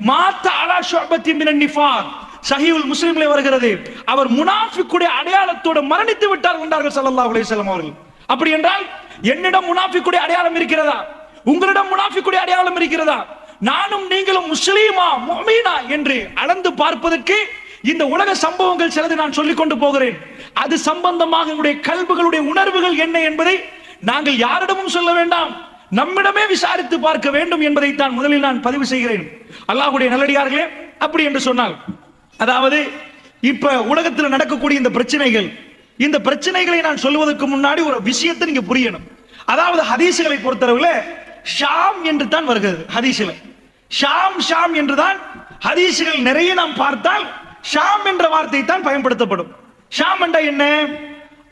மாத்த அலா ஷுஅபத்தி மினன் நிஃபாக், சஹீஹுல் முஸ்லிம்ல வருகிறது, அவர் முனாஃபிக்குடைய அடையாளத்தோடு மரணித்து விட்டார் என்றார்கள் ஸல்லல்லாஹு அலைஹி வஸல்லம் அவர்கள். அப்படி என்றால் என்னிடம் முனாஃபிக்குடைய அடையாளம் இருக்கிறதா? உங்களிடம் முனாஃபிக்குடைய அடையாளம் இருக்கிறதா? நானும் நீங்களும் முஸ்லீமா முஃமினா என்று அளந்து பார்ப்பதற்கு இந்த உலக சம்பவங்கள் சிலது நான் சொல்லிக் கொண்டு போகிறேன். அது சம்பந்தமாக என்னுடைய கல்புகளுடைய உணர்வுகள் என்ன என்பதை நாங்கள் யாரிடமும் சொல்ல வேண்டாம், நம்மிடமே விசாரித்து பார்க்க வேண்டும் என்பதை தான் முதலில் நான் பதிவு செய்கிறேன். அல்லாஹ்வுடைய நல்லடியார்களே, அப்படி என்று சொன்னால், அதாவது இப்ப உலகத்தில் நடக்கக்கூடிய இந்த பிரச்சனைகள், இந்த பிரச்சனைகளை நான் சொல்வதற்கு முன்னாடி ஒரு விஷயத்தை நீங்க புரியணும். அதாவது ஹதீஸ்களை பொறுத்தளவில் ஷாம் என்று தான் வருகிறது. ஹதீஸ்ல ஷாம் ஷாம் என்றுதான் ஹதீஸ்கள் நிறைய நாம் பார்த்தால் ஷாம் என்ற வார்த்தை தான் பயன்படுத்தப்படும். ஷாம் என்றால் என்ன?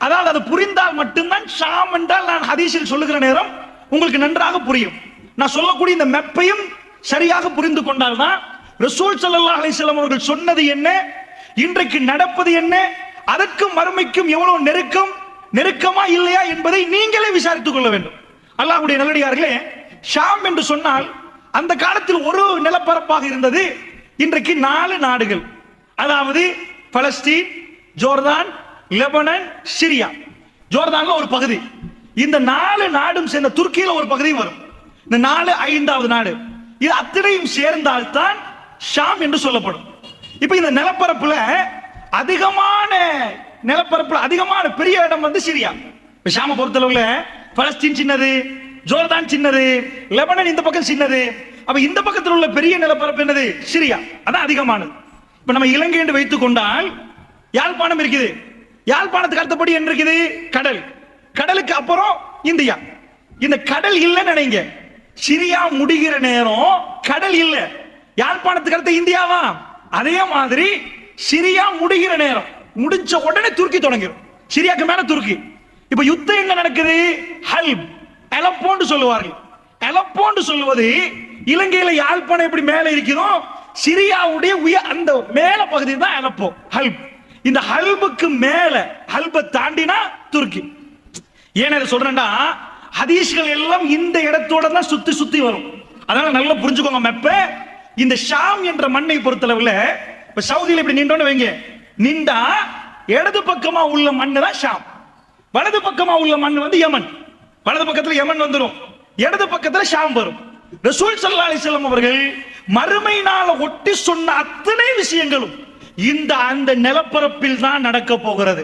அதாவது அது புரிந்தால் மட்டும்தான் ஷாம் என்றால் நான் ஹதீஸில் சொல்லுகிற நேரம் உங்களுக்கு நன்றாக புரியும். நான் சொல்லக்கூடிய இந்த மெப்பையும் சரியாக புரிந்து கொண்டால்தான் ரசூல் ஸல்லல்லாஹு அலைஹி வஸல்லம் அவர்கள் சொன்னது என்ன, இன்றைக்கு நடப்பது என்ன, அதற்கும் மறுமைக்கும் எவ்வளவு நெருக்கமா இல்லையா என்பதை நீங்களே விசாரித்துக் கொள்ள வேண்டும். அல்லாஹ்வுடைய நல்லடியார்களே, ஷாம் என்று சொன்னால் அந்த காலத்தில் ஒரு நிலப்பரப்பாக இருந்தது. இன்றைக்கு 4 நாடுகள், அதாவது பலஸ்தீன், ஜோர்தான், லெபனான், சிரியா. ஜோர்தான்ல ஒரு பகுதி, இந்த 4 நாடும் சேர்ந்த துருக்கியில ஒரு பகுதி வரும். இந்த 4 5வது நாடு, இது அத்தனையும் சேர்ந்தால்தான் ஷாம் என்று சொல்லப்படும். இப்ப இந்த நிலப்பரப்புல அதிகமான பெரிய இடம் வந்து சிரியா. ஷாம பொறுத்தளவுல பலஸ்தீன் சின்னது, ஜோர்தான் சின்னது, லெபனான் இந்த பக்கம் சின்னது. அப்ப இந்த பக்கத்தில் உள்ள பெரிய நிலப்பரப்பு என்னது? சிரியா, அதான் அதிகமானது. இப்ப நம்ம இலங்கை என்று வைத்துக் கொண்டால் யாழ்ப்பாணம் இருக்குது. யாழ்ப்பாணத்துக்கு அடுத்தபடி என்ன இருக்குது? கடல். கடலுக்கு அப்புறம் இந்தியா. இந்த கடல் இல்லைன்னு நினைங்க, சிரியா முடிகிற நேரம் கடல் இல்ல. யாழ்ப்பாணத்துக்கு அடுத்த இந்தியாவா? அதே மாதிரி சிரியா முடிகிற நேரம் முடிஞ்ச உடனே துருக்கி தொடங்கிடும். சிரியாக்கு மேல துருக்கி. இப்ப யுத்தம் எங்க நடக்குது? ஹல்ப், அலப்போன்னு சொல்லுவார்கள். அலப்போன்னு சொல்லுவது இலங்கையில யாழ்ப்பாணம் எப்படி மேல இருக்கிறோம், சிரியாவுடைய அந்த மேல பகுதி தான் அலப்போ, ஹல்ப். இந்த ஹல்புக்கு மேல, ஹல்பை தாண்டினா துருக்கி. ஏன் இதை சொல்றேன்டா, ஹதீஸ்கள் எல்லாம் இந்த இடத்தோட தான் சுத்தி சுத்தி வரும். அதனால நல்லா புரிஞ்சுக்கோங்க மெப்ப. இந்த ஷாம் என்ற மண்ணை பொறுத்தளவுல இப்ப சவுதியில இப்படி நின்றோன்னு வைங்க, நின்றா இடது பக்கமா உள்ள மண்ணு தான் ஷாம், வலது பக்கமா உள்ள மண் வந்து யமன். வலது பக்கத்துல யமன் வந்துடும், இடது பக்கத்துல ஷாம் வரும். ரசூல் ஸல்லல்லாஹு அலைஹி வஸல்லம் அவர்கள் மறுமை நாள ஒட்டி சொன்ன அத்தனை விஷயங்களும் இந்த அந்த நிலப்பரப்பில் தான் நடக்க போகிறது.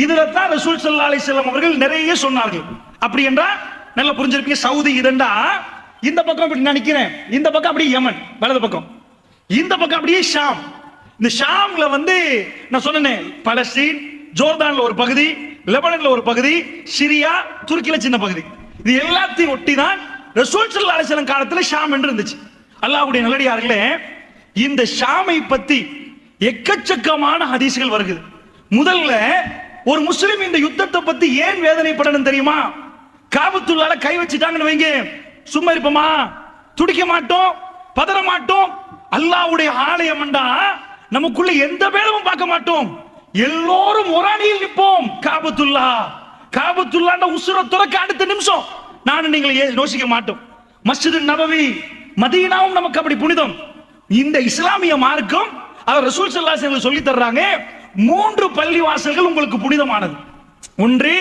இதுல தான் ரசூல் ஸல்லல்லாஹு அலைஹி வஸல்லம் அவர்கள் நிறைய சொன்னார்கள். அப்படி என்றால் நல்லா புரிஞ்சிருப்பீங்க. சவுதி இதண்டா இந்த பக்கம் இப்படி நினைக்கிறேன், இந்த பக்கம் அப்படியே யமன் வலது பக்கம், இந்த பக்கம் அப்படியே ஷாம். இந்த ஷாம்ல வந்து நான் சொன்னேன் பலஸ்தீன், ஜோர்தான்ல ஒரு பகுதி, லெபனான்ல ஒரு பகுதி, சிரியா, துருக்கியில சின்ன பகுதி. இது எல்லாத்தையும் ஒட்டி தான் ரசூல் ஸல்லல்லாஹு அலைஹி வஸல்லம் காலத்துல ஷாம் என்று இருந்துச்சு. அல்லாஹ்வுடைய நல்லடியார்களே, இந்த ஷாமை பத்தி எக்கச்சக்கமான ஹதீஸ்கள் வருகிறது. முதல்ல ஒரு முஸ்லிம் இந்த யுத்தத்தை பத்தி ஏன் வேதனைப்படணும் தெரியுமா? காபத்துல்லாஹ்ல கை வச்சிட்டாங்கன்னு வைங்க, சும்மா இருப்போமா? துடிக்க மாட்டோம், பதற மாட்டோம். அல்லாஹ்வுடைய ஆலயம்டா, நமக்குள்ள எந்த பேரும் பார்க்க மாட்டோம், எல்லோரும் ஒரு அணியில் நிற்போம். காபத்துல்லாஹ் உசுர துறக்க அடுத்த நிமிஷம் நானும் நீங்கள் யோசிக்க மாட்டோம். மஸ்ஜிது நபவி, மதீனாவும் நமக்கு அப்படி புனிதம். இந்த இஸ்லாமிய மார்க்கம் அவர் ரசூல் ஸல்லல்லாஹு அலைஹி வஸல்லம் சொல்லி தர்றாங்க, 3 பள்ளிவாசல்கள் உங்களுக்கு புனிதமானது. ஒன்று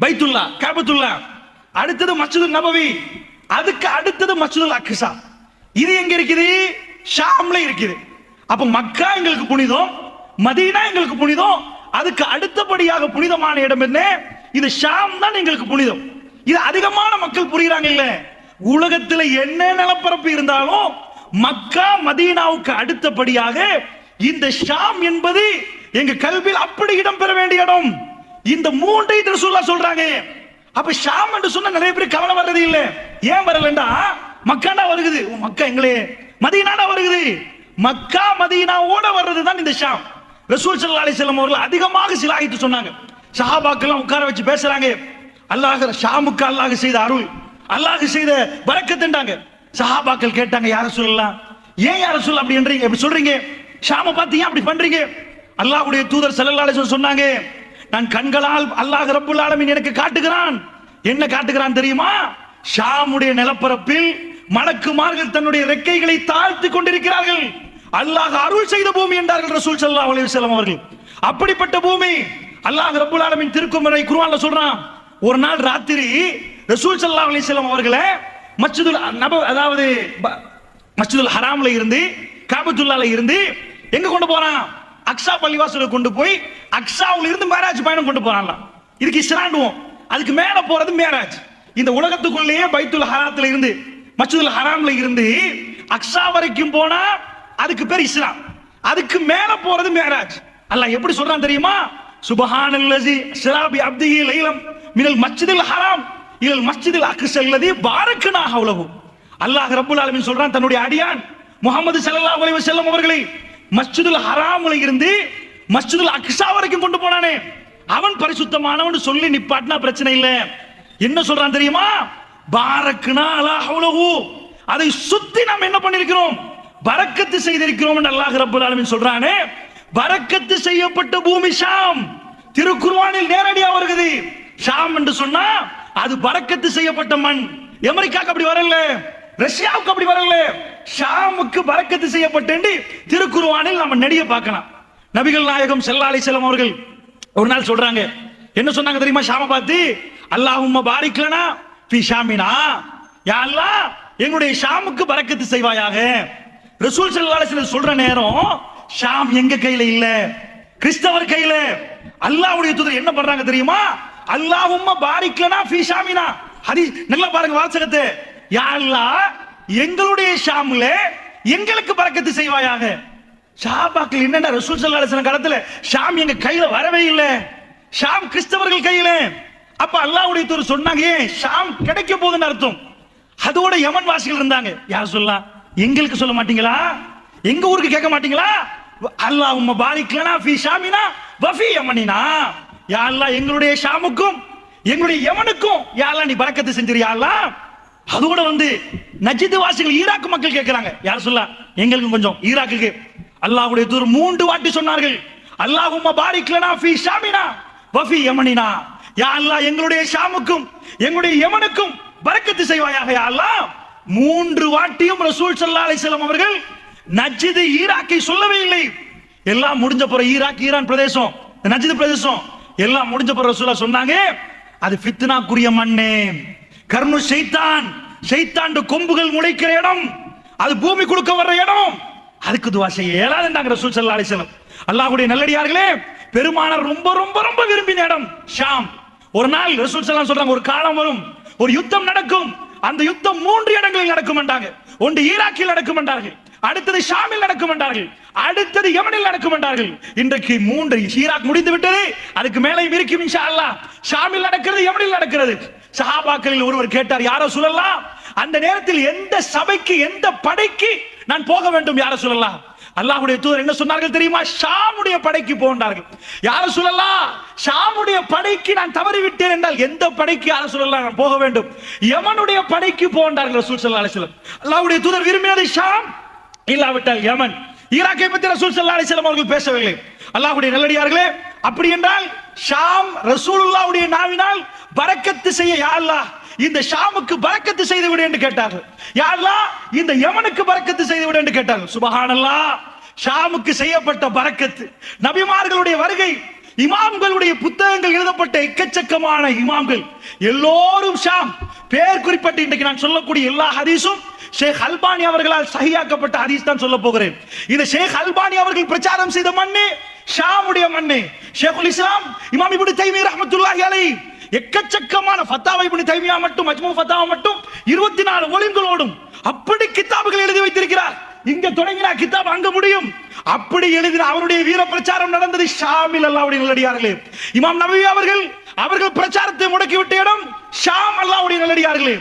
பைத்துல்லா, காபத்துல்லா, அடுத்தது மஸ்ஜிது நபவி, அதுக்கு அடுத்தது மஸ்ஜிதுல் அக்ஸா. இது எங்க இருக்குது? ஷாம்ல இருக்குது. அப்ப மக்கா எங்களுக்கு புனிதம், மதீனா எங்களுக்கு புனிதம், அதுக்கு அடுத்தபடியாக புனிதமான இடம் என்ன? இது ஷாம் தான் எங்களுக்கு புனிதம். இது அதிகமான மக்கள் புரியுறாங்க இல்ல? உலகத்துல என்ன நிலப்பரப்பு இருந்தாலும் மக்கா மதீனாவுக்கு அடுத்தபடியாக இந்த ஷாம் என்பது எங்க கல்வியில் அப்படி இடம் பெற வேண்டிய இடம். இந்த 3ஐ ரசூலுல்லாஹ் சொல்றாங்க. அப்ப ஷாம் என்று சொன்னா நிறைய பேர் கவலை வர்றது இல்ல. ஏன் வரலண்டா, மக்கானா வருகுது, மக்கா எங்களே, மதீனானா வருகுது, மக்கா மதீனாவோட வர்றது தான் இந்த ஷாம். ரசூல் ஸல்லல்லாஹு அலைஹி வஸல்லம் அவர்கள் அதிகமாக சிலாயித்து சொன்னாங்க. சஹாபாக்கள் உட்கார வச்சு பேசுறாங்க, அல்லாஹ் ஷாமுக்கு அல்லாஹ் செய்த அருள், அல்லாஹ் செய்த பரக்கத்துன்றாங்க. சஹாபாக்கள் கேட்டாங்க, யார சொல்லலாம், ஏன் யார சொல்ல அப்படி என்றீங்க, எப்படி சொல்றீங்க, ஷாமை பார்த்து ஏன் அப்படி பண்றீங்க? அல்லாஹ்வுடைய தூதர் ஸல்லல்லாஹு அலைஹி வஸல்லம் சொன்னாங்க, நான் கண்களால் அல்லாஹ் ரப்புல் ஆலமீன் எனக்கு காட்டுகிறான். என்ன காட்டுகிறான் தெரியுமா? ஷாமுடைய நிலப்பரப்பில் மலக்குமார்கள் தன்னுடைய ரெக்கைகளை தாழ்த்தி கொண்டிருக்கிறார்கள். அல்லாஹ் அருள் செய்த பூமி என்றார்கள் ரசூல் ஸல்லல்லாஹு அலைஹி வஸல்லம் அவர்கள். அப்படிப்பட்ட பூமி அல்லாஹ் ரப்பல் ஆலமீன் திருக்குர்ஆன்ல குர்ஆன்ல சொல்றான். ஒரு நாள் ராத்திரி ரசூல் ஸல்லல்லாஹு அலைஹி வஸல்லம் அவர்களை மஸ்ஜிதுல் அதாவது மஸ்ஜிதுல் ஹராம்ல இருந்து காபத்துல்லாஹ்ல இருந்து எங்க கொண்டு போறான்? அக்ஸா பள்ளிவாசலுக்கு கொண்டு போய் அக்ஸாவுல இருந்து மேராஜ் பயணம் கொண்டு போறான்ல. இதுக்கு இஸ்ராண்டுவோம். அதுக்கு மேல போறது மேராஜ். இந்த உலகத்துக்குள்ளேயே பைத்துல் ஹராத்துல இருந்து மஸ்ஜிதுல் ஹராம்ல இருந்து அக்ஸா வரைக்கும் போனா அதுக்கு பேர் இஸ்லாம். அதுக்கு மேல போறது மேராஜ். அல்லாஹ் எப்படி சொல்றான் தெரியுமா? சுப்ஹானல்லஸி அஸ்ரா பி அப்திஹி லைலம் மினல் மஸ்ஜிதில் ஹராம் இலல் மஸ்ஜிதில் அக்ஸா அல்லதி பாரக்னா ஹவ்லஹு. அல்லாஹ் ரப்பல் ஆலமீன் சொல்றான், தன்னுடைய அடியான் முஹம்மது ஸல்லல்லாஹு அலைஹி வஸல்லம் அவர்களை மஸ்ஜிதுல் ஹராம்ல இருந்து மஸ்ஜிதுல் அக்ஸா வரைக்கும் கொண்டு போனானே, அவன் பரிசுத்தமானவன் சொல்லி நிப்பாட்டினா பிரச்சனை இல்ல. என்ன சொல்றான் தெரியுமா? பாரக்னா அலா ஹவ்லஹு. அதை சுத்தி நாம் என்ன பண்ணிருக்கிறோம்? பரக்கத்து செய்திருக்கிறோம் என்று அல்லாஹ் ரப்பல் ஆலமீன் சொல்றானே. பரக்கத்து செய்யப்பட்ட பூமி ஷாம். திருக்குர்ஆனில் நேரடியாக வருகிறது. ஷாம் என்று சொன்னா அது பரக்கத்து செய்யப்பட்ட மண். அமெரிக்காக்கு அப்படி வரல, ரஷ்யாவுக்கு அப்படி வரல, ஷாமுக்கு பரக்கத்து செய்யப்பட்டு திருக்குர்ஆனில் நம்ம நெடிய பார்க்கலாம். நபிகள் நாயகம் ஸல்லல்லாஹு அலைஹி வஸல்லம் அவர்கள் ஒரு நாள் சொல்றாங்க, என்ன சொன்னாங்க தெரியுமா? ஷாம பார்த்து, அல்லாஹும்ம பாரிக் லனா ஃபீ ஷாமினா, யா அல்லாஹ் எங்களுடைய ஷாமுக்கு பரக்கத்து செய்வாயாக. ரசூல் ஸல்லல்லாஹு அலைஹி வஸல்லம் சொல்ற நேரம் ஷாம் எங்க கையில இல்ல, கிறிஸ்தவர் கையில. அல்லாஹ்வுடைய தூதர் என்ன பண்றாங்க தெரியுமா? அல்லாஹும்ம பாரிக் லனா ஃபீ ஷாமினா. ஹதீஸ் நல்லா பாருங்க வாசகத்தை. யா அல்லாஹ் எங்களுடைய ஷாம்ல எங்களுக்கு பரக்கத்து செய்வாயாக. சஹாபாக்கள் என்னடா ரசூல் ஸல்லல்லாஹு அலைஹி வஸல்லம் காலத்துல ஷாம் எங்க கையில வரவே இல்ல, ஷாம் கிறிஸ்தவர்கள் கையில. அப்ப அல்லாஹ்வுடைய தூதர் சொன்னாங்க, ஷாம் கிடைக்க போகுதுன்னு அர்த்தம். அதோட யமன் வாசிகள் இருந்தாங்க. யார் சொல்லலாம்? எங்களுக்கு சொல்ல மாட்டீங்களா? எங்க ஊருக்கு கேட்க மாட்டீங்களா? அல்லாஹும்ம பாரிக் லனா ஃபீ ஷாமினா வ ஃபீ யமனினா. யா அல்லாஹ் எங்களுடைய ஷாமுக்கும் எங்களுடைய யமனுக்கும் யா அல்லாஹ் நீ பரக்கத்து செஞ்சிரு யா அல்லாஹ். அதோட நஜித் வாசிகள் ஈராக் மக்கள் கேட்கிறாங்க. யார் சொல்லலாம்? எங்களுக்கு கொஞ்சம் ஈராக்குக்கு. அல்லாஹ்வுடைய தூதர் 3 வாட்டி சொன்னார்கள், அல்லாஹும்ம பாரிக் லனா ஃபீ ஷாமினா வ ஃபீ யமனினா. யா அல்லாஹ் எங்களுடைய ஷாமுக்கும் எங்களுடைய யமனுக்கும் பரக்கத்து செய்வாயாக யா அல்லாஹ். 3 வாட்டியும் ரசூல் ஸல்லல்லாஹு அலைஹி வஸல்லம் அவர்கள் நஜ்த் ஈராக்கை சொல்லவே இல்லை. எல்லாம் முடிஞ்ச பிறகு ஈராக் ஈரான் பிரதேசம் நஜ்த் பிரதேசம் எல்லாம் முடிஞ்ச பிறகு ரசூலுல்லாஹ் சொன்னாங்க, அது ஃபித்னாக்குரிய மண்ணே, கர்னு ஷைத்தான், ஷைத்தான் கொம்புகள் முளைக்கிற இடம், அது பூமி குலுக்க வர்ற இடம், அதுக்கு துஆ செய்ய இயலாதுன்றாங்க ரசூல் ஸல்லல்லாஹு அலைஹி வஸல்லம். அல்லாஹ்வுடைய நல்லடியார்களே, பெருமானார் ரொம்ப ரொம்ப ரொம்ப விரும்பின இடம் ஷாம். ஒரு நாள் ரசூல் ஸல்லல்லாஹு அலைஹி சொல்றாங்க, ஒரு காலம் வரும், ஒரு யுத்தம் நடக்கும், அந்த யுத்தம் 3 இடங்களில் நடக்கும் என்றாங்க. ஒன்று ஈராக்கில் நடக்கும் என்றார்கள், அடுத்தது ஷாமில் நடக்கும் என்றார்கள், அடுத்தது யமனில் நடக்கும் என்றார்கள். இன்றைக்கு 3 ஈராக் முடிந்து விட்டது, அதுக்கு மேலே இருக்கும் இன்ஷா அல்லாஹ். ஷாமில் நடக்கிறது, யமனில் நடக்கிறது. சஹாபாக்களில் ஒருவர் கேட்டார், யார சொல்லலாம், அந்த நேரத்தில் எந்த சபைக்கு எந்த படைக்கு நான் போக வேண்டும் யார சொல்லலாம்? அல்லாஹ்வுடைய தூதர் என்ன சொன்னார்கள் தெரியுமா? ஷாமுடைய படைக்கு போன்றார்கள். யார சொல்லலாம்? ஷாமுடைய படைக்கு நான் தவறி விட்டேன் என்றால் எந்த படைக்கு யார சொல்லலாம் நான் போக வேண்டும்? யமனுடைய படைக்கு போன்றார்கள் ரசூல் ஸல்லல்லாஹு அலைஹி வஸல்லம். அல்லாஹ்வுடைய தூதர் விரும்பினது ஷாம், இல்லாவிட்டால் யமன். ஈராக்கை பற்றி ரசூல் ஸல்லல்லாஹு அலைஹி வஸல்லம் அவர்கள் பேசவில்லை. அல்லாஹ்வுடைய நல்லடியார்களே, அப்படி என்றால் ஷாம் ரசூலுல்லாஹ்வுடைய நாவினால் பரக்கத்து செய்ய யா அல்லாஹ் இந்த ஷாமுக்கு பரக்கத்து செய்து விடு என்று கேட்டார்கள். யா அல்லாஹ் இந்த யமனுக்கு பரக்கத்து செய்து விடு என்று கேட்டார்கள். சுப்ஹானல்லாஹ், ஷாமுக்கு செய்யப்பட்ட பரக்கத்து, நபிமார்களுடைய வருகை, இமாம்களுடைய புத்தகங்கள் எழுதப்பட்ட எக்கச்சக்கமான இமாம்கள் எல்லோரும் ஷாம். பேர் குறிப்பிட்டு இன்றைக்கு நான் சொல்லக்கூடிய எல்லா ஹதீஸும் ஷேக் அல்பானி அவர்களால் சஹீஹாக்கப்பட்ட ஹதீஸ் தான் சொல்ல போகிறேன். இந்த ஷேக் அல்பானி அவர்கள் பிரச்சாரம் செய்த மண்ணு ஷாமுடைய மண்ணு. ஷேகுல் இஸ்லாம் இமாம் இப்னு தைமிய்யா ரஹ்மத்துல்லாஹி அலைஹி எக்கச்சக்கமான ஃபத்தாவா இப்னு தைமிய்யா மட்டும் மஜ்மூ ஃபத்தாவா மட்டும் 24 வால்யூம்களோடும் அப்படி கிதாபுகள் எழுதி வைத்திருக்கிறார். இங்க தொடங்கினா கிதாப் அங்க முடியும். அப்படி எழுதின அவருடைய வீர பிரச்சாரம் நடந்தது ஷாமில். அல்லாஹ்வுடைய நல்லடியார்களே, இமாம் நபவி அவர்கள் பிரச்சாரத்தை முடக்கிவிட்ட இடம் ஷாம். அல்லாஹ்வுடைய நல்லடியார்களே,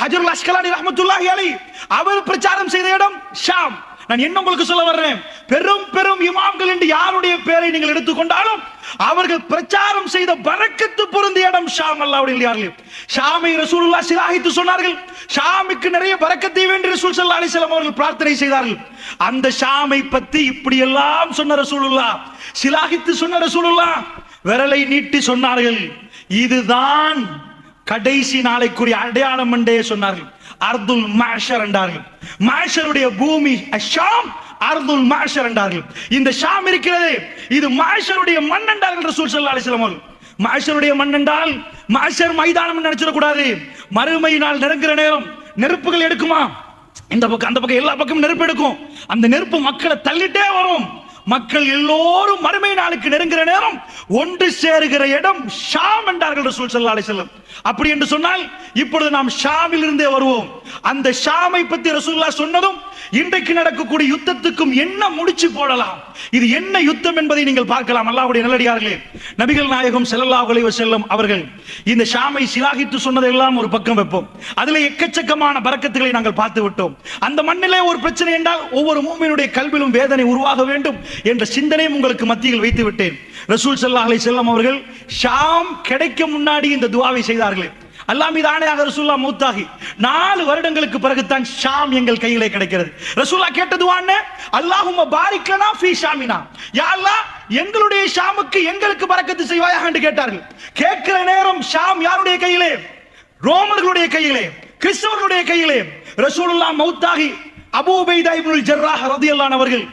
ஹஜ்ருல் அஸ்கலானி ரஹ்மத்துல்லாஹி அலைஹி அவர் பிரச்சாரம் செய்த இடம் ஷாம். நான் என்ன உங்களுக்கு சொல்ல வர்றேன், பெரும் பெரும் இமாம்கள் என்று யாருடைய பேரை நீங்கள் எடுத்துக்கொண்டாலும் அவர்கள் பிரச்சாரம் செய்த பரக்கத்து பொருந்திய இடம் ஷாம். அல்லாஹ்வுடைய நல்லடியார்களே, ஷாமை ரசூலுல்லாஹ் சிலாஹித்து சொன்னார்கள். ஷாமுக்கு நிறைய பரக்கத்தை வேண்டி ரசூல் ஸல்லல்லாஹு அலைஹி வஸல்லம் அவர்கள் பிரார்த்தனை செய்தார்கள். அந்த ஷாமை பற்றி இப்படி எல்லாம் சொன்ன ரசூலுல்லாஹ், சிலாஹித்து சொன்ன ரசூலுல்லாஹ் விரலை நீட்டி சொன்னார்கள், இதுதான் கடைசி நாளைக்குரிய அடையாளம் என்றே சொன்னார்கள். அர்துல் மஹ்ஷர் என்றார்கள். மஹ்ஷருடைய பூமி ஷாம், அர்துல் மஹ்ஷர் என்றார்கள். இந்த ஷாம் இருக்கிறது, இது மஹ்ஷருடைய மண் என்றார்கள் ரசூல் ஸல்லல்லாஹு அலைஹி வஸல்லம் அவர்கள். மஹ்ஷருடைய மண் என்றால் மஹ்ஷர் மைதானம் நினைச்சிடக்கூடாது. மறுமை நாள் நெருங்குற நேரம் நெருப்புகள் எடுக்குமா, இந்த பக்கம் அந்த பக்கம் எல்லா பக்கமும் நெருப்பு எடுக்கும். அந்த நெருப்பு மக்களை தள்ளிட்டே வரும். மக்கள் எல்லோரும் மறுமை நாளுக்கு நெருங்குற நேரம் ஒன்று சேருகிற இடம் ஷாம் என்றார்கள் ரசூல் ஸல்லல்லாஹு அலைஹி வஸல்லம். அப்படி என்று சொன்னால் இப்பொழுது நாம் ஷாமில் இருந்தே வருவோம். அந்த ஷாமை பற்றி ரசூலுல்லாஹ் சொன்னதும் இன்றைக்கு நடக்கக்கூடிய யுத்தத்துக்கும் என்ன முடிச்சு போடலாம், இது என்ன யுத்தம் என்பதை நீங்கள் பார்க்கலாம். அல்லாஹ்வுடைய நல்லடியார்களே, நபிகள் நாயகம் ஸல்லல்லாஹு அலைஹி வஸல்லம் அவர்கள் இந்த ஷாமை சிலாகித்து சொன்னதெல்லாம் ஒரு பக்கம் வைப்போம். அதிலே எக்கச்சக்கமான பரக்கத்துகளை நாங்கள் பார்த்து விட்டோம். அந்த மண்ணிலே ஒரு பிரச்சனை என்றால் ஒவ்வொரு மூமினுடைய கல்விலும் வேதனை உருவாக வேண்டும் என்ற சிந்தனையும் உங்களுக்கு மத்தியில் வைத்து விட்டேன். ரசூல் ஸல்லல்லாஹு அலைஹி வஸல்லம் அவர்கள் ஷாம் கிடைக்க முன்னாடி இந்த துஆவை செய்தார்கள். அல்லாஹ் மீது ஆணையாக ரசூலுல்லாஹ் மௌத்தாகி 4 வருடங்களுக்கு பிறகுதான் ஷாம் எங்கள் கையிலே கிடைக்கிறது. ரசூலுல்லாஹ் கேட்ட துஆ என்ன? அல்லாஹும்ம பாரிக் லனா ஃபீ ஷாமினா, யா அல்லாஹ் எங்களுடைய ஷாமுக்கு எங்களுக்கு பரக்கத்து செய்வாயாக என்று கேட்டார்கள். கேட்கிற நேரம் ஷாம் யாருடைய கையிலே? ரோமர்களுடைய கையிலே, கிறிஸ்தவர்களுடைய கையிலே. ரசூலுல்லாஹ் மௌத்தாகி அபூ உபைதா இப்னுல் ஜர்ராஹ் ரலியல்லாஹு அன்ஹு அவர்கள்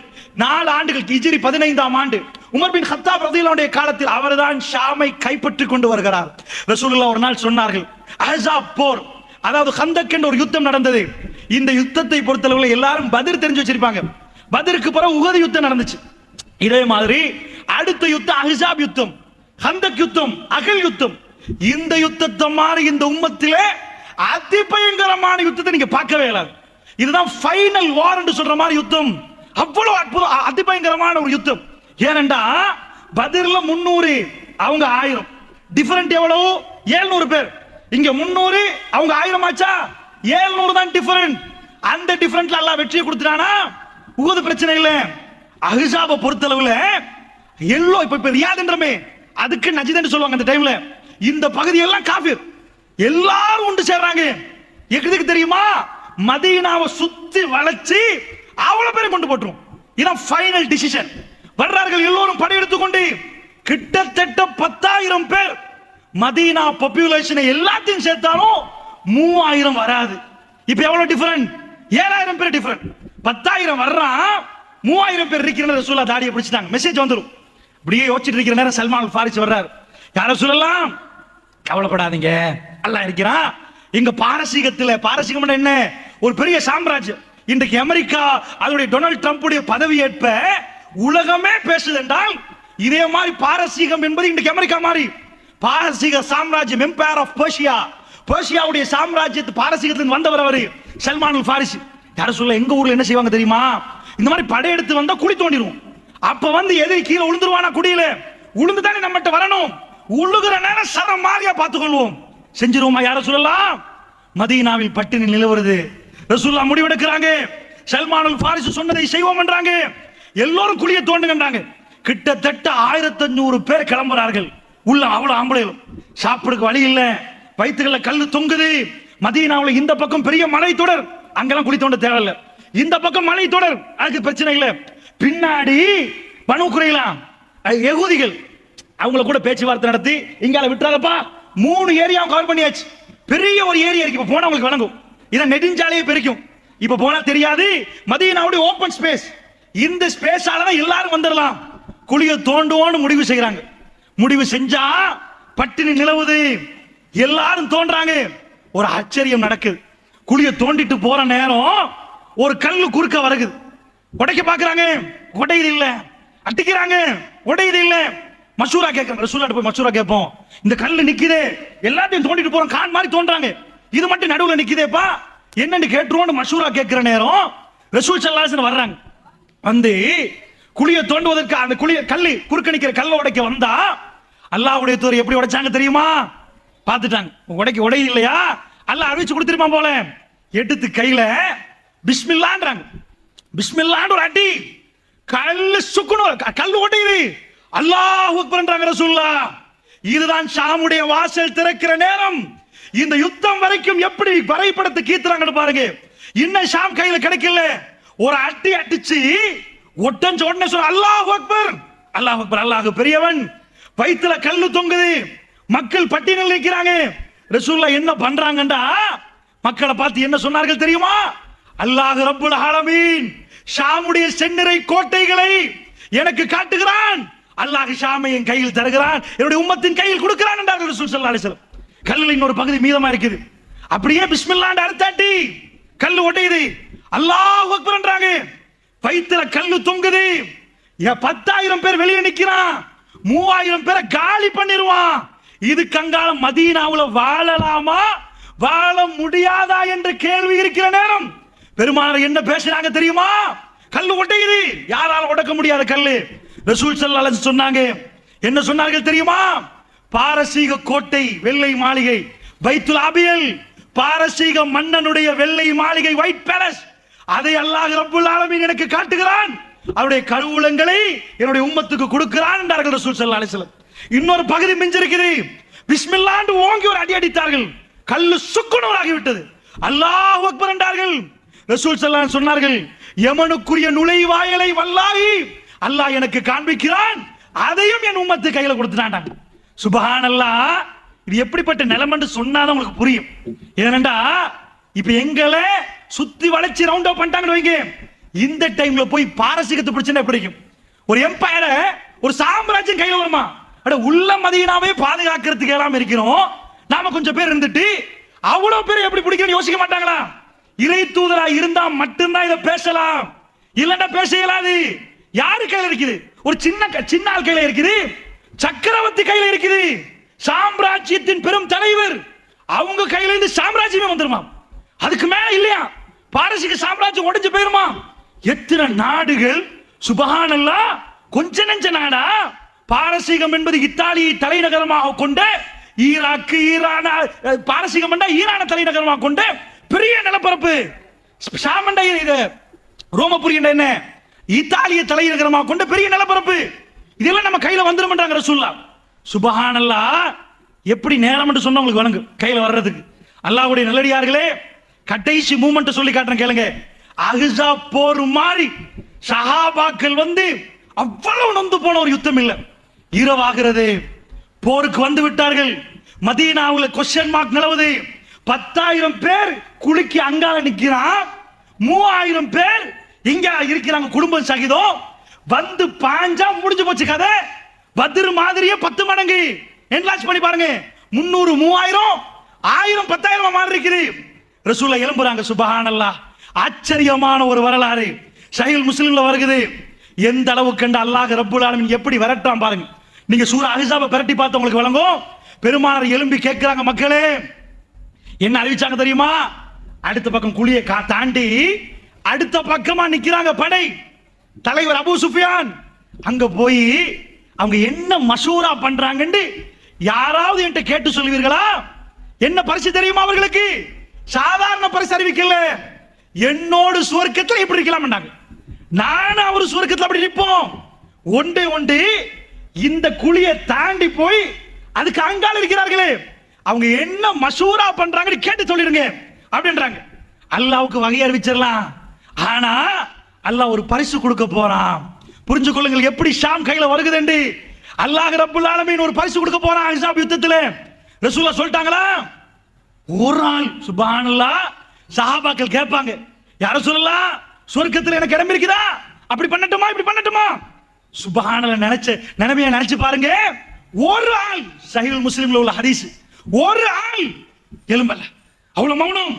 4 ஆண்டுகள் ஹிஜ்ரி 15ஆம் ஆண்டு உமர் பின் கத்தாப் ரலியல்லாஹு அன்ஹு காலத்தில் அவர்தான் ஷாமை கைப்பற்றி கொண்டு வருகிறார். ரசூலுல்லாஹ் ஒரு நாள் சொன்னார்கள், அஹ்ஸாப் போர், அதாவது கந்தக் என்ற ஒரு யுத்தம் நடந்தது. இந்த யுத்தத்தை பொறுத்தளவில் எல்லாரும் பத்ர் தெரிஞ்சு வச்சிருப்பாங்க. பத்ருக்கு பிறகு உஹது யுத்தம் நடந்துச்சு. இதே மாதிரி அடுத்த யுத்தம் அஹ்ஸாப் யுத்தம், கந்தக் யுத்தம், அகல் யுத்தம். இந்த யுத்தத்தை மாதிரி இந்த உம்மத்திலே அதிபயங்கரமான யுத்தத்தை நீங்க பார்க்கவே இயலாது. இதுதான் ஃபைனல் வார் என்று சொல்ற மாதிரி யுத்தம். அவ்வளவு அற்புதம், அதிபயங்கரமான ஒரு யுத்தம். ஏனென்றா பத்ர்ல 300, அவங்க 1000. டிஃபரண்ட் எவ்வளவு? 700 பேர். இங்க 300, அவங்க 1000 ஆச்சா? 700 தான் டிஃபரண்ட். அந்த டிஃபரண்ட்ல அல்லாஹ் வெற்றியை கொடுத்துட்டானா? உஹது பிரச்சனை இல்ல. அஹ்ஸாபை பொறுத்தளவுல எல்லோ இப்ப ரியாத்ன்றமே அதுக்கு நஜித் என்று சொல்லுவாங்க. அந்த டைம்ல இந்த பகுதி எல்லாம் காஃபிர், எல்லாரும் ஒன்று சேர்றாங்க. எதுக்கு தெரியுமா? மதீனாவை சுத்தி வளைச்சு அவ்வளவு பேரை கொண்டு போட்டுரும். இதான் ஃபைனல் டிசிஷன். வர்றார்கள் எல்லோரும் படையெடுத்து கொண்டு, கிட்டத்தட்ட 10,000 பேர். மதீனா பாப்புலேஷனை எல்லாத்தையும் சேர்த்தாலும் 3000 வராது. இப்ப எவ்வளவு டிஃபரண்ட்? 7000 பேர் டிஃபரண்ட். 10,000 வர்றான், 3000 பேர் இருக்கிற ரசூலுல்லாஹ் தாடியை பிடிச்சிட்டாங்க. மெசேஜ் வந்துடும். அப்படியே யோசிச்சுட்டு இருக்கிற நேரம் சல்மான் அல் ஃபாரிஸ் வர்றார். யார சொல்லலாம், கவலைப்படாதீங்க, அல்லாஹ் இருக்கிறான். இங்க பாரசீகம் என்ன ஒரு பெரிய சாம்ராஜ்யம். இன்றைக்கு அமெரிக்கா அதனுடைய டொனால்ட் ட்ரம்புடைய பதவி ஏற்ப உலகமே பேசுது என்றால் இதே மாதிரி பாரசீகம் என்பது இன்றைக்கு அமெரிக்கா மாதிரி. பாரசீக சாம்ராஜ்யம், எம்பையர் ஆஃப் பெர்ஷியா, பெர்ஷியாவுடைய சாம்ராஜ்யத்து பாரசீகத்திலிருந்து வந்தவர் அவரு சல்மான் அல் ஃபாரிஸ். யார சொல்ல, எங்க ஊர்ல என்ன செய்வாங்க தெரியுமா? இந்த மாதிரி படையெடுத்து வந்தா குழி தோண்டிடுவோம். அப்ப வந்து எதிரி கீழே விழுந்துருவானா, குடியில உளுந்து தானே நம்மகிட்ட வரணும். உழுகுற நேரம் சரம் மாதிரியா பார்த்துக்கொள்வோம். செஞ்சிருவோமா? யார சொல்லலாம். மதீனாவில் பட்டினி நிலவுறது. ரசூலுல்லாஹ் முடிவெடுக்கிறாங்க. சல்மான் அல் ஃபாரிஸ் சொன்னதை செய்வோம் என்றாங்க. எல்லோரும் குழியை தோண்டுங்கன்றாங்க. கிட்டத்தட்ட 1500 பேர் கிளம்புறார்கள். உள்ள அவ்வளவு ஆம்பளைகளும். சாப்பிடுறதுக்கு வழி இல்ல, வயிற்றுல கல்லு தொங்குது. மதீனாவில் இந்த பக்கம் பெரிய மலை தொடர், அங்கெல்லாம் குழி தோண்ட தேவையில்ல. இந்த பக்கம் மலை தொடர், அதுக்கு பிரச்சனை இல்ல. பின்னாடி பனு குறைலா யகூதிகள், அவங்கள கூட பேச்சுவார்த்தை நடத்தி இங்கால விட்டுறாதப்பா. 3 ஏரியா கவர் பண்ணியாச்சு. பெரிய ஒரு ஏரியா இருக்கு. இப்ப போனா உங்களுக்கு வழங்கும். இதை நெடுஞ்சாலையே பெருக்கும். இப்ப போனா தெரியாது. மதீனாவுடைய ஓபன் ஸ்பேஸ், இந்த ஸ்பேஸால தான் எல்லாரும் வந்துடலாம். குழியை தோண்டுவோன்னு முடிவு செய்யறாங்க. முடிவு செஞ்சா பட்டினி நிலவுது. எல்லாரும் தோன்றாங்க. ஒரு ஆச்சரியம் நடக்குது. குழியை தோண்டிட்டு போற நேரம் ஒரு கல்லு குறுக்க வருகுது. உடைக்க பாக்குறாங்க, உடையுது இல்ல. அட்டிக்கிறாங்க, உடையுது இல்ல. மசூரா கேட்கறாங்க. ரசூலுல்லாஹ் போய் மசூரா கேட்போம். இந்த கல்லு நிக்குதே, எல்லாத்தையும் தோண்டிட்டு போறோம், கான் மாதிரி தோன்றாங்க, இது மட்டும் நடுவுல நிக்குதேப்பா, என்னன்னு கேட்டுருவோம். மசூரா கேட்கிற நேரம் ரசூல் ஸல்லல்லாஹு அலைஹி வஸல்லம் வர்றாங்க. வந்து குழியை தோண்டுவதற்கு அந்த குழிய கல்லு குறுக்க நிக்கிற கல்லை உடைக்க வந்தா அல்லாஹ்வுடைய தூதர் எப்படி உடைச்சாங்க தெரியுமா? பார்த்துட்டாங்க. உடையுது இல்லையா, அல்லாஹ் அறிவிச்சு கொடுத்திருப்பான் போல. எடுத்து கையில பிஸ்மில்லான்றாங்க. பிஸ்மில்லான்னு ஒரு அடி, கல்லு சுக்குணும், கல்லு உடையுது. அல்லாஹ் அக்பர்ன்றாங்க ரசூலுல்லாஹ். இதுதான் ஷாமுடைய வாசல் திறக்கிற நேரம். இந்த யுத்தம் வரைக்கும் எப்படி வரைபடத்தை கீத்துறாங்கன்னு பாருங்க. இன்னும் ஷாம் கையில கிடைக்கல. ஒரு அடி அடிச்சு ஒட்டஞ்ச உடனே சொல்ல அல்லாஹ் அக்பர், அல்லாஹ் அக்பர், அல்லாஹ் பெரியவன். வயித்துல கல்லு தொங்குது, மக்கள் பட்டியலில் நிற்கிறாங்க. ரசூலுல்லாஹ் என்ன பண்றாங்கடா, மக்களை பார்த்து என்ன சொன்னார்கள் தெரியுமா? அல்லாஹ் ரப்புல் ஆலமீன் ஷாமுடைய செந்நிறை கோட்டைகளை எனக்கு காட்டுகிறான். அல்லாஹ் ஷாமை என் கையில் தருகிறான், என்னுடைய உம்மத்தின் கையில் கொடுக்கிறான் என்றார்கள் ரசூல் ஸல்லல்லாஹு அலைஹி வஸல்லம். கல்லில் இன்னொரு பகுதி மீதமா இருக்குது. அப்படியே பிஸ்மில்லாஹ் அர்த்தாட்டி கல்லு ஒட்டையுது. அல்லாஹ் அக்பர் என்றாங்க. வயித்துல கல்லு தொங்குது. 10,000 பேர் வெளியே நிக்கிறான். 3000 பேரை காலி பண்ணிடுவான். இது கங்கால மதீனாவுல வாழலாமா வாழ முடியாதா என்ற கேள்வி இருக்கிற நேரம் பெருமானார் என்ன பேசுறாங்க தெரியுமா? கல்லு ஒட்டையுது. யாரால உடைக்க முடியாத கல்லு. ரசூல் ஸல்லல்லாஹு அலைஹி வஸல்லம் சொன்னாங்க. என்ன சொன்னார்கள் தெரியுமா? பாரசீக கோட்டை, வெள்ளை மாளிகை, பைத்துல் அபியல், பாரசீக மன்னனுடைய வெள்ளை மாளிகை, ஒயிட் பேலஸ், அதை அல்லாஹ் ரப்புல் ஆலமீன் எனக்கு காட்டுகிறான். அவருடைய கருவூலங்களை என்னுடைய உம்மத்துக்கு கொடுக்கிறான் என்றார்கள் ரசூல் ஸல்லல்லாஹு அலைஹி வஸல்லம். இன்னொரு பகுதி மிஞ்சிருக்குது. பிஸ்மில்லாஹ் ஓங்கி ஒரு அடி அடித்தார்கள். கல்லு சுக்குநூறாகி விட்டது. அல்லாஹ் அக்பர் என்றார்கள். ரசூல் ஸல்லல்லாஹு அலைஹி வஸல்லம் சொன்னார்கள், யமனுக்குரிய நுழைவாயலை வல்லாஹி அல்லாஹ் எனக்கு காண்பிக்கிறான், அதையும் என் உம்மத்து கையில கொடுத்துட்டான். சுப்ஹானல்லாஹ். இது எப்படிப்பட்ட நிலைமைன்னு சொன்னாதான் உங்களுக்கு புரியும். ஏனென்றா இப்ப எங்களை சுத்தி வளைச்சு ரவுண்ட் அப் பண்ணிட்டாங்கன்னு வைங்க, இந்த டைம்ல போய் பாரசீகத்தை பிரச்சனை பிடிக்கும். ஒரு எம்பையர், ஒரு சாம்ராஜ்யம் கையில வருமா? அட உள்ள மதீனாவே பாதுகாக்கிறதுக்கு எல்லாம் இருக்கிறோம். நாம கொஞ்சம் பேர் இருந்துட்டு அவ்வளவு பேர் எப்படி பிடிக்கணும்னு யோசிக்க மாட்டாங்களா? இறை தூதரா இருந்தா மட்டும்தான் இதை பேசலாம், இல்லன்னா பேச இயலாது. யாரு கையில இருக்குது? ஒரு சின்ன ஆள் கையில இருக்குது, சக்கரவர்த்தி கையில இருக்குது, சாம்ராஜ்யத்தின் பெரும் தலைவர், அவங்க கையில இருந்து சாம்ராஜ்யமே வந்துருமா? அதுக்கு மேல இல்லையா? பாரசீக சாம்ராஜ்யம் உடைஞ்சு போயிருமா? எத்தனை நாடுகள் சுப்ஹானல்லாஹ். கொஞ்ச நெஞ்ச நாடா? பாரசீகம் என்பது இத்தாலியை தலைநகரமாக கொண்ட, ஈராக்கு, ஈரான், பாரசீகம் ஈரான தலைநகரமாக கொண்ட பெரிய நிலப்பரப்பு. ரோமபுரி என்ன இத்தாலிய தலைநகரமாக கொண்ட பெரிய நிலப்பரப்பு. இதெல்லாம் நம்ம கையில வந்துருமான்றாங்க ரசூலுல்லாஹ். சுப்ஹானல்லாஹ். எப்படி நேரம் என்று சொன்னா உங்களுக்கு வணங்கு கையில வர்றதுக்கு. அல்லாஹ்வுடைய நல்லடியார்களே, கடைசி மூமெண்ட் சொல்லி காட்டுறேன் கேளுங்க. அஹ்ஸாப் போர் மாதிரி சஹாபாக்கள் அவ்வளவு நொந்து போன ஒரு யுத்தம் இல்ல. இரவாகிறது, போருக்கு வந்து விட்டார்கள். மதீனாவுல கொஸ்டின் மார்க் நிலவுது. 10,000 பேர் குளிக்கு அங்கால நிக்கிறான், 3000 பேர் இங்க இருக்கிறாங்க குடும்பம் சகிதம். வந்து பாஞ்சா முடிஞ்சு போச்சு கதை. பத்ர் மாதிரியே 10 மடங்கு என்லார்ஜ் பண்ணி பாருங்க. 300, 3000, 1000, 10,000 மாறி இருக்குது. ரசூலுல்லாஹ் எழும்புறாங்க. சுப்ஹானல்லாஹ். ஆச்சரியமான ஒரு வரலாறு சஹீஹ் முஸ்லிம்ல வருகிறது. எந்த அளவுக்கு கண்ட அல்லாஹ் ரப்புல் ஆலமீன் எப்படி விரட்டான் பாருங்க. நீங்க சூரா அஹ்ஸாபை பிரட்டி பார்த்து உங்களுக்கு விளங்கும். பெருமானார் எழும்பி கேட்கிறாங்க, மக்களே என்ன அறிவிச்சாங்க தெரியுமா? அடுத்த பக்கம் குழியை தாண்டி அடுத்த பக்கமா நிக்கிறாங்க படை தலைவர் அபூ சுஃபியான். அங்க போய் அவங்க என்ன மஷூரா பண்றாங்கன்னு யாராவது என்கிட்ட கேட்டு சொல்லுவீர்களா? என்ன பரிசு தெரியுமா அவர்களுக்கு? சாதாரண பரிசு அறிவிக்கல. என்னோடு சுவர்க்கத்தில் இப்படி இருக்கலாம், நானும் அவர் சுவர்க்கத்தில் அப்படி நிற்போம். ஒன்று இந்த குழியை தாண்டி போய் அதுக்கு அங்கால இருக்கிறார்களே, அவங்க என்ன மஷூரா பண்றாங்கன்னு கேட்டு சொல்லிடுங்க அப்படின்றாங்க. அல்லாஹ்வுக்கு வகை அறிவிச்சிடலாம். ஆனா அல்லாஹ் ஒரு பரிசு கொடுக்க போறான். புரிஞ்சு கொள்ளுங்கள் எப்படி ஷாம் கையில வருகுது என்று. அல்லாஹ் ரப்புல் ஆலமீன் ஒரு பரிசு கொடுக்க போறான் அஹ்ஸாப் யுத்தத்துல. ரசூலுல்லாஹ் சொல்லிட்டாங்களா? ஒரு ஆள் சுப்ஹானல்லாஹ். சஹாபாக்கள் கேட்பாங்க, யார சொல்லலாம், சொர்க்கத்தில் எனக்கு இடம் இருக்குதா? அப்படி பண்ணட்டுமா, இப்படி பண்ணட்டுமா? சுப்ஹானல்லாஹ். நினைமையை நினைச்சு பாருங்க. ஒரு ஆள், சஹீஹ் முஸ்லிம்ல உள்ள ஹதீஸ், ஒரு ஆள் எழும்பல. அவ்வளவு மௌனம்.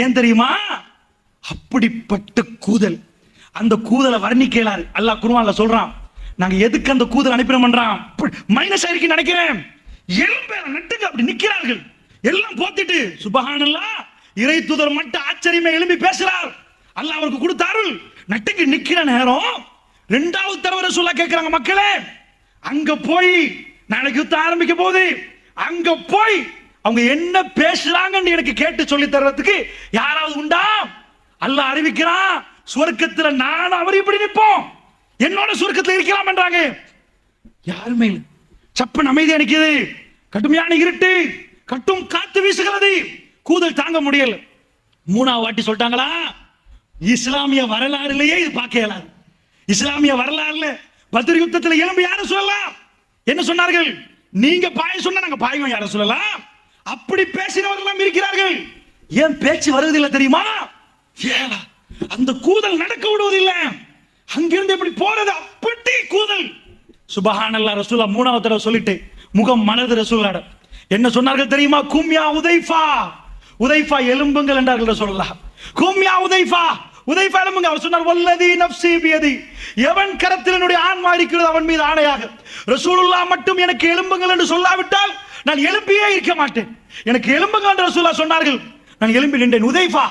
ஏன் தெரியுமா? அப்படிப்பட்ட கூதல். அந்த கூதலை வர்ணிக்கலாரு. அல்லாஹ் குர்ஆன்ல சொல்றான். நாங்க எதுக்கு அந்த கூதல் அனுப்பினோம்ன்றான். மைனஸ் ஆயிருக்கு நினைக்கிறேன். எழும்பேற நட்டுங்க அப்படி நிக்கிறார்கள். எல்லாம் போத்திட்டு சுப்ஹானல்லாஹ். இறை தூதர் மட்டும் ஆச்சரியமே எழும்பி பேசுறார். அல்லாஹ் அவருக்கு கொடுத்தாருள். நட்டுக்கு நிக்கிற நேரம் இரண்டாவது தடவை ரசூலுல்லாஹ் கேட்கிறாங்க, மக்களே அங்க போய் நாளைக்கு யுத்தம் ஆரம்பிக்க போகுது, அங்க போய் அவங்க என்ன பேசுறாங்கன்னு எனக்கு கேட்டு சொல்லி தர்றதுக்கு யாராவது உண்டா? அல்லாஹ் அறிவிக்கிறான், சுவர்க்கத்துல நான் அவர் இப்படி நிற்போம், என்னோட சுவர்க்கத்துல இருக்கலாம் என்றாங்க. யாருமே இல்லை. சப்பன் அமைதியா நிக்குது. கடுமையான இருட்டு, கட்டும் காத்து வீசுகிறது. கூதல் தாங்க முடியல. மூணாவது வாட்டி சொல்லிட்டாங்களா, இஸ்லாமிய வரலாறுலயே இது பார்க்க இயலாது. இஸ்லாமிய வரலாறுல பத்ர் யுத்தத்தில் எழும்பி யாரும் சொல்லலாம். என்ன சொன்னார்கள்? நீங்க பாய சொன்னா நாங்க பாய்வோம் யாரும் சொல்லலாம். அப்படி பேசினவர்கள் இருக்கிறார்கள். ஏன் பேச்சு வருவதில்லை தெரியுமா? ஏலா அந்த கூதல் நடக்க விடுவதில்லை. அங்கிருந்து எப்படி போறது? அப்படி கூதல். சுபஹானல்லாஹ். ரசூலுல்லாஹ் மூணாவது தடவை சொல்லிட்டு முகம் மலர்ந்து ரசூலுல்லாஹ் என்ன சொன்னார்கள் தெரியுமா? கும்யா உதைஃபா, உதைஃபா எலும்புங்கள் என்றார்கள் ரசூலுல்லாஹ். கும்யா உதைஃபா, உதைஃபா எலும்புங்கள். அவர் சொன்னார் வல்லதி நஃப்ஸி பியதி, எவன் கரத்தில் என்னுடைய ஆன்மா இருக்கிறது அவன் மீது ஆணையாக, ரசூலுல்லாஹ் மட்டும் எனக்கு எலும்புங்கள் என்று சொல்லாவிட்டால் நான் எழும்பியே இருக்க மாட்டேன். எனக்கு எலும்புங்கள் என்று ரசூலுல்லாஹ் சொன்னார்கள், நான் எழும்பி நின்றேன். உதைஃபா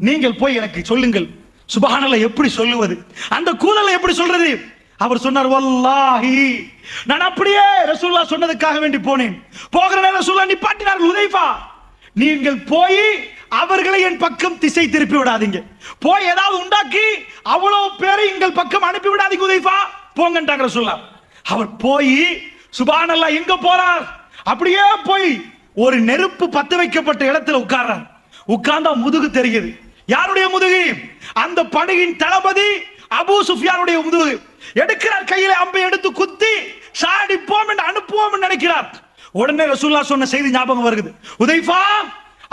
நீங்கள் போய் எனக்கு சொல்லுங்கள். சுபஹானல்லாஹ். எப்படி சொல்லுவது? அந்த கூதலை எப்படி சொல்றது? அவர் சொன்னார் வல்லாஹி, நான் அப்படியே ரசூலுல்லாஹ் சொன்னதுக்காக வேண்டி போனேன். போகிற நேரம் ரசூலுல்லாஹ் நிப்பாட்டினார்கள். உதைஃபா நீங்கள் போய் அவர்களை என் பக்கம் திசை திருப்பி விடாதீங்க, போய் ஏதாவது உண்டாக்கி அவ்வளவு பேரை எங்கள் பக்கம் அனுப்பி விடாதீங்க உதைஃபா, போங்கன்றாங்க ரசூலுல்லாஹ். அவர் போய் சுபஹானல்லாஹ் எங்க போறார்? அப்படியே போய் ஒரு நெருப்பு பத்த வைக்கப்பட்ட இடத்துல உட்கார்றார். உட்கார்ந்தா முதுகு தெரியுது. யாருடைய முதுகு? அந்த படையின் தளபதி அபூ சுஃபியானுடைய முதுகு. எடுக்கிறார், கையில அம்பை எடுத்து குத்தி சாடிப்போம் என்று அனுப்புவோம் என்று நினைக்கிறார். உடனே ரசூலுல்லாஹ் சொன்ன செய்தி ஞாபகம் வருகிறது. உதைஃபா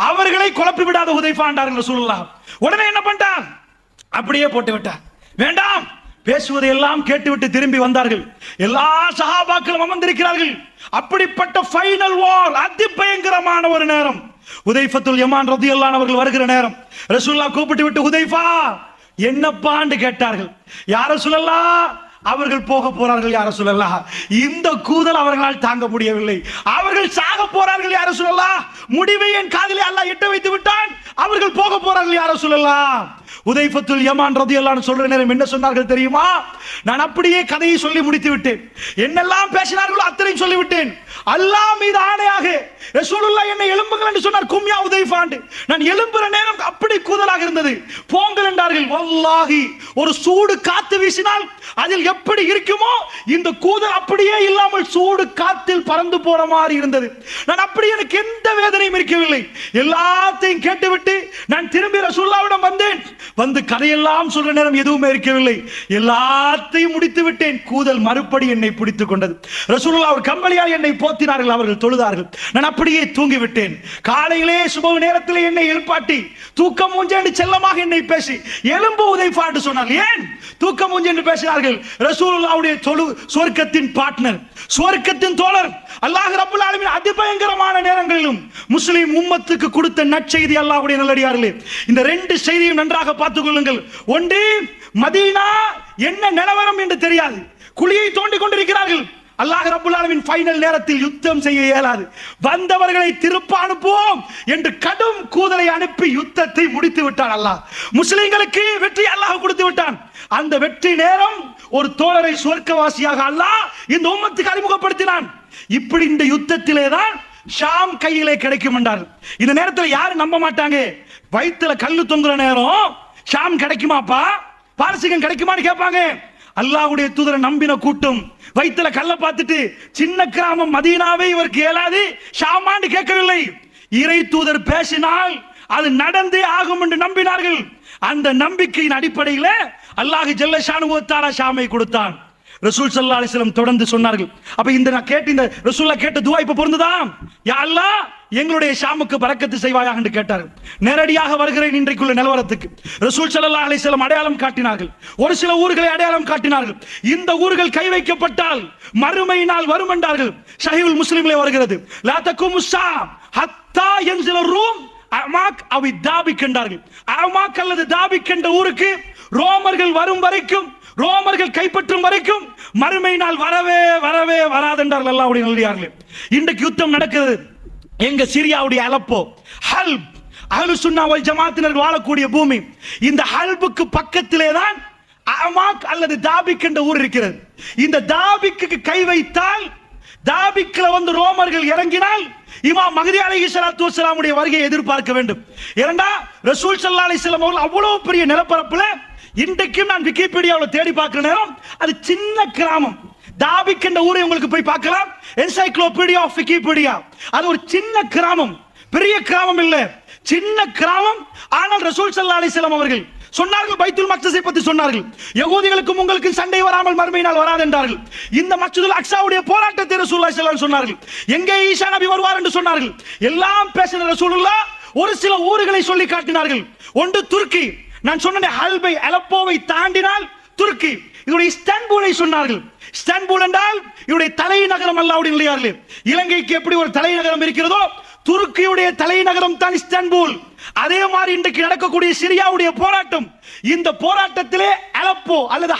அவர்களை குழப்பி விடாத உதைஃபா என்றார்கள் ரசூலுல்லாஹ். உடனே என்ன பண்ணிட்டார்? அப்படியே போட்டு விட்டார். வேண்டாம், பேசுவதை எல்லாம் கேட்டுவிட்டு திரும்பி வந்தார்கள். எல்லா சஹாபாக்களும் அமர்ந்திருக்கிறார்கள். அப்படிப்பட்ட ஃபைனல் வார், அதி பயங்கரமான ஒரு நேரம். உதைஃபத்துல் யமான் ரலியல்லாஹு அன்ஹு அவர்கள் வருகிற நேரம். ரசூலுல்லாஹ் கூப்பிட்டு விட்டு உதைஃபா என்னப்பான்னு கேட்டார்கள். யார் ரசூலல்லாஹ்? அவர்கள் போக போறார்கள் யார் ரசூலல்லாஹ். இந்த கூதல் அவர்களால் தாங்க முடியவில்லை. அவர்கள் சாக போறார்கள் யார் ரசூலல்லாஹ். முடிவை என் காதிலே அல்லாஹ் எட்ட வைத்து விட்டான். அவர்கள் போக போறார்கள் யார் ரசூலல்லாஹ். உதைஃபத்துல் யமான் ரலியல்லாஹு அன்ஹு சொல்ற நேரம் என்ன சொன்னார்கள் தெரியுமா? நான் அப்படியே கதையை சொல்லி முடித்து விட்டேன். என்னெல்லாம் பேசினார்களோ அத்தனையும் சொல்லிவிட்டேன். அல்லாஹ் மீது ஆணையாக ரசூலுல்லாஹ் என்னை எழும்புங்கள் என்று சொன்னார். கும்யா உதைஃபா, நான் எழும்புற நேரம் அப்படி கூதலாக இருந்தது. போங்கள் என்றார்கள். வல்லாஹி ஒரு சூடு காத்து வீசினால் அதில் எப்படி இருக்குமோ இந்த கூதல் அப்படியே இல்லாமல் சூடு காத்தில் பறந்து போற மாதிரி இருந்தது. நான் அப்படி, எனக்கு எந்த வேதனையும் இருக்கவில்லை. எல்லாத்தையும் கேட்டுவிட்டு நான் திரும்பி ரசூலுல்லாஹ்விடம் வந்தேன். வந்து கதையெல்லாம் சொல்ற நேரம் எதுவுமே இருக்கவில்லை. எல்லாத்தையும் முடித்து விட்டேன். கூதல் மறுபடி என்னை பிடித்துக் கொண்டது. ரசூலுல்லாஹ் ஒரு கம்பளியால் என்னை போத்தினார்கள். அவர்கள் தொழுதார்கள். நான் அப்படியே தூங்கிவிட்டேன். காலையிலே சுபஹ் நேரத்தில் என்னை எழுப்பாட்டி தூக்கம் மூஞ்சே என்று செல்லமாக என்னை பேசி எலும்பு உதைஃபா என்று சொன்னார்கள். ஏன் தூக்கம் மூஞ்சே என்று பேசினார்கள்? ரசூலுல்லாஹ்வுடைய சுவர்க்கத்தின் பார்ட்னர், சுவர்க்கத்தின் தோழர், அல்லாஹ் ரப்பல் ஆலமீன் அதிபயங்கரமான நேரங்களிலும் முஸ்லிம் உம்மத்துக்கு கொடுத்த நற்செய்தி. அல்லாஹ்வுடைய நல்லடியார்களே, இந்த ரெண்டு செய்தியும் நன்றாக பார்த்துக் கொள்ளுங்கள். ஒன்று, மதீனா என்ன நிலவரம் என்று தெரியாது, குழியை தோண்டிக் கொண்டிருக்கிறார்கள். அல்லாஹ் ரப்பல் ஆலமீன் ஃபைனல் நேரத்தில் யுத்தம் செய்ய இயலாது, வந்தவர்களை திருப்ப அனுப்புவோம் என்று கடும் கூதலை அனுப்பி யுத்தத்தை முடித்து விட்டான். அல்லாஹ் முஸ்லிம்களுக்கு வெற்றி அல்லாஹ் கொடுத்து விட்டான். அந்த வெற்றி நேரம் ஒரு தோழரை சுவர்க்கவாசியாக அல்லாஹ் இந்த உம்மத்துக்கு அறிமுகப்படுத்தினான். இப்படி இந்த யுத்தத்திலே தான் ஷாம் கையிலே கிடைக்கும் என்றார்கள். இந்த நேரத்தில் யாரும் நம்ப மாட்டாங்க. வயிற்றுல கல்லு தொங்குற நேரம் ஷாம் கிடைக்குமாப்பா, பாரசீகம் கிடைக்குமான்னு கேட்பாங்க. அல்லாஹ்வுடைய தூதரை நம்பின கூட்டம் வயிற்றுல கல்ல பார்த்துட்டு சின்ன கிராமம் மதீனாவை இவருக்கு இயலாது ஷாமான்னு கேட்கவில்லை. இறை தூதர் பேசினால் அது நடந்தே ஆகும் என்று நம்பினார்கள். அந்த நம்பிக்கையின் அடிப்படையில் அல்லாஹ் ஜல்ல ஷானுஹு வ தஆலா ஷாமை கொடுத்தான். ரசூல் ஸல்லல்லாஹு அலைஹி வஸல்லம் தொடர்ந்து சொன்னார்கள். அப்ப இந்த நான் கேட்ட இந்த ரசூலுல்லாஹ் கேட்ட துஆ இப்ப பொருந்துதா? யா அல்லாஹ் எங்களுடைய ஷாமுக்கு பரக்கத்து செய்வாயாக என்று கேட்டார்கள். நேரடியாக வருகிறேன் இன்றைக்குள்ள நிலவரத்துக்கு. ரசூல் ஸல்லல்லாஹு அலைஹி வஸல்லம் அடையாளம் காட்டினார்கள். ஒரு சில ஊர்களை அடையாளம் காட்டினார்கள். இந்த ஊர்கள் கை வைக்கப்பட்டால் மறுமை நாள் வரும் என்றார்கள். ஸஹீஹுல் முஸ்லிமிலே வருகிறது. லா தகுமுஸ் ஸாஅ ஹத்தா யன்ஸில ரூம் அமாக் அவி தாபிக் என்றார்கள். அமாக் அல்லது தாபிக் என்ற ஊருக்கு ரோமர்கள் வரும் வரைக்கும், ரோமர்கள் கைப்பற்றும் வரைக்கும் மறுமை நாள் வரவே வரவே வராது என்றார்கள் அல்லாஹ்வுடைய நல்லடியார்களே. இன்றைக்கு யுத்தம் நடக்கிறது. எங்க சிரியாவுடைய அலப்போ, ஹல்ப், அஹ்லு சுன்னா வல் ஜமாஅத்தினர் வாழக்கூடிய பூமி. இந்த ஹல்புக்கு பக்கத்திலே தான் அமாக் அல்லது தாபிக் என்ற ஊர் இருக்கிறது. இந்த தாபிக்கு கை வைத்தால், தாபிக்ல வந்து ரோமர்கள் இறங்கினால் இமாம் மஹ்தி அலைஹிஸ்ஸலாத்து வஸ்ஸலாமுடைய வருகையை எதிர்பார்க்க வேண்டும். இரண்டா ரசூல் ஸல்லல்லாஹு அலைஹி வஸல்லம் அவர்கள் அவ்வளவு பெரிய நிலப்பரப்புல, இன்றைக்கும் நான் விக்கிபீடியாவில் தேடி பார்க்கிற நேரம் அது சின்ன கிராமம். தாபிக் என்ற ஊரை உங்களுக்கு போய் பார்க்கலாம். Encyclopedia of Wikipedia. அது ஒரு சின்ன கிராமம், பெரிய கிராமம் இல்ல, சின்ன கிராமம். ஆனால் ரசூல் ஸல்லல்லாஹு அலைஹி வஸல்லம் அவர்கள் சொன்னார்கள், பைத்துல் மக்தஸை பற்றி சொன்னார்கள். யகூதிகளுக்கும் உங்களுக்கு சண்டை வராமல் மறுமை நாள் வராது என்றார்கள். இந்த மஸ்ஜிதுல் அக்ஸாவுடைய போராட்டத்தை ரசூலுல்லாஹி ஸல்லல்லாஹு அலைஹி வஸல்லம் சொன்னார்கள். எங்கே ஈசா நபி வருவார் என்று சொன்னார்கள். எல்லாம் பேசின ரசூலுல்லாஹ் ஒரு சில ஊர்களை சொல்லி காட்டினார்கள். ஒன்று துருக்கி, நான் சொன்ன ஹல்பை அலப்போவை தாண்டினால் துருக்கி. இதனுடைய இஸ்தான்புலை சொன்னார்கள். இஸ்தான்புல் என்றால் இவருடைய தலைநகரம் அல்லாஹ்வுடைய நிலையார்களே. இலங்கைக்கு எப்படி ஒரு தலைநகரம் இருக்கிறதோ துருக்கியுடைய தலைநகரம் தான் இஸ்தான்புல். அதே மாதிரி இன்றைக்கு நடக்கக்கூடிய சிரியாவுடைய போராட்டம், இந்த போராட்டத்திலே அலப்போ அல்லது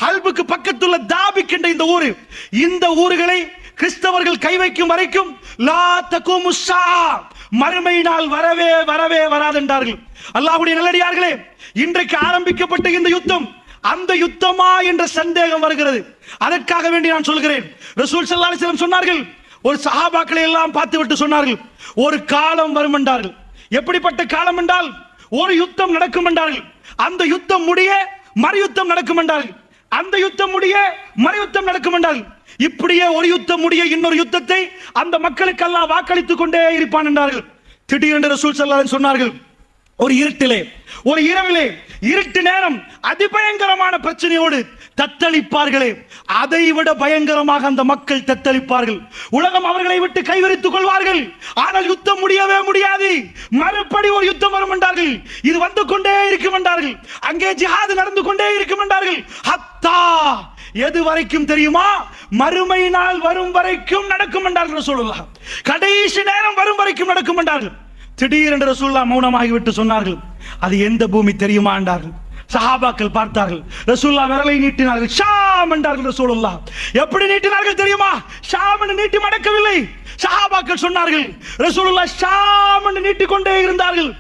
ஹல்புக்கு பக்கத்துள்ள தாபிக் என்ற இந்த ஊர், இந்த ஊர்களை கிறிஸ்தவர்கள் கை வைக்கும் வரைக்கும் லா தகுமு ஸாஅ, மறுமை நாள் வரவே வரவே வராது என்றார்கள். அல்லாஹ்வுடைய நல்லடியார்களே, இன்றைக்கு ஆரம்பிக்கப்பட்ட இந்த யுத்தம் அந்த யுத்தமா என்ற சந்தேகம் வருகிறது. அதற்காக வேண்டி நான் சொல்கிறேன், ரசூல் ஸல்லல்லாஹு அலைஹி வஸல்லம் சொன்னார்கள், ஒரு சஹாபாக்களை எல்லாம் பார்த்து விட்டு சொன்னார்கள், ஒரு காலம் வரும் என்றார்கள். எப்படிப்பட்ட காலம் என்றால், ஒரு யுத்தம் நடக்கும் என்றார்கள், அந்த யுத்தம் முடிய மறு யுத்தம் நடக்கும் என்றார்கள், அந்த யுத்தம் முடிய மறு யுத்தம் நடக்கும் என்றார்கள். இப்படியே ஒரு யுத்தம் முடிய இன்னொரு யுத்தத்தை அந்த மக்களுக்கு அல்லாஹ் வாக்களித்துக் கொண்டே இருப்பான் என்றார்கள். திடீரென்று ரசூல் ஸல்லல்லாஹு அலைஹி வஸல்லம் சொன்னார்கள், ஒரு இருட்டிலே, ஒரு இரவிலே, இருட்டு நேரம் அதிபயங்கரமான பிரச்சனையோடு தத்தளிப்பார்களே, அதை விட பயங்கரமாக அந்த மக்கள் தத்தளிப்பார்கள். உலகம் அவர்களை விட்டு கைவிரித்துக் கொள்வார்கள். ஆனால் யுத்தம் முடியவே முடியாது. மறுபடி ஒரு யுத்தம் வரும் என்றார்கள். இது வந்து கொண்டே இருக்கும் என்றார்கள். அங்கே ஜிஹாது நடந்து கொண்டே இருக்கும் என்றார்கள். ஹத்தா, எது வரைக்கும் தெரியுமா? மறுமை நாள் வரும் வரைக்கும் நடக்கும் என்றார்கள் ரசூலுல்லாஹ். கடைசி நேரம் வரும் வரைக்கும் நடக்கும் என்றார்கள். திடீரென்று ரசூலுல்லாஹ் மௌனமாகிவிட்டு சொன்னார்கள், அது எந்த பூமி தெரியுமா என்றார்கள். சஹாபாக்கள் பார்த்தார்கள். ரசூலுல்லாஹ் விரலை நீட்டினார்கள். ஷாம் என்றார்கள் ரசூலுல்லாஹ். எப்படி நீட்டினார்கள் தெரியுமா? ஷாம் என்று நீட்டி மடக்கவில்லை. சஹாபாக்கள் சொன்னார்கள், ரசூலுல்லாஹ் ஷாம் என்று நீட்டிக்கொண்டே இருந்தார்கள்.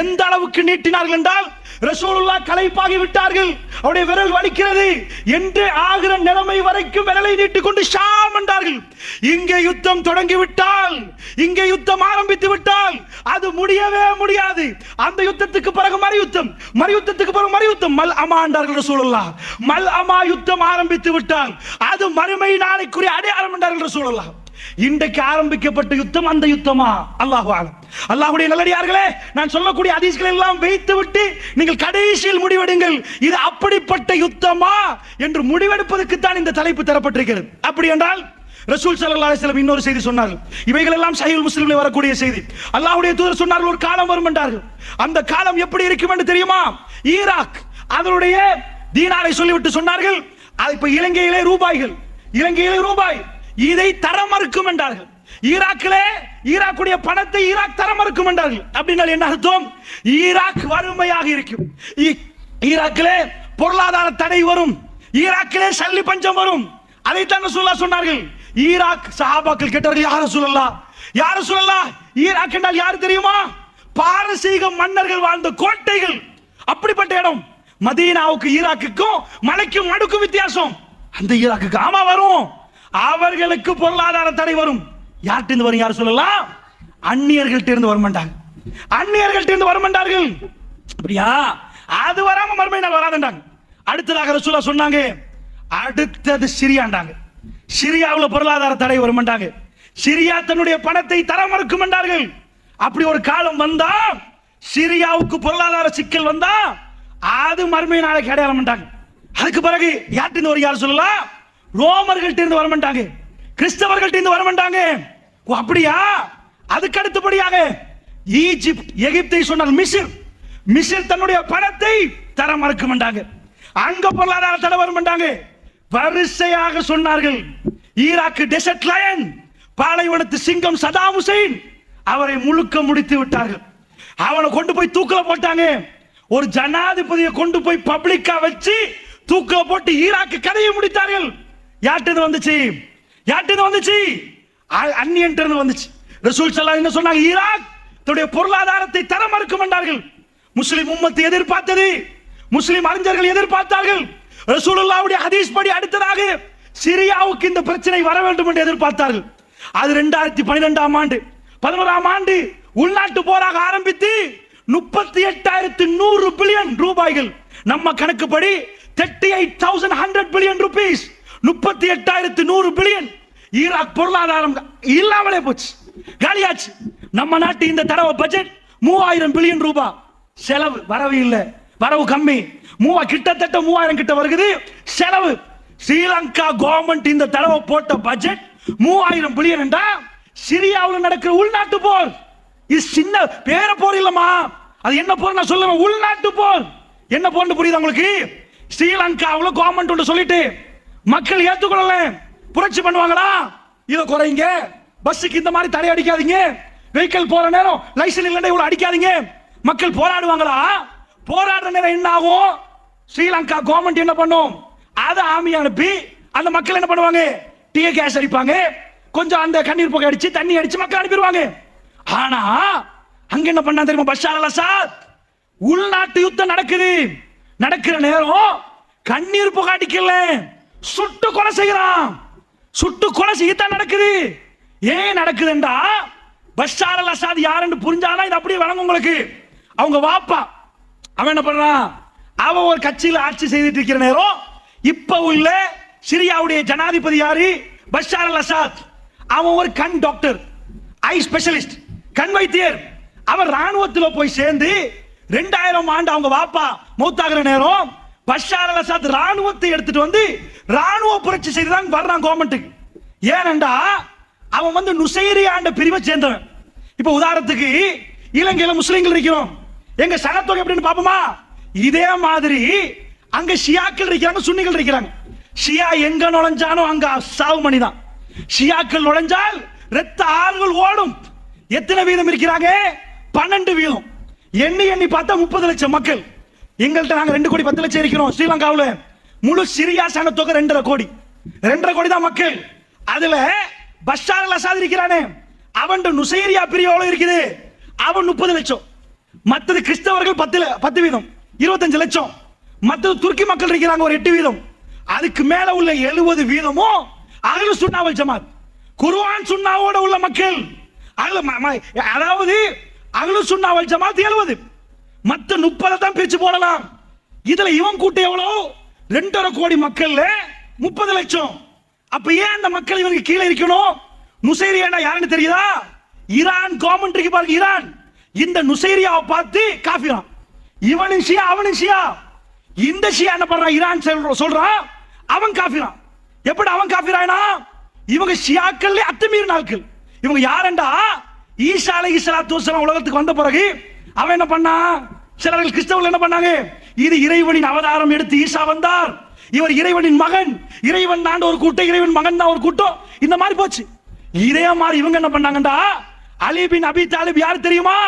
எந்த அளவுக்கு நீட்டினார்கள் என்றால், ரசூலுல்லாஹ் களைப்பாகி விட்டார்கள், அவருடைய விரல் வலிக்கிறது என்று ஆகிற நிலைமை வரைக்கும் விரலை நீட்டிக்கொண்டு ஷாம் என்றார்கள். இங்கே யுத்தம் தொடங்கி விட்டால், இங்கே யுத்தம் ஆரம்பித்து விட்டால் அது முடியவே முடியாது. அந்த யுத்தத்துக்கு பிறகு மறு யுத்தம், மறு யுத்தத்துக்கு பிறகு மறு யுத்தம். மல் அமா என்றார்கள் ரசூலுல்லாஹ். மல் அமா யுத்தம் ஆரம்பித்து விட்டால் அது மறுமை நாளைக்குரிய அடையாளம் என்றார்கள் ரசூலுல்லாஹ். இன்றைக்கு ஆரம்பிக்கப்பட்ட யுத்தம் அந்த யுத்தமா? அல்லாஹு அலம். அல்லாஹ்வுடைய நல்லடியார்களே, நான் சொல்லக்கூடிய ஹதீஸ்களை எல்லாம் வைத்து விட்டு நீங்கள் கடைசியில் முடிவெடுங்கள், இது அப்படிப்பட்ட யுத்தமா என்று முடிவெடுப்பதற்கு தான் இந்த தலைப்பு தரப்பட்டிருக்கிறது. அப்படி என்றால் ரசூல் ஸல்லல்லாஹு அலைஹி வஸல்லம் இன்னொரு செய்தி சொன்னார்கள். இவைகள் எல்லாம் சஹீஹ் முஸ்லிமில் வரக்கூடிய செய்தி. அல்லாஹ்வுடைய தூதர் சொன்னார்கள், ஒரு காலம் வரும் என்றார்கள். அந்த காலம் எப்படி இருக்கும் என்று தெரியுமா? ஈராக் அதனுடைய தீனாரை சொல்லிவிட்டு சொன்னார்கள், அது இப்ப இலங்கையிலே ரூபாய்கள், இலங்கையிலே ரூபாய், இதை தர மறுக்கும் என்றார்கள். ஈராக்கிலே ஈராக்குடைய பணத்தை ஈராக் தர மறுக்கும் என்றார்கள். அப்படின்னா என்ன அர்த்தம்? ஈராக் வறுமையாக இருக்கும், ஈராக்கிலே பொருளாதார தடை வரும், ஈராக்கிலே சல்லி பஞ்சம் வரும். அதைத்தான் ரசூலுல்லாஹ் சொன்னார்கள். ஈராக் சஹாபாக்கள் கேட்டார்கள், யார் ரசூலுல்லாஹ், யார் ரசூலுல்லாஹ், ஈராக் என்றால் யார் தெரியுமா? பாரசீக மன்னர்கள் வாழ்ந்த கோட்டைகள். அப்படிப்பட்ட இடம். மதீனாவுக்கு ஈராக்குக்கும் மலைக்கும் நடுக்கும் வித்தியாசம். அந்த ஈராக்குக்கு ஆமா வரும், அவர்களுக்கு பொருளாதார தடை வரும். யார்கிட்ட இருந்து வரும்? யார் சொல்லலாம்? அந்நியர்கள்ட்ட இருந்து வர மாட்டாங்க, அந்நியர்கள்ட்ட இருந்து வர மாட்டார்கள். அப்படியா? அது வராம மறுமை நாள் வராதுன்றாங்க. அடுத்ததாக ரசூலுல்லாஹ் சொன்னாங்க, அடுத்தது சிரியாண்டாங்க. சிரியாவில் பொருளாதார தடை வரும் மாட்டாங்க, சிரியா தன்னுடைய பணத்தை தர மறுக்கும் என்றார்கள். அப்படி ஒரு காலம் வந்தா, சிரியாவுக்கு பொருளாதார சிக்கல் வந்தா அது மறுமை நாளைக்கு அடையாளம் மாட்டாங்க. அதுக்கு பிறகு யார்கிட்ட இருந்து வரும்? யார் சொல்லலாம்? ரோமர்கள்ட்ட இருந்து வர மாட்டாங்க, கிறிஸ்தவர்கள்ட்ட இருந்து வர மாட்டாங்க. அப்படியா? அதுக்கு அடுத்தபடியாக ஈஜிப்ட், எகிப்தை சொன்னால் மிஸ்ர், மிஸ்ர் தன்னுடைய பணத்தை தர மறுக்க மாட்டாங்க, அங்க பொருளாதார தடை வர மாட்டாங்க. வரிசையாக சொன்னார்கள். ஈராக் டெசர்ட் லயன், பாலைவனத்து சிங்கம் சதாம் ஹுசைன், அவரை முழுக்க முடித்து விட்டார்கள். அவனை கொண்டு போய் தூக்கில போட்டாங்க. ஒரு ஜனாதிபதியை கொண்டு போய் பப்ளிக்கா வச்சு தூக்கில போட்டு ஈராக் கதையை முடித்தார்கள். யார்கிட்ட வந்துச்சு? யார்கிட்ட வந்துச்சு? அந்நியன்ட்ட வந்துச்சு. ரசூல் ஸல்லல்லாஹு என்ன சொன்னாங்க? ஈராக் தன்னுடைய பொருளாதாரத்தை தர மறுக்கும் என்றார்கள். முஸ்லிம் உம்மத்து எதிர்பார்த்தது, முஸ்லிம் அறிஞர்கள் எதிர்பார்த்தார்கள். ரசூலுல்லாஹ்வுடைய ஹதீஸ் படி அடுத்ததாக சிரியாவுக்கு இந்த பிரச்சனை வர வேண்டும் என்று எதிர்பார்த்தார்கள். அது 2012ஆம் ஆண்டு 11ஆம் ஆண்டு உள்நாட்டு போராக ஆரம்பித்து 38,100 பில்லியன் ரூபாய்கள், நம்ம கணக்குப்படி 38,100 பில்லியன் ரூபீஸ், 38,100 பில்லியன் ஈராக் பொருளாதாரம் இல்லாமலே போச்சு, காலியாச்சு. நம்ம நாட்டு இந்த தடவை பட்ஜெட் 3000 பில்லியன் ரூபாய் செலவு, வரவு இல்லை, வரவு கம்மி, கிட்டத்தட்ட 3000 கிட்ட வருகிறது செலவு. ஸ்ரீலங்கா கவர்மெண்ட் இந்த தடவை போட்ட பட்ஜெட் 3000 பில்லியன் என்றா, சிரியாவில் நடக்கிற உள்நாட்டு போர் இது சின்ன பேர போர் இல்லம்மா. அது என்ன போர் நான் சொல்லுவேன், உள்நாட்டு போர். என்ன போர்னு புரியுது உங்களுக்கு? ஸ்ரீலங்காவில் கவர்மெண்ட் ஒன்று சொல்லிட்டு மக்கள் ஏத்துக்கொள்ளல, புரட்சி பண்ணுவாங்களா? இதை குறைங்க, பஸ்ஸுக்கு இந்த மாதிரி தடை அடிக்காதீங்க, வெஹிக்கிள் போற நேரம் லைசன்ஸ் இல்லைன்னா இவ்வளவு அடிக்காதீங்க. மக்கள் போராடுவாங்களா? போராடுற நேரம் என்ன ஆகும்? ஸ்ரீலங்கா கவர்மெண்ட் என்ன பண்ணும்? அதை ஆமி அனுப்பி அந்த மக்கள் என்ன பண்ணுவாங்க? டீ கேஸ் அடிப்பாங்க, கொஞ்சம் அந்த கண்ணீர் புகை அடிச்சு தண்ணி அடிச்சு மக்கள் அனுப்பிடுவாங்க. ஆனா அங்க என்ன பண்ணா தெரியுமா? பஷார் அல் அசாத் உள்நாட்டு யுத்தம் நடக்குது. நடக்கிற நேரம் கண்ணீர் புகை அடிக்கல, சுட்டு கொலை செய்யறான். சுட்டு கொலை செய்யத்தான் நடக்குது. ஏன் நடக்குதுண்டா, பஷார் அல் அசாத் யாருன்னு புரிஞ்சாதான் இது அப்படியே வழங்கும் உங்களுக்கு. அவங்க வாப்பா அவன் என்ன பண்றான்? அவன் ஒரு கட்சியில் ஆட்சி செய்துட்டு இருக்கிற நேரம் இப்ப உள்ள சிரியாவுடைய ஜனாதிபதி யாரு? Bashar al Azad. அவன் ஒரு கண் டாக்டர், ஐ ஸ்பெஷலிஸ்ட், கண் வைத்தியர். அவன் ராணுவத்தில் போய் சேர்ந்து 2000 ஆண்டு அவங்க வாப்பா மௌத்தாகிற நேரம் பஷார் அல் அசாத் ராணுவத்தை எடுத்துட்டு வந்து ராணுவ புரட்சி செய்துதான் வர்றான் கவர்மெண்ட்டுக்கு. ஏனண்டா அவன் வந்து நுசைரியாண்ட பிரிவை சேர்ந்தவன். இப்ப உதாரணத்துக்கு இலங்கையில முஸ்லிம்கள் இருக்கிறோம், எங்க சனத்தொகை எப்படின்னு பாப்போமா? இதே மாதிரி அங்க ஷியாக்கள் இருக்கிறாங்க, சுன்னிகள் இருக்கிறாங்க. ஷியா எங்க நுழைஞ்சானோ அங்க சாவு மணிதான். ஷியாக்கள் நுழைஞ்சால் ரத்த ஆறுகள் ஓடும். எத்தனை வீதம் இருக்கிறாங்க? 12 வீதம். எண்ணி எண்ணி பார்த்தா 30 லட்சம் மக்கள். எங்கள்கிட்ட நாங்க 2 கோடி 10 லட்சம் இருக்கிறோம். ஸ்ரீலங்காவில் முழு சிரியா சனத்தொகை 2.5 கோடி. 2.5 கோடி தான் மக்கள். அதுல பஷார் அல் அசாத் இருக்கிறானே, அவன் நுசைரியா பிரிவு இருக்குது, அவன் 30 லட்சம். மற்றது கிறிஸ்தவர்கள் 10 வீதம் 25 லட்சம். மற்றது துருக்கி மக்கள் இருக்கிறாங்க ஒரு 8 வீதம். அதுக்கு மேல உள்ள 70 வீதமும் அஹ்லு சுன்னா வல் ஜமாத், குர்ஆன் சுன்னாவோட உள்ள மக்கள். அதாவது அஹ்லு சுன்னா வல் ஜமாத் 70, மத்த 30 தான் பிரிச்சு போடலாம். இதுல இவன் கூட்டம் எவ்வளவு? 2.5 கோடி மக்கள்ல 30 லட்சம். அப்ப ஏன் அந்த மக்கள் இவருக்கு கீழே இருக்கணும்? நுசைரியா யாருன்னு தெரியுதா? ஈரான் கவர்மெண்ட் இருக்கு பாருங்க, ஈரான். இந்த நுசைரியாவை பார்த்து காஃபிரான். இவனும் ஷியா அவனும் ஷியா. இந்த ஷியா என்ன பண்றான்? ஈரான் சொல்றான் அவன் காஃபிரான். எப்படி அவன் காஃபிரானா? இவங்க ஷியாக்கள் அத்துமீறின ஆட்கள். இவங்க யாருண்டா? ஈசா அலைஹிஸ்ஸலாத்து வஸ்ஸலாம் உலகத்துக்கு வந்த பிறகு அவன் என்ன பண்ணா? சிலர்கள் கிறிஸ்தவர்கள் என்ன பண்ணாங்க? இது இறைவனின் அவதாரம் எடுத்து ஈசா வந்தார், இவர் இறைவனின் மகன், இறைவன் நான் ஒரு கூட்டம், இறைவன் மகன் தான் ஒரு கூட்டம், இந்த மாதிரி போச்சு. இதே மாதிரி இவங்க என்ன பண்ணாங்கடா? அலி பின் அபி தாலிப் யார் தெரியுமா?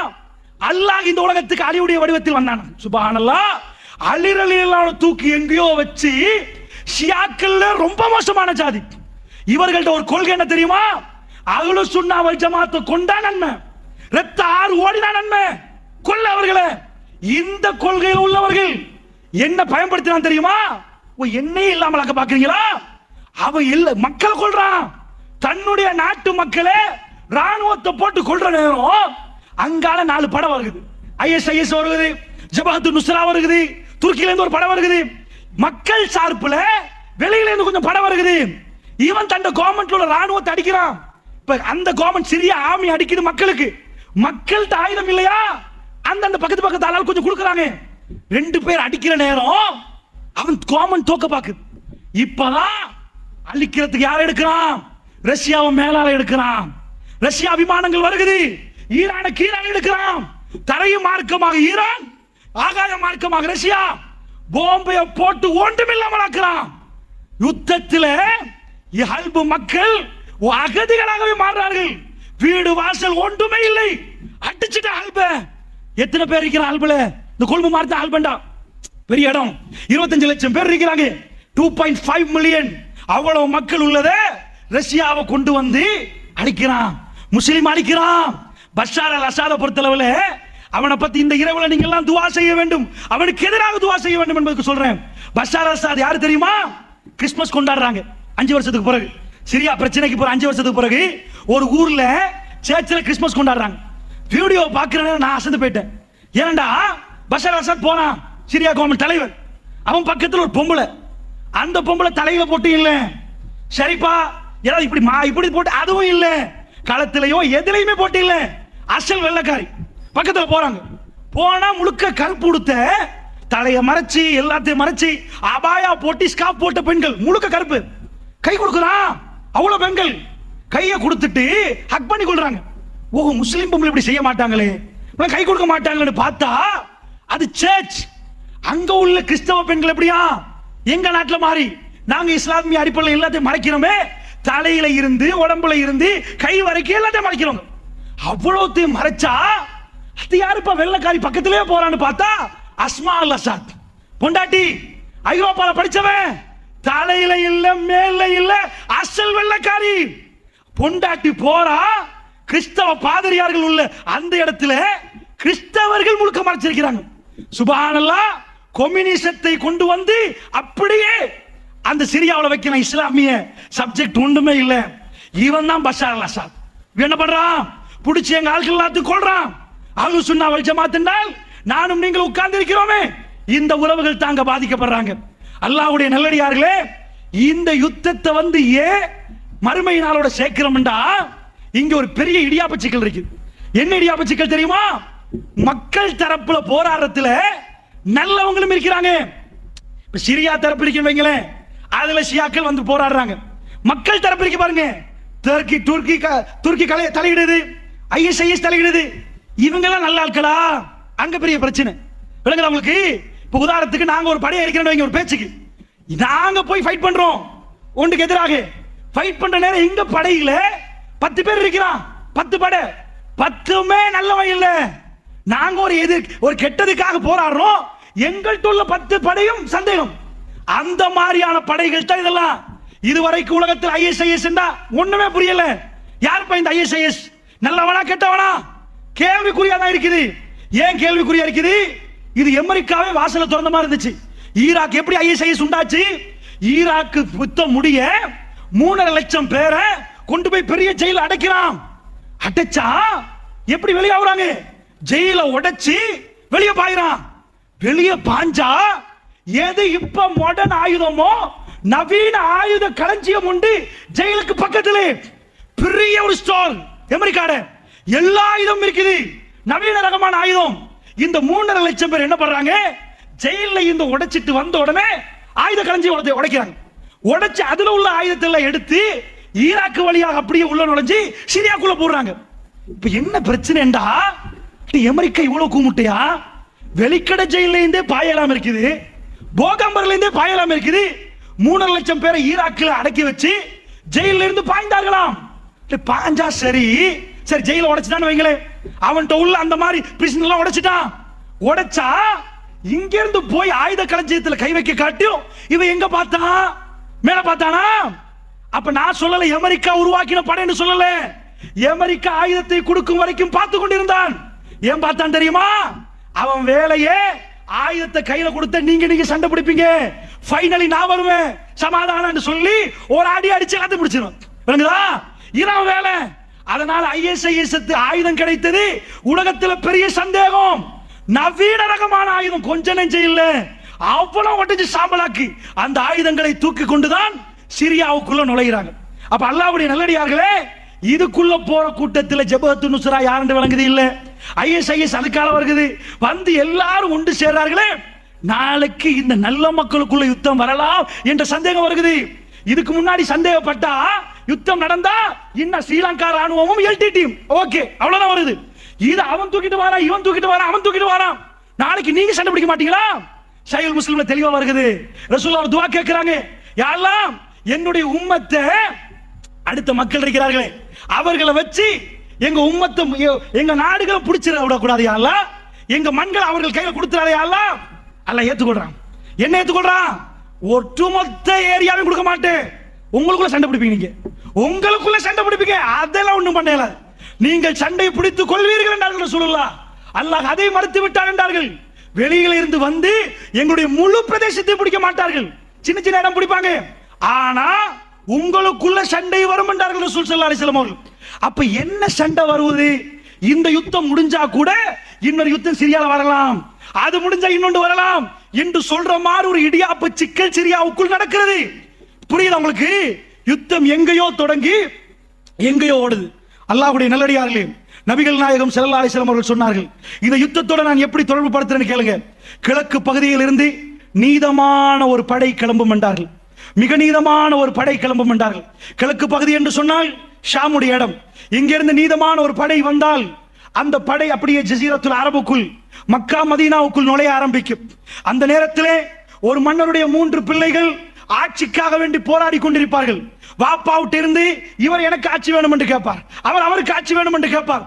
அல்லாஹ் இந்த உலகத்துக்கு அலியுடைய வடிவத்தில் வந்தான். சுப்ஹானல்லாஹ். அலி ரலியல்லாஹு தூக்கி எங்கேயோ வச்சு ஷியாக்கள் ரொம்ப மோசமான ஜாதி. இவர்கள்ட்ட ஒரு கொள்கை என்ன தெரியுமா? அஹ்லு சுன்னா வல் ஜமாத் கொண்டா நன்மை, ரத்த ஆறு ஓடினா நன்மை, கொல்ல அவர்களை. இந்த கொள்கையில் உள்ளவர்கள் என்ன பயன்படுத்தினான் தெரியுமா? என்னையே இல்லாமல் ஆக்க பாக்குறீங்களா? அவன் இல்ல மக்களை கொல்றான். தன்னுடைய நாட்டு மக்களை ராணுவத்தை போட்டு கொல்ற நேரம் அங்கால 4 படம் வருது. ISIS வருது, ஜபஹத்து நுஸ்ரா வருது, துருக்கியில இருந்து ஒரு படம் வருது, மக்கள் சார்புல வெளியில இருந்து கொஞ்சம் படம் வருது. இவன் தன் கவர்மெண்ட்ல ராணுவத்தை அடிக்கிறான். இப்ப அந்த கவர்மெண்ட் சிரியா ஆர்மி அடிக்குது மக்களுக்கு. மக்கள்கிட்ட ஆயுதம் இல்லையா? அந்த பக்கத்து ஆளால் கொஞ்சம் கொடுக்குறாங்க. 2 பேர் அடிக்கிற நேரம் அவன் கவர்மெண்ட் தோக்க பாக்குது. இப்பதான் அழிக்கிறதுக்கு யார் எடுக்கிறான்? ரஷ்யாவை மேலால எடுக்கிறான். ரஷ்யா விமானங்கள் வருகிறது, ஈரான கீழே எடுக்கிறான். தரை மார்க்கமாக ஈரான், ஆகாய மார்க்கமாக ரஷ்யா பாம்பை போட்டு ஒன்றுமில்லாமல் ஆக்குறான். யுத்தத்தில் ஹல்பு மக்கள் அகதிகளாகவே மாறுறார்கள். வீடு வாசல் ஒன்றுமே இல்லை, அடிச்சுட்டு ஹல்ப. எத்தனை பேர் இருக்கிற ஹல்புல? இந்த கொழும்பு மார்த்த ஹல்பண்டா பெரிய இடம், 25 லட்சம் பேர் இருக்கிறாங்க. 2.5 மில்லியன் அவ்வளவு மக்கள் உள்ளத ரஷ்யாவை கொண்டு வந்து அடிக்கிறான், முஸ்லிம் அடிக்கிறான். பஷார் அல் அசாத பொறுத்தளவுல அவனை பத்தி இந்த இரவுல நீங்க எல்லாம் துவா செய்ய வேண்டும், அவனுக்கு எதிராக துவா செய்ய வேண்டும் என்பதுக்கு சொல்றேன். பஷார் அல் அசாத் யாரு தெரியுமா? கிறிஸ்துமஸ் கொண்டாடுறாங்க 5 வருஷத்துக்கு பிறகு. சிரியா பிரச்சனைக்கு பிறகு 5 வருஷத்துக்கு பிறகு ஒரு ஊர்ல சர்ச்சில் கிறிஸ்துமஸ் கொண்டாடுறாங்க. வீடியோ பார்க்கிறேன், நான் அசந்து போயிட்டேன். ஏன்டா பஷார் அல் அசாத் போனான், சிரியா கவர்மெண்ட் தலைவர். அவன் பக்கத்தில் ஒரு பொம்பளை, அந்த பொம்பளை தலையில போட்டு இல்ல, சரிப்பா ஏதாவது இப்படி போட்டு அதுவும் இல்ல, களத்திலையோ எதிலையுமே போட்டு இல்ல, அசல் வெள்ளக்காரி. பக்கத்துல போறாங்க, போனா முழுக்க கருப்பு உடுத்த, தலைய மறைச்சு எல்லாத்தையும் மறைச்சு அபாயா போட்டு ஸ்காப் போட்ட பெண்கள், முழுக்க கருப்பு. கை கொடுக்குறான், அவ்வளவு பெண்கள் கையை கொடுத்துட்டு ஹக் பண்ணி கொள்றாங்க. ஓ முஸ்லிம் பொம்பளை இப்படி செய்ய மாட்டாங்களே, கை கொடுக்க மாட்டாங்கன்னு பார்த்தா அது சர்ச். அங்க உள்ள கிறிஸ்தவ பெண்கள் எப்படியா எங்க நாட்டுல மாறி நாங்க இஸ்லாமிய அடிப்படையில் எல்லாத்தையும் மறைக்கிறோமே, தலையில இருந்து உடம்புல இருந்து கை வரைக்கும் எல்லாத்தையும் மறைக்கிறோம். அவ்வளோத்தையும் மறைச்சா அது யாருப்பா வெள்ளக்காரி பக்கத்திலே போறான்னு பார்த்தா அஸ்மா அல் அசாத் பொண்டாட்டி, ஐரோப்பால படிச்சவன், தலையில இல்ல மேல இல்ல அசல் வெள்ளக்காரி பொண்டாட்டி போறா. கிறிஸ்தவ பாதிரியார்கள் உள்ள அந்த இடத்துல கிறிஸ்தவர்கள் முழுக்க மறைச்சிருக்கிறாங்க. சுப்ஹானல்லாஹ், கம்யூனிசத்தை கொண்டு வந்து அப்படியே அந்த சிரியாவில் வைக்கிற இஸ்லாமிய சப்ஜெக்ட் ஒன்றுமே இல்ல. இவன் தான் பஷார் அல் அசாத். என்ன பண்றான், புடிச்சு எங்க ஆட்கள் எல்லாத்தையும் கொள்றான். அஹ்லு சுன்னா வல் ஜமாத் என்றால் நானும் நீங்கள் உட்கார்ந்து இருக்கிறோமே, இந்த உறவுகள் தாங்க பாதிக்கப்படுறாங்க. அல்லாஹ்வுடைய நல்லடியார்களே, இந்த யுத்தத்தை வந்து ஏன் மறுமை நாளோட சேர்க்கிறோம்டா, இங்க ஒரு பெரிய இடியாப்ப சிக்கல் இருக்கு. என்ன இடியாப்ப சிக்கல் தெரியுமா? மக்கள் தரப்புல போராட்டத்துல நல்லவங்களும் இருக்கிறாங்க. இப்ப சிரியா தரப்பு இருக்கிறவங்களே, அதுல ஷியாக்கள் வந்து போராடுறாங்க. மக்கள் தரப்பு இருக்கு பாருங்க, துருக்கி தலையிடுது, ISIS தலையிடுது. இவங்க எல்லாம் நல்ல ஆட்களா? அங்க பெரிய பிரச்சனை விளங்குது உங்களுக்கு. இப்ப உதாரணத்துக்கு நாங்க ஒரு படையை இருக்கிறோம், ஒரு பேச்சுக்கு நாங்க போய் ஃபைட் பண்றோம், ஒன்றுக்கு எதிராக ஃபைட் பண்ற நேரம் எங்க படையில 10 பேர் இருக்கிறான், 10 படை, 10மே நல்லவன் இல்ல. நாங்க ஒரு கெட்டதுக்காக போராடுறோம், எங்கள்கிட்ட உள்ள 10 படையும் சந்தேகம். அந்த மாதிரியான படைகள் தான் இதெல்லாம். இதுவரைக்கும் உலகத்தில் ISIS ஒண்ணுமே புரியல. யாருப்பா இந்த ISIS, நல்லவனா கெட்டவனா? கேள்விக்குறியா தான் இருக்குது. ஏன் கேள்விக்குறியா இருக்குது? இது அமெரிக்காவே வாசல திறந்த மாதிரி இருந்துச்சு. ஈராக் எப்படி ISIS உண்டாச்சு? ஈராக்கு யுத்தம் முடிய 3.5 லட்சம் பேரை கொண்டு போய் பெரிய ஜெயில அடைக்கிறான். அடைச்சா எப்படி வெளியே ஆகுறாங்க? ஜெயில உடைச்சு வெளியே பாயிறான். வெளியே பாஞ்சா எது இப்ப மாடர்ன் ஆயுதமோ, நவீன ஆயுத களஞ்சியம் உண்டு ஜெயிலுக்கு பக்கத்திலே. பெரிய ஒரு ஸ்டோர் அமெரிக்காட, எல்லா ஆயுதமும் இருக்குது, நவீன ரகமான ஆயுதம். இந்த 3.5 லட்சம் பேர் என்ன பண்றாங்க, ஜெயில இந்த உடைச்சிட்டு வந்த உடனே ஆயுத களஞ்சியம் உடைக்கிறாங்க. உடைச்சு அதுல உள்ள ஆயுதத்தை எல்லாம் எடுத்து ஈராக்கு வழியாக அப்படியே உள்ள நுழைஞ்சு சிரியாக்குள்ள போடுறாங்க. இப்ப என்ன பிரச்சனைடா, அமெரிக்கா இவ்வளவு கூமுட்டையா? வெளிக்கடை ஜெயில இருந்தே பாயலாம் இருக்குது, போகம்பர்ல இருந்தே பாயலாம் இருக்குது. 3.5 லட்சம் பேரை ஈராக்கில் அடக்கி வச்சு ஜெயில இருந்து பாய்ந்தார்களாம். பாஞ்சா சரி சரி, ஜெயில உடைச்சிட்டான்னு வைங்களே, அவன்கிட்ட உள்ள அந்த மாதிரி பிரிசன் எல்லாம் உடைச்சிட்டான். உடைச்சா இங்க இருந்து போய் ஆயுத களஞ்சியத்துல கை வைக்க காட்டியும் இவன் எங்க பார்த்தான், மேல பார்த்தானா? அப்ப நான் சொல்லல அமெரிக்கா உருவாக்கின படைன்னு சொல்லல, அமெரிக்கா ஆயுதத்தை கொடுக்கும் வரைக்கும் பார்த்து கொண்டிருந்தான். ஏன் பார்த்தான் தெரியுமா? அவன் வேலையே ஆயுதத்தை கையில கொடுத்த நீங்க சண்டை பிடிப்பீங்க, ஃபைனலி நான் வருவேன் சமாதானம் சொல்லி ஒரு அடி அடிச்சு அதை பிடிச்சிடும். இதான் வேலை. அதனால ISIS ஆயுதம் கிடைத்தது உலகத்துல பெரிய சந்தேகம். நவீன ரகமான ஆயுதம் கொஞ்ச நெஞ்ச இல்ல, அவ்வளவு ஒட்டச்சு சாம்பலாக்கி அந்த ஆயுதங்களை தூக்கி கொண்டுதான் சிரியாவுக்குள்ள நுழைகிறாங்க. அப்ப அல்லாஹ்வுடைய நல்லடியார்களே, இதுக்குள்ள போற கூட்டத்தில் ஜபஹத்து நுஸ்ரா யாருன்னு விளங்குது இல்ல, ISIS அதுக்கால வருகிறது. வந்து எல்லாரும் ஒன்று சேர்றார்களே, நாளைக்கு இந்த நல்ல மக்களுக்குள்ள யுத்தம் வரலாம் என்ற சந்தேகம் வருகிறது. இதுக்கு முன்னாடி சந்தேகப்பட்டா யுத்தம் நடந்தா இன்னும் ஸ்ரீலங்கா ராணுவமும் LTT ஓகே அவ்வளவுதான் வருது. இது அவன் தூக்கிட்டு வாரான், இவன் தூக்கிட்டு வாரான், அவன் தூக்கிட்டு வாரான். நாளைக்கு நீங்க சண்டை பிடிக்க மாட்டீங்களா? சஹீஹ் முஸ்லிம்ல தெளிவா வருகிறது. ரசூலுல்லாஹ் துஆ கேட்கிறாங்க, யா அல்லாஹ் என்னுடைய உம்மத்தை, அடுத்த மக்கள் இருக்கிறார்களே அவர்களை வச்சு எங்க உம்மத்தை எங்க நாடுகளை பிடிச்சிட விடக்கூடாது யா அல்லாஹ், எங்க மண்களை அவர்கள் கையில கொடுத்துறாதே யா அல்லாஹ். அல்லாஹ் ஏத்துக்கொள்றான். என்ன ஏத்துக்கொள்றான்? ஒட்டுமொத்த ஏரியாவையும் கொடுக்க மாட்டேன், உங்களுக்குள்ள சண்டை பிடிப்பீங்க, நீங்க உங்களுக்குள்ள சண்டை பிடிப்பீங்க, அதெல்லாம் ஒண்ணும் பண்ணல, நீங்கள் சண்டை பிடித்துக் கொள்வீர்கள் என்றார்கள் ரசூலுல்லாஹ். அல்லாஹ் அதை மறுத்து விட்டார் என்றார்கள். வெளியில இருந்து வந்து எங்களுடைய முழு பிரதேசத்தை பிடிக்க மாட்டார்கள், சின்ன சின்ன இடம் பிடிப்பாங்க, ஆனா உங்களுக்குள்ள சண்டை வரும் என்றார்கள் ரசூல் ஸல்லல்லாஹு அலைஹி வஸல்லம் அவர்கள். அப்ப என்ன சண்டை வருவது? இந்த யுத்தம் முடிஞ்சா கூட இன்னொரு யுத்தம் சிரியால வரலாம், அது முடிஞ்சா இன்னொன்று வரலாம் என்று சொல்ற மாதிரி ஒரு இடியாப்ப சிக்கல் சிரியாவுக்குள் நடக்கிறது. புரியுது உங்களுக்கு? யுத்தம் எங்கேயோ தொடங்கி எங்கேயோ ஓடுது. அல்லாஹ்வுடைய நல்லடியார்களே, நபிகள் நாயகம் ஸல்லல்லாஹு அலைஹி வஸல்லம் அவர்கள் சொன்னார்கள், இந்த யுத்தத்தோட நான் எப்படி தொடர்பு படுத்துறேன்னு கேளுங்க. கிழக்கு பகுதியில் இருந்து நீதமான ஒரு படை கிளம்பும் என்றார்கள், மிக நீதமான ஒரு படை கிளம்பும் என்றார்கள். கிழக்கு பகுதி என்று சொன்னால் ஷாமுடைய இடம். இங்கிருந்து நீதமான ஒரு படை வந்தால் அந்த படை அப்படியே ஜஸீரத்துல் அரபுக்குள், மக்கா மதீனாவுக்குள் நுழைய ஆரம்பிக்கும். அந்த நேரத்திலே ஒரு மன்னருடைய 3 பிள்ளைகள் ஆட்சிக்காக வேண்டி போராடி கொண்டிருப்பார்கள். வாப்பாவிட்டு இருந்து இவர் எனக்கு ஆட்சி வேணும் என்று கேட்பார், அவர் அவருக்கு ஆட்சி வேணும் என்று கேட்பார்.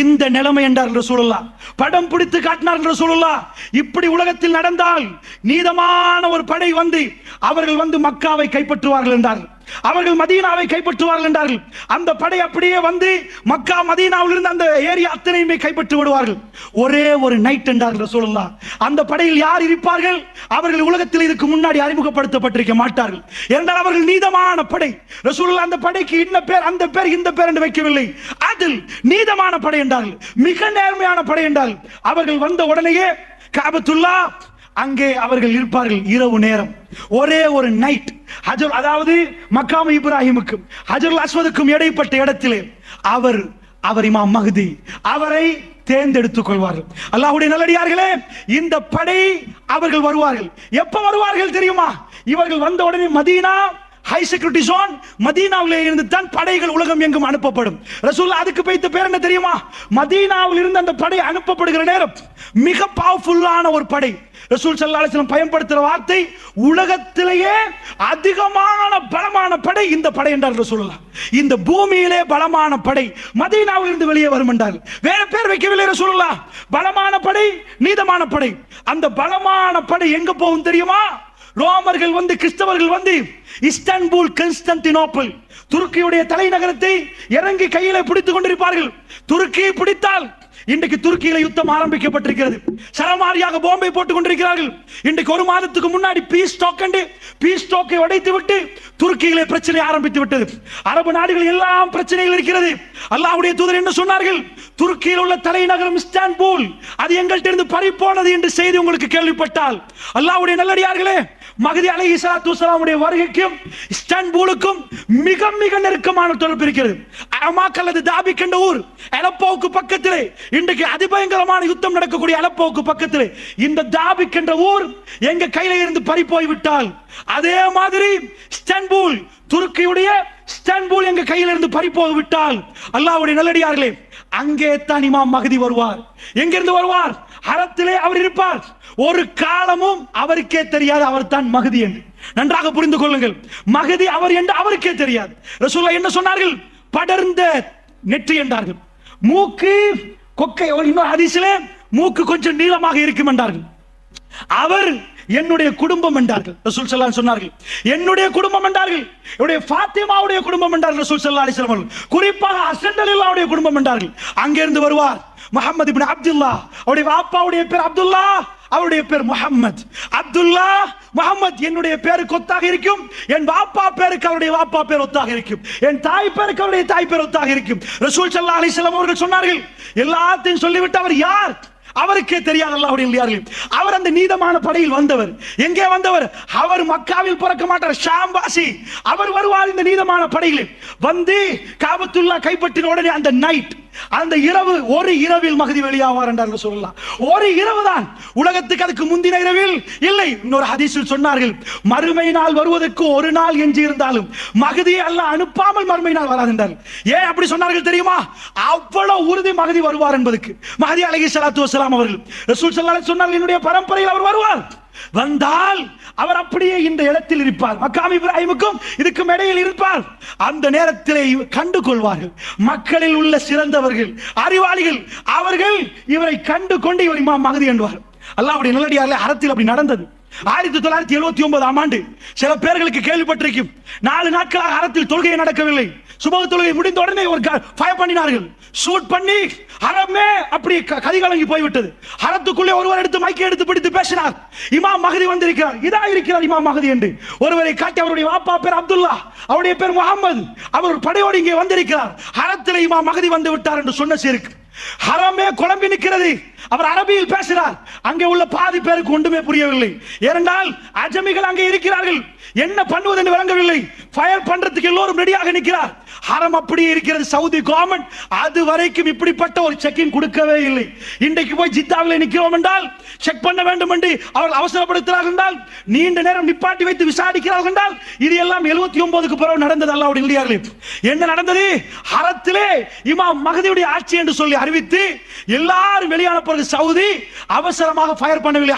இந்த நிலைமை என்றார் ரசூலுல்லாஹ். படம் பிடித்து காட்டினார் ரசூலுல்லாஹ். இப்படி உலகத்தில் நடந்தால் நீதமான ஒரு படை வந்து அவர்கள் வந்து மக்காவை கைப்பற்றுவார்கள் என்றார்கள். அவர்கள் மதீனாவை கைப்பற்றுவார்கள் என்றார்கள். அந்த படை அப்படியே வந்து மக்கா மதீனாவில் இருந்து அந்த ஏரியா அத்தனையுமே கைப்பற்றி விடுவார்கள். ஒரே ஒரு நைட் என்றார்கள் ரசூலுல்லாஹ். அந்த படையில் யார் இருப்பார்கள்? அவர்கள் உலகத்தில் இதுக்கு முன்னாடி அறிமுகப்படுத்தப்பட்டிருக்க மாட்டார்கள். என்றால் அவர்கள் நீதமான படை. ரசூலுல்லாஹ் அந்த படைக்கு இந்த பேர் அந்த பேர் இந்த பேர் என்று வைக்கவில்லை. அதில் நீதமான படை என்றார்கள், மிக நேர்மையான படை என்றார்கள். அவர்கள் வந்த உடனேயே காபத்துல்லா அங்கே அவர்கள் இருப்பார்கள். இரவு நேரம் ஒரே ஒரு நைட் ஹஜர், அதாவது மக்காம் இப்ராஹிமுக்கும் ஹஜருல் அஸ்வதுக்கும் இடைப்பட்ட இடத்திலே அவர் இமாம் மஹ்தி அவரை தேர்ந்தெடுத்துக் கொள்வார்கள். அல்லாஹ்வுடைய நல்லடியார்களே, இந்த படை அவர்கள் வருவார்கள். எப்ப வருவார்கள் தெரியுமா? இவர்கள் வந்த உடனே மதீனா ஹை செக்யூரிட்டி ஜோன், மதீனாவிலே இருந்து தான் படைகள் உலகம் எங்கும் அனுப்பப்படும். ரசூலுல்லாஹ் அதுக்கு வைத்த பேர் என்ன தெரியுமா? மதீனாவில் இருந்து அந்த படை அனுப்பப்படுகிற நேரம் மிக பவர்ஃபுல்லான ஒரு படை. ரசூல் ஸல்லல்லாஹு அலைஹி வஸல்லம் பயன்படுத்துற வார்த்தை, உலகத்திலேயே அதிகமான பலமான படை இந்த படை என்றார் ரசூலுல்லாஹ். இந்த பூமியிலே பலமான படை மதீனாவில் இருந்து வெளியே வரும் என்றார். வேற பேர் வைக்கவில்லை ரசூலுல்லாஹ். பலமான படை, நீதமான படை. அந்த பலமான படை எங்க போகும் தெரியுமா? ரோமர்கள் வந்து, கிறிஸ்தவர்கள் வந்து இஸ்தான்புல், கான்ஸ்டான்டினோப்பிள், துருக்கியுடைய தலைநகரத்தை இறங்கி கையில பிடித்துக் கொண்டிருப்பார்கள். துருக்கியை பிடித்தால் இன்றைக்கு துருக்கியில யுத்தம் ஆரம்பிக்கப்பட்டிருக்கிறது. சரமாரியாக பாம்பை போட்டுக் கொண்டிருக்கிறார்கள். இன்றைக்கு ஒரு மாதத்துக்கு முன்னாடி பீஸ் டாக்கை உடைத்து விட்டு துருக்கியிலே பிரச்சனை ஆரம்பித்து விட்டது. அரபு நாடுகள் எல்லாம் பிரச்சனைகள் இருக்கிறது. அல்லாஹ்வுடைய தூதர் என்ன சொன்னார்கள்? துருக்கியில் உள்ள தலைநகரம் இஸ்தான்புல் அது எங்கள்கிட்ட இருந்து பறி போனது என்று செய்தி உங்களுக்கு கேள்விப்பட்டால், அல்லாஹ்வுடைய நல்லடியார்களே, மஹ்தி அலைஹிஸ்ஸலாத்து வஸ்ஸலாமுடைய வருகைக்கும் இஸ்தான்புலுக்கும் மிக மிக நெருக்கமான தொடர்பு இருக்கிறது. அமாக் அல்லது தாபிக் என்ற ஊர் அலப்போவுக்கு பக்கத்திலே, இன்றைக்கு அதிபயங்கரமான யுத்தம் நடக்கக்கூடிய அலப்போவுக்கு பக்கத்திலே இந்த தாபிக் என்ற ஊர் எங்க கையில இருந்து பறி போய்விட்டால், அதே மாதிரி இஸ்தான்புல், துருக்கியுடைய இஸ்தான்புல் எங்க கையில இருந்து பறி போய்விட்டால், அல்லாஹ்வுடைய நல்லடியார்களே, அங்கே தான் இமாம் மஹ்தி வருவார். எங்கிருந்து வருவார்? ஹரத்திலே அவர் இருப்பார். ஒரு காலமும் அவருக்கே தெரியாது அவர் தான் மஹ்தி என்று. நன்றாக புரிந்து கொள்ளுங்கள், மஹ்தி அவர் என்று அவருக்கே தெரியாது. ரசூலுல்லாஹ் என்ன சொன்னார்கள்? படர்ந்த நெற்றி என்றார்கள். மூக்கு கொக்கை, இன்னொரு ஹதீஸிலே மூக்கு கொஞ்சம் நீளமாக இருக்கும் என்றார்கள். அவர் என்னுடைய குடும்பம் என்றார்கள். ரசூல் ஸல்லல்லாஹு அலைஹி சொன்னார்கள், என்னுடைய குடும்பம் என்றார்கள். என்னுடைய ஃபாத்திமாவுடைய குடும்பம் என்றார்கள் ரசூல் ஸல்லல்லாஹு அலைஹி வஸல்லம். குறிப்பாக ஹஸன் ரலியல்லாஹுடைய குடும்பம் என்றார்கள். அங்கிருந்து வருவார் முஹம்மது இப்னு அப்துல்லாஹ். அவருடைய வாப்பாவுடைய பேர் அப்துல்லாஹ், அவருடைய பேர் முஹம்மத். அப்துல்லாஹ், முஹம்மத் என்னுடைய பேருக்கு ஒத்தாக இருக்கும். என் வாப்பா பேருக்கு அவருடைய வாப்பா பேர் ஒத்தாக இருக்கும். என் தாய் பேருக்கு அவருடைய தாய் பேர் ஒத்தாக இருக்கும். ரசூல் ஸல்லல்லாஹு அலைஹி வஸல்லம் அவர்கள் சொன்னார்கள், எல்லாத்தையும் சொல்லிவிட்டு அவர் யார் அவருக்கே தெரியாது. அல்லாஹ்வுடைய நல்லடியார்களே, அவர் அந்த நீதமான படையில் வந்தவர். எங்கே வந்தவர்? அவர் மக்காவில் பிறக்க மாட்டார், ஷாம்வாசி. அவர் வருவார் இந்த நீதமான படையில் வந்து காபத்துல்லா கைப்பற்றின உடனே அந்த நைட், அந்த இரவு, ஒரு இரவில் மஹ்தி வெளியாவார் என்றார்கள் சொல்லலாம். ஒரு இரவு தான், உலகத்துக்கு அதுக்கு முந்தின இரவில் இல்லை. இன்னொரு ஹதீஸில் சொன்னார்கள், மறுமை நாள் வருவதற்கு ஒரு நாள் எஞ்சி இருந்தாலும் மஹ்தியை அல்லாஹ் அனுப்பாமல் மறுமை நாள் வராது என்றார்கள். ஏன் அப்படி சொன்னார்கள் தெரியுமா? அவ்வளவு உறுதி மஹ்தி வருவார் என்பதற்கு. மஹ்தி அலைஹிஸ்ஸலாத்து வஸ்ஸலாம் அவர்கள் ரசூல் ஸல்லல்லாஹு அலைஹி சொன்னார்கள், என்னுடைய பரம்பரையில் அவர் வருவார். வந்தால் அவர் அப்படியே இந்த இடத்தில் இருப்பார், மக்காம் இப்ராஹிமுக்கும் இதுக்கும் இடையில் இருப்பார். அந்த நேரத்திலே கண்டு கொள்வார்கள் மக்களில் உள்ள சிறந்தவர்கள், அறிவாளிகள். அவர்கள் இவரை கண்டு கொண்டு இவர் இமாம் மஹ்தி என்பார். அல்லாஹ்வுடைய நல்லடியார்களே, அறத்தில் அப்படி நடந்தது. 1979ஆம் ஆண்டு சில பேர்களுக்கு கேள்விப்பட்டிருக்கும், 4 நாட்களாக அறத்தில் தொழுகை நடக்கவில்லை. சுபஹ் தொழுகை முடிந்த உடனே ஒரு ஃபயர் பண்ணினார்கள், ஷூட் பண்ணி ஹரமே அப்படி கதிகலங்கி போய்விட்டது. ஹரத்துக்குள்ளே ஒருவர் எடுத்து மைக்கை எடுத்து பிடித்து பேசினார், இமாம் மஹ்தி வந்திருக்கிறார், இதா இருக்கிறார் இமாம் மஹ்தி என்று. ஒருவரை காட்டி அவருடைய வாப்பா பேர் அப்துல்லா, அவருடைய பேர் முஹம்மது, அவர் படையோடு இங்கே வந்திருக்கிறார், ஹரத்திலே இமாம் மஹ்தி வந்து விட்டார் என்று சொன்ன சேருக்கு ஹரமே குழம்பி நிற்கிறது. அவர் அரபியில் பேசுகிறார். அங்கே உள்ள பாதி பேருக்கு ஒன்றுமே புரியவில்லை. ஏனென்றால் அஜமிகள் அங்கே இருக்கிறார்கள், என்ன பண்ணுவது என்று விளங்கவில்லை. ஃபயர் பண்றதுக்கு எல்லோரும் ரெடியாக நிற்கிறார். ஹரம் அப்படியே இருக்கிறது. சவுதி கவர்மெண்ட் அது வரைக்கும் இப்படிப்பட்ட ஒரு செக்கிங் கொடுக்கவே இல்லை. இன்றைக்கு போய் ஜித்தாவில் நிற்கிறோம் என்றால் செக் பண்ண வேண்டும் என்று அவர்கள் அவசரப்படுத்துகிறார்கள் என்றால், நீண்ட நேரம் நிப்பாட்டி வைத்து விசாரிக்கிறார்கள் என்றால், இது எல்லாம் 79க்கு பிறகு நடந்தது. அல்லாஹ்வுடைய இல்லையார்களே, என்ன நடந்தது? ஹரத்திலே இமாம் மஹதியுடைய ஆட்சி என்று சொல்லி அறிவித்து எல்லாரும் வெளியான பிறகு சவுதி அவசரமாக ஃபயர் பண்ணவில்லை.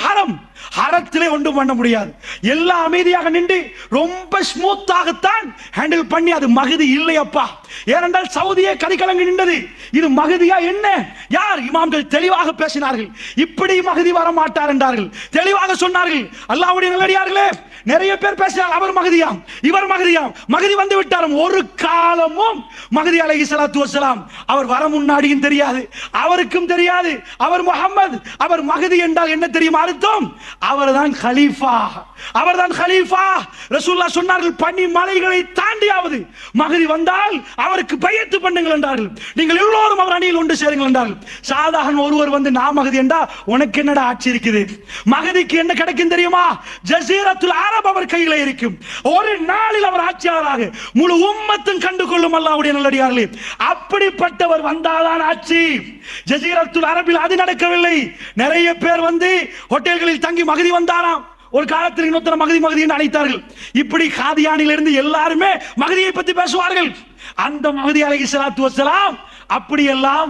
ஹரத்திலே ஒன்றும் பண்ண முடியாது. எல்லாம் அமைதியாக நின்று ரொம்ப ஸ்மூத்தாகத்தான் ஹேண்டில் பண்ணி, அது மஹதி இல்லை அப்பா. ஏனென்றால் சவுதியே கதிகலங்கி நின்றது. இது மஹதியா என்ன? யார்? இமாம்கள் தெளிவாக பேசினார்கள். இப்படி மஹதி வர மாட்டார் என்றார்கள், தெளிவாக சொன்னார்கள். அல்லாஹ்வுடைய நல்லடியார்களே, நிறைய பேர் பேசினார், அவர் மஹதியாம், இவர் மஹதியாம், மஹதி வந்து விட்டார். ஒரு காலமும் மஹதி அலைஹிஸ்ஸலாத்து வஸ்ஸலாம் அவர் வர முன்னாடியும் தெரியாது, அவருக்கும் தெரியாது. அவர் முஹம்மது, அவர் மஹதி என்றால் என்ன தெரியுமா அர்த்தம்? அவர்தான் கலீஃபா, அவர்தான் கலீஃபா. ரசூலுல்லாஹ் சொன்னார்கள், பனி மலைகளை தாண்டியாவது மஹதி வந்தால் அவருக்கு பையத்து பண்ணுங்கள் என்றார்கள். நீங்கள் எல்லோரும் அவர் அணியில் ஒன்று சேருங்கள் என்றார்கள். சாதாரண ஒருவர் வந்து நான் மஹதி என்றா உனக்கு என்னடா ஆட்சி இருக்குது? மஹதிக்கு என்ன கிடைக்கும் தெரியுமா? ஜஸீரத்துல் அரப் அவர் கையிலே இருக்கும். ஒரு நாளில் அவர் ஆட்சியாளராக முழு உம்மத்தும் கண்டுகொள்ளும். அல்லாஹ்வுடைய நல்லடியார்களே, அப்படிப்பட்டவர் வந்தாதான் ஆட்சி. ஜஸீரத்துல் அரபில் அது நடக்கவில்லை. நிறைய பேர் வந்து ஹோட்டல்களில் தங்கி மஹதி வந்தாராம். ஒரு காலத்தில் இன்னொருத்தர மஹதி மஹதி என்று அழைத்தார்கள். இப்படி காதியானிலிருந்து எல்லாருமே மஹதியை பற்றி பேசுவார்கள். அந்த மஹதி அலைஹிஸ்ஸலாத்து வஸ்ஸலாம் அப்படியெல்லாம்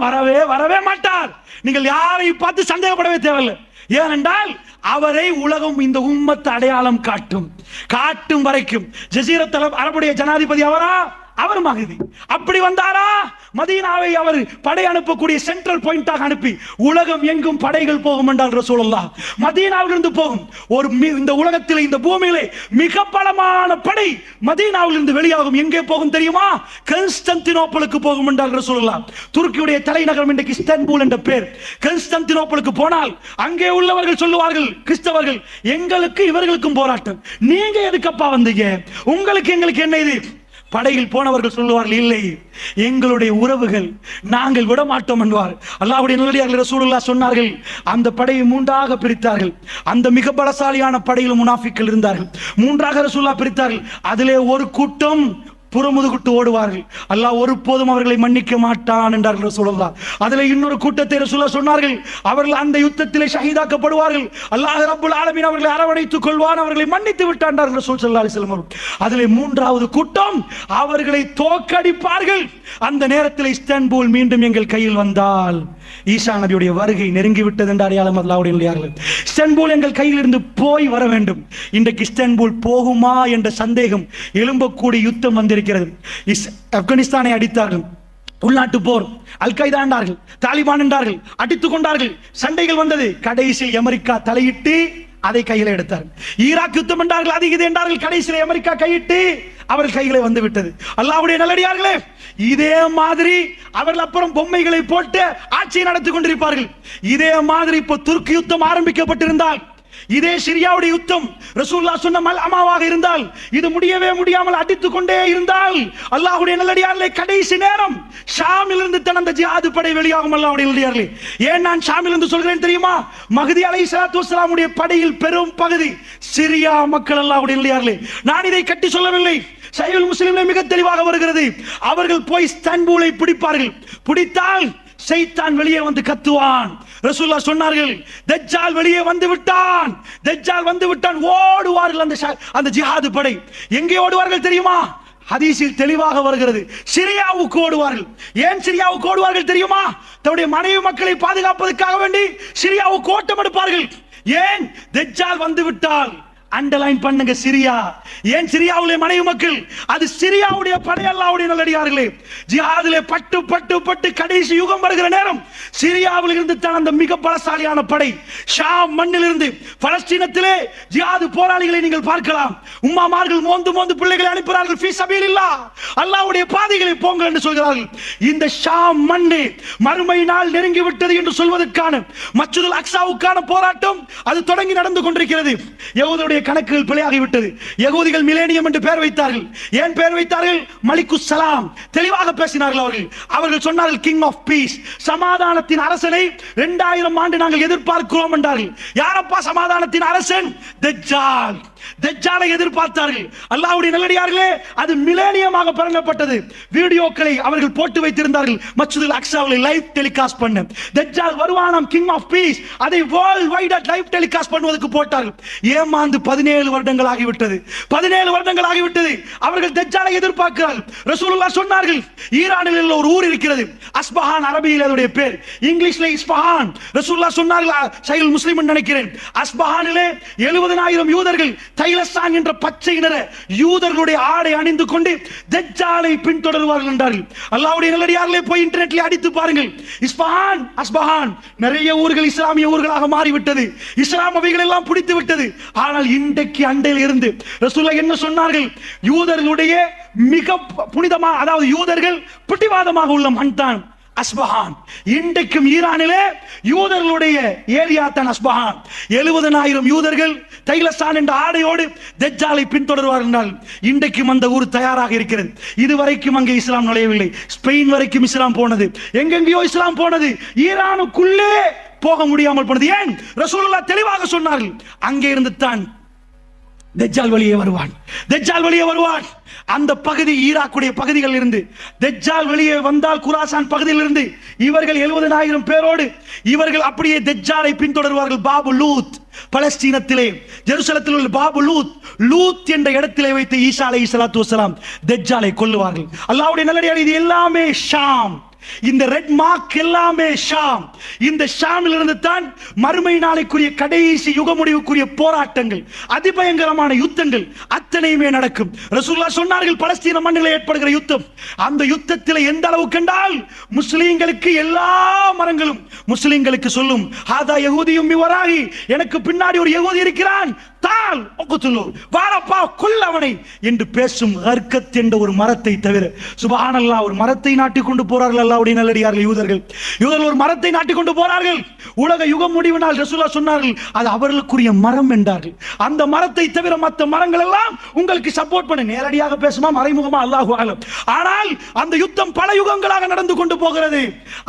வரவே மாட்டார். நீங்கள் யாரை பார்த்து சந்தேகப்படவே தேவையில்லை. ஏனென்றால் அவரை உலகம் இந்த உம்மத்து அடையாளம் காட்டும் வரைக்கும் ஜஸீரத்துல் அரபுடைய ஜனாதிபதி அவரா? அவர் மஹதி. அப்படி வந்தாரா? மதீனாவை அவர் படை அனுப்பக்கூடிய சென்ட்ரல் பாயிண்டாக அனுப்பி உலகம் எங்கும் படைகள் போகும் என்றால் ரசூலுல்லாஹ் மதீனாவிலிருந்து போகும். ஒரு இந்த உலகத்திலே, இந்த பூமியிலே மிக பலமான படை மதீனாவிலிருந்து வெளியாகும். எங்கே போகும் தெரியுமா? கான்ஸ்டான்டினோப்பிளுக்கு போகும் என்றால் ரசூலுல்லாஹ். துருக்கியுடைய தலைநகரம் இன்றைக்கு இஸ்தான்புல் என்ற பேர். கான்ஸ்டான்டினோப்பிளுக்கு போனால் அங்கே உள்ளவர்கள் சொல்லுவார்கள், கிறிஸ்தவர்கள், எங்களுக்கு இவர்களுக்கும் போராட்டம், நீங்க எதுக்கப்பா வந்தீங்க? உங்களுக்கு எங்களுக்கு என்ன இது? படையில் போனவர்கள் சொல்லுவார்கள், இல்லை, எங்களுடைய உறவுகள், நாங்கள் விட மாட்டோம் என்பார். அல்லாஹ்வுடைய நல்லடியார்கள் ரசூலுல்லாஹ் சொன்னார்கள், அந்த படையை மூன்றாக பிரித்தார்கள். அந்த மிக பலசாலியான படையில் முனாஃபிக்கள் இருந்தார்கள். மூன்றாக ரசூலுல்லாஹ் பிரித்தார்கள். அதிலே ஒரு கூட்டம் புறமுதுகுட்டு ஓடுவார்கள். அல்லாஹ் ஒருபோதும் அவர்களை மன்னிக்க மாட்டான் என்றார்கள் ரசூலுல்லாஹ். அதிலே இன்னொரு கூட்டத்தை ரசூலுல்லாஹ் சொன்னார்கள், அவர்கள் அந்த யுத்தத்திலே ஷஹீதாக்கப்படுவார்கள். அல்லாஹ் ரப்புல் ஆலமீன் அவர்களை அரவணைத்துக் கொள்வான், அவர்களை மன்னித்து விட்டான் என்றார்கள் ரசூல் ஸல்லல்லாஹு அலைஹி வஸல்லம். அதிலே மூன்றாவது கூட்டம் அவர்களை தோற்கடிப்பார்கள். அந்த நேரத்தில் இஸ்தான்புல் மீண்டும் எங்கள் கையில் வந்தால் ஈசா நபியுடைய வருகை நெருங்கிவிட்டது என்ற அடையாளம். அல்லாஹ்வுடைய நல்லடியார்களே, இஸ்தான்புல் எங்கள் கையில் இருந்து போய் வர வேண்டும். இன்றைக்கு இஸ்தான்புல் போகுமா என்ற சந்தேகம் எழும்பக்கூடிய யுத்தம் வந்திருக்கிறது. ஆப்கானிஸ்தானை அடித்தார்கள், உள்நாட்டு போர், அல் கைதா என்றார்கள், தாலிபான் என்றார்கள், அடித்துக் கொண்டார்கள், சண்டைகள் வந்தது. கடைசியில் அமெரிக்கா தலையிட்டு அதை கையில எடுத்தார்கள். ஈராக் யுத்தம் என்றார்கள், அது இது என்றார்கள். கடைசியில் அமெரிக்கா கையிட்டு அவர்கள் கையிலே வந்து விட்டது. அல்லாஹ்வுடைய நல்லடியார்களே, இதே மாதிரி அவர்கள் அப்புறம் பொம்மைகளை போட்டு ஆட்சியை நடத்தி கொண்டிருப்பார்கள். இதே மாதிரி இப்போ துருக்கி யுத்தம் ஆரம்பிக்கப்பட்டிருந்தால், இதே சிரியாவுடைய யுத்தம் ரசூலுல்லாஹ் சொன்ன மல்அமாவாக இருந்தால், இது முடியாமல் அடித்துக் கொண்டே இருந்தால், அல்லாஹ்வுடைய நல்லடியார்களே, கடைசி நேரம் ஷாமிலிருந்து தான் அந்த ஜிஹாது படை வெளியாகும். அல்லாஹ்வுடைய நல்லடியார்களே, ஏன் நான் ஷாமிலிருந்து சொல்கிறேன் தெரியுமா? மஹதி அலைஹிஸ்ஸலாத்து வஸ்ஸலாமுடைய படையில் பெரும் பகுதி சிரியா மக்கள். அல்லாஹ்வுடைய நல்லடியார்களே, நான் இதை கட்டி சொல்லவில்லை, சஹீஹுல் முஸ்லிமிலே மிக தெளிவாக வருகிறது. அவர்கள் போய் இஸ்தான்புலை பிடிப்பார்கள். பிடித்தால் ஷைத்தான் வெளியே வந்து கத்துவான். ரசூலுல்லாஹ் சொன்னார்கள், தஜ்ஜால் வெளியே வந்து விட்டான், தஜ்ஜால் வந்து விட்டான். ஓடுவார்கள் அந்த ஜிஹாது படை. எங்கே ஓடுவார்கள் தெரியுமா? ஹதீஸில் தெளிவாக வருகிறது, சிரியாவுக்கு ஓடுவார்கள். ஏன் சிரியாவுக்கு ஓடுவார்கள் தெரியுமா? தன்னுடைய மனைவி மக்களை பாதுகாப்பதற்காக வேண்டி சிரியாவுக்கு ஓட்டம் எடுப்பார்கள். ஏன்? தஜ்ஜால் வந்து விட்டால். அண்டர்லைன் பண்ணுங்க, சிரியா. ஏன் சிரியாவுடைய மனைவி மக்கள்? அது சிரியாவுடைய படை. அல்லாஹ்வுடைய நல்லடியார்களே, ஜிஹாதிலே பட்டு கடைசி யுகம் வருகிற நேரம் சிரியாவில் இருந்து தான் அந்த மிக பலசாலியான படை. ஷாம் மண்ணிலிருந்து பலஸ்தீனத்திலே ஜிஹாது போராளிகளை நீங்கள் பார்க்கலாம். உம்மாமார்கள் மோந்து பிள்ளைகளை அனுப்புகிறார்கள், ஃபீ சபீலில்லாஹ், அல்லாஹ்வுடைய பாதைகளை போங்கள் என்று சொல்கிறார்கள். இந்த ஷாம் மண்ணு மறுமை நாள் நெருங்கி விட்டது என்று சொல்வதற்கான மஸ்ஜிதுல் அக்ஸாவுக்கான போராட்டம் அது தொடங்கி நடந்து கொண்டிருக்கிறது. யஹூதியுடைய கணக்குகள் பிழையாகிவிட்டது. யகூதிகள் மிலேனியம் என்று பெயர் வைத்தார்கள். ஏன் பெயர் வைத்தார்கள்? மலிக்குஸ் சலாம். தெளிவாக பேசினார்கள். அவர்கள் சொன்னார்கள், கிங் ஆஃப் பீஸ், சமாதானத்தின் அரசனை 2000 ஆண்டு நாங்கள் எதிர்பார்க்கிறோம் என்றார்கள். யாரப்பா சமாதானத்தின் அரசன்? தஜ்ஜால். தஜ்ஜாலை எதிர்பார்த்தார்கள். அல்லாஹ்வுடைய நல்லடியார்களே, அது மிலேனியமாக பரப்பப்பட்டது. வீடியோக்களை அவர்கள் போட்டு வைத்திருந்தார்கள் மஸ்ஜிதுல் அக்ஸாவில் லைவ் டெலிகாஸ்ட் பண்ண. தஜ்ஜால் வருவானாம், கிங் ஆஃப் பீஸ், அதை வேர்ல்ட் வைட் லைவ் டெலிகாஸ்ட் பண்ணுவதற்கு போட்டார்கள். ஏமாந்து 17 வருடங்கள் ஆகிவிட்டது. 17 வருடங்கள் ஆகிவிட்டது. அவர்கள் தஜ்ஜாலை எதிர்பார்க்கிறார்கள். ரசூலுல்லாஹ் சொன்னார்கள், ஈரானில் உள்ள ஒரு ஊர் இருக்கிறது, அஸ்பஹான், அரபியில் அதனுடைய பேர், இங்கிலீஷ்ல இஸ்பஹான். ரசூலுல்லாஹ் சொன்னார்கள், சஹீஹ் முஸ்லிம் நினைக்கிறேன், அஸ்பஹானிலே 70,000 யூதர்கள் தைலஸ்தான் என்ற பச்சை நிற யூதர்களுடைய ஆடை அணிந்து கொண்டு தஜ்ஜாலை பின்தொடர்வார்கள் என்றார்கள். அல்லாஹ்வுடைய நல்லடியார்களே, போய் இன்டர்நெட்ல அடித்து பாருங்கள். இஸ்பஹான், அஸ்பஹான், நிறைய ஊர்கள் இஸ்லாமிய ஊர்களாக மாறிவிட்டது. இஸ்லாம் அவைகள் எல்லாம் பிடித்து விட்டது. ஆனால் இன்றைக்கு அண்டையில் இருந்து ரசூலுல்லாஹ் என்ன சொன்னார்கள்? யூதர்களுடைய மிக புனிதமான, அதாவது யூதர்கள் பிடிவாதமாக உள்ள மண் தான் அஸ்பஹான். இன்றைக்கும் ஈரானிலே யூதர்களுடைய ஏரியா தான் அஸ்பஹான். 70,000 யூதர்கள் தைலஸ்தான் என்ற ஆடையோடு தஜ்ஜாலை பின்தொடர்வார்கள் என்றால் இன்றைக்கும் அந்த ஊர் தயாராக இருக்கிறது. இதுவரைக்கும் அங்கே இஸ்லாம் நுழையவில்லை. ஸ்பெயின் வரைக்கும் இஸ்லாம் போனது, எங்கெங்கேயோ இஸ்லாம் போனது, ஈரானுக்குள்ளே போக முடியாமல் போனது. ஏன்? ரசூலுல்லாஹ் தெளிவாக சொன்னார்கள், அங்கே இருந்து தான் தஜ்ஜால் வெளியே வருவான். தஜ்ஜால் வெளியே வருவான். அந்த பகுதி, ஈராக்குடைய பகுதிகள் இருந்து தஜ்ஜால் வெளியே வந்தால், குராசான் பகுதியில் இருந்து இவர்கள் 70,000 பேரோடு இவர்கள் அப்படியே தஜ்ஜாலை பின்தொடர்வார்கள். பாபு லூத், பலஸ்தீனத்திலே ஜெருசலத்தில் உள்ள பாபு லூத், லூத் என்ற இடத்திலே வைத்து ஈசா அலைஹிஸ்ஸலாத்து வஸ்ஸலாம் தஜ்ஜாலை கொல்லுவார்கள். அல்லாஹ்வுடைய நல்லடியார், இது எல்லாமே ஷாம். இந்த ரெட் மார்க் எல்லாமே ஷாம். இந்த ஷாமில் இருந்து தான் மறுமை நாளைக்குரிய கடைசி யுக முடிவுக்குரிய போராட்டங்கள், அதிபயங்கரமான யுத்தங்கள் அத்தனையுமே நடக்கும். ரசூலுல்லாஹ் சொன்னார்கள், பலஸ்தீன மண்ணில் ஏற்படுகிற யுத்தம், அந்த யுத்தத்தில் எந்த அளவு கண்டால் முஸ்லிம்களுக்கு எல்லா மரங்களும் முஸ்லிம்களுக்கு சொல்லும், ஹாதா யஹூதியும் மிவராஹி, எனக்கு பின்னாடி ஒரு யஹூதி இருக்கிறான், தால் ஒக்குத்துலு, வாரப்பா கொல்லவனை என்று பேசும் ஹர்கத் என்ற ஒரு மரத்தை தவிர. சுப்ஹானல்லாஹ், ஒரு மரத்தை நாட்டிக் கொண்டு போறார்கள் அல்லாஹ்வுடைய நல்லடியார்கள். யூதர்கள் ஒரு மரத்தை நாட்டிக் கொண்டு போறார்கள். உலக யுகம் முடிவினால் ரசூலுல்லாஹ் சொன்னார்கள், அது அவர்களுக்குரிய மரம் என்றார்கள். அந்த மரத்தை தவிர மற்ற மரங்கள் எல்லாம் உங்களுக்கு சப்போர்ட் பண்ண, நேரடியாக பேசுமா மறைமுகமா அல்லாஹு அலம். ஆனால் அந்த யுத்தம் பல யுகங்களாக நடந்து கொண்டு போகிறது.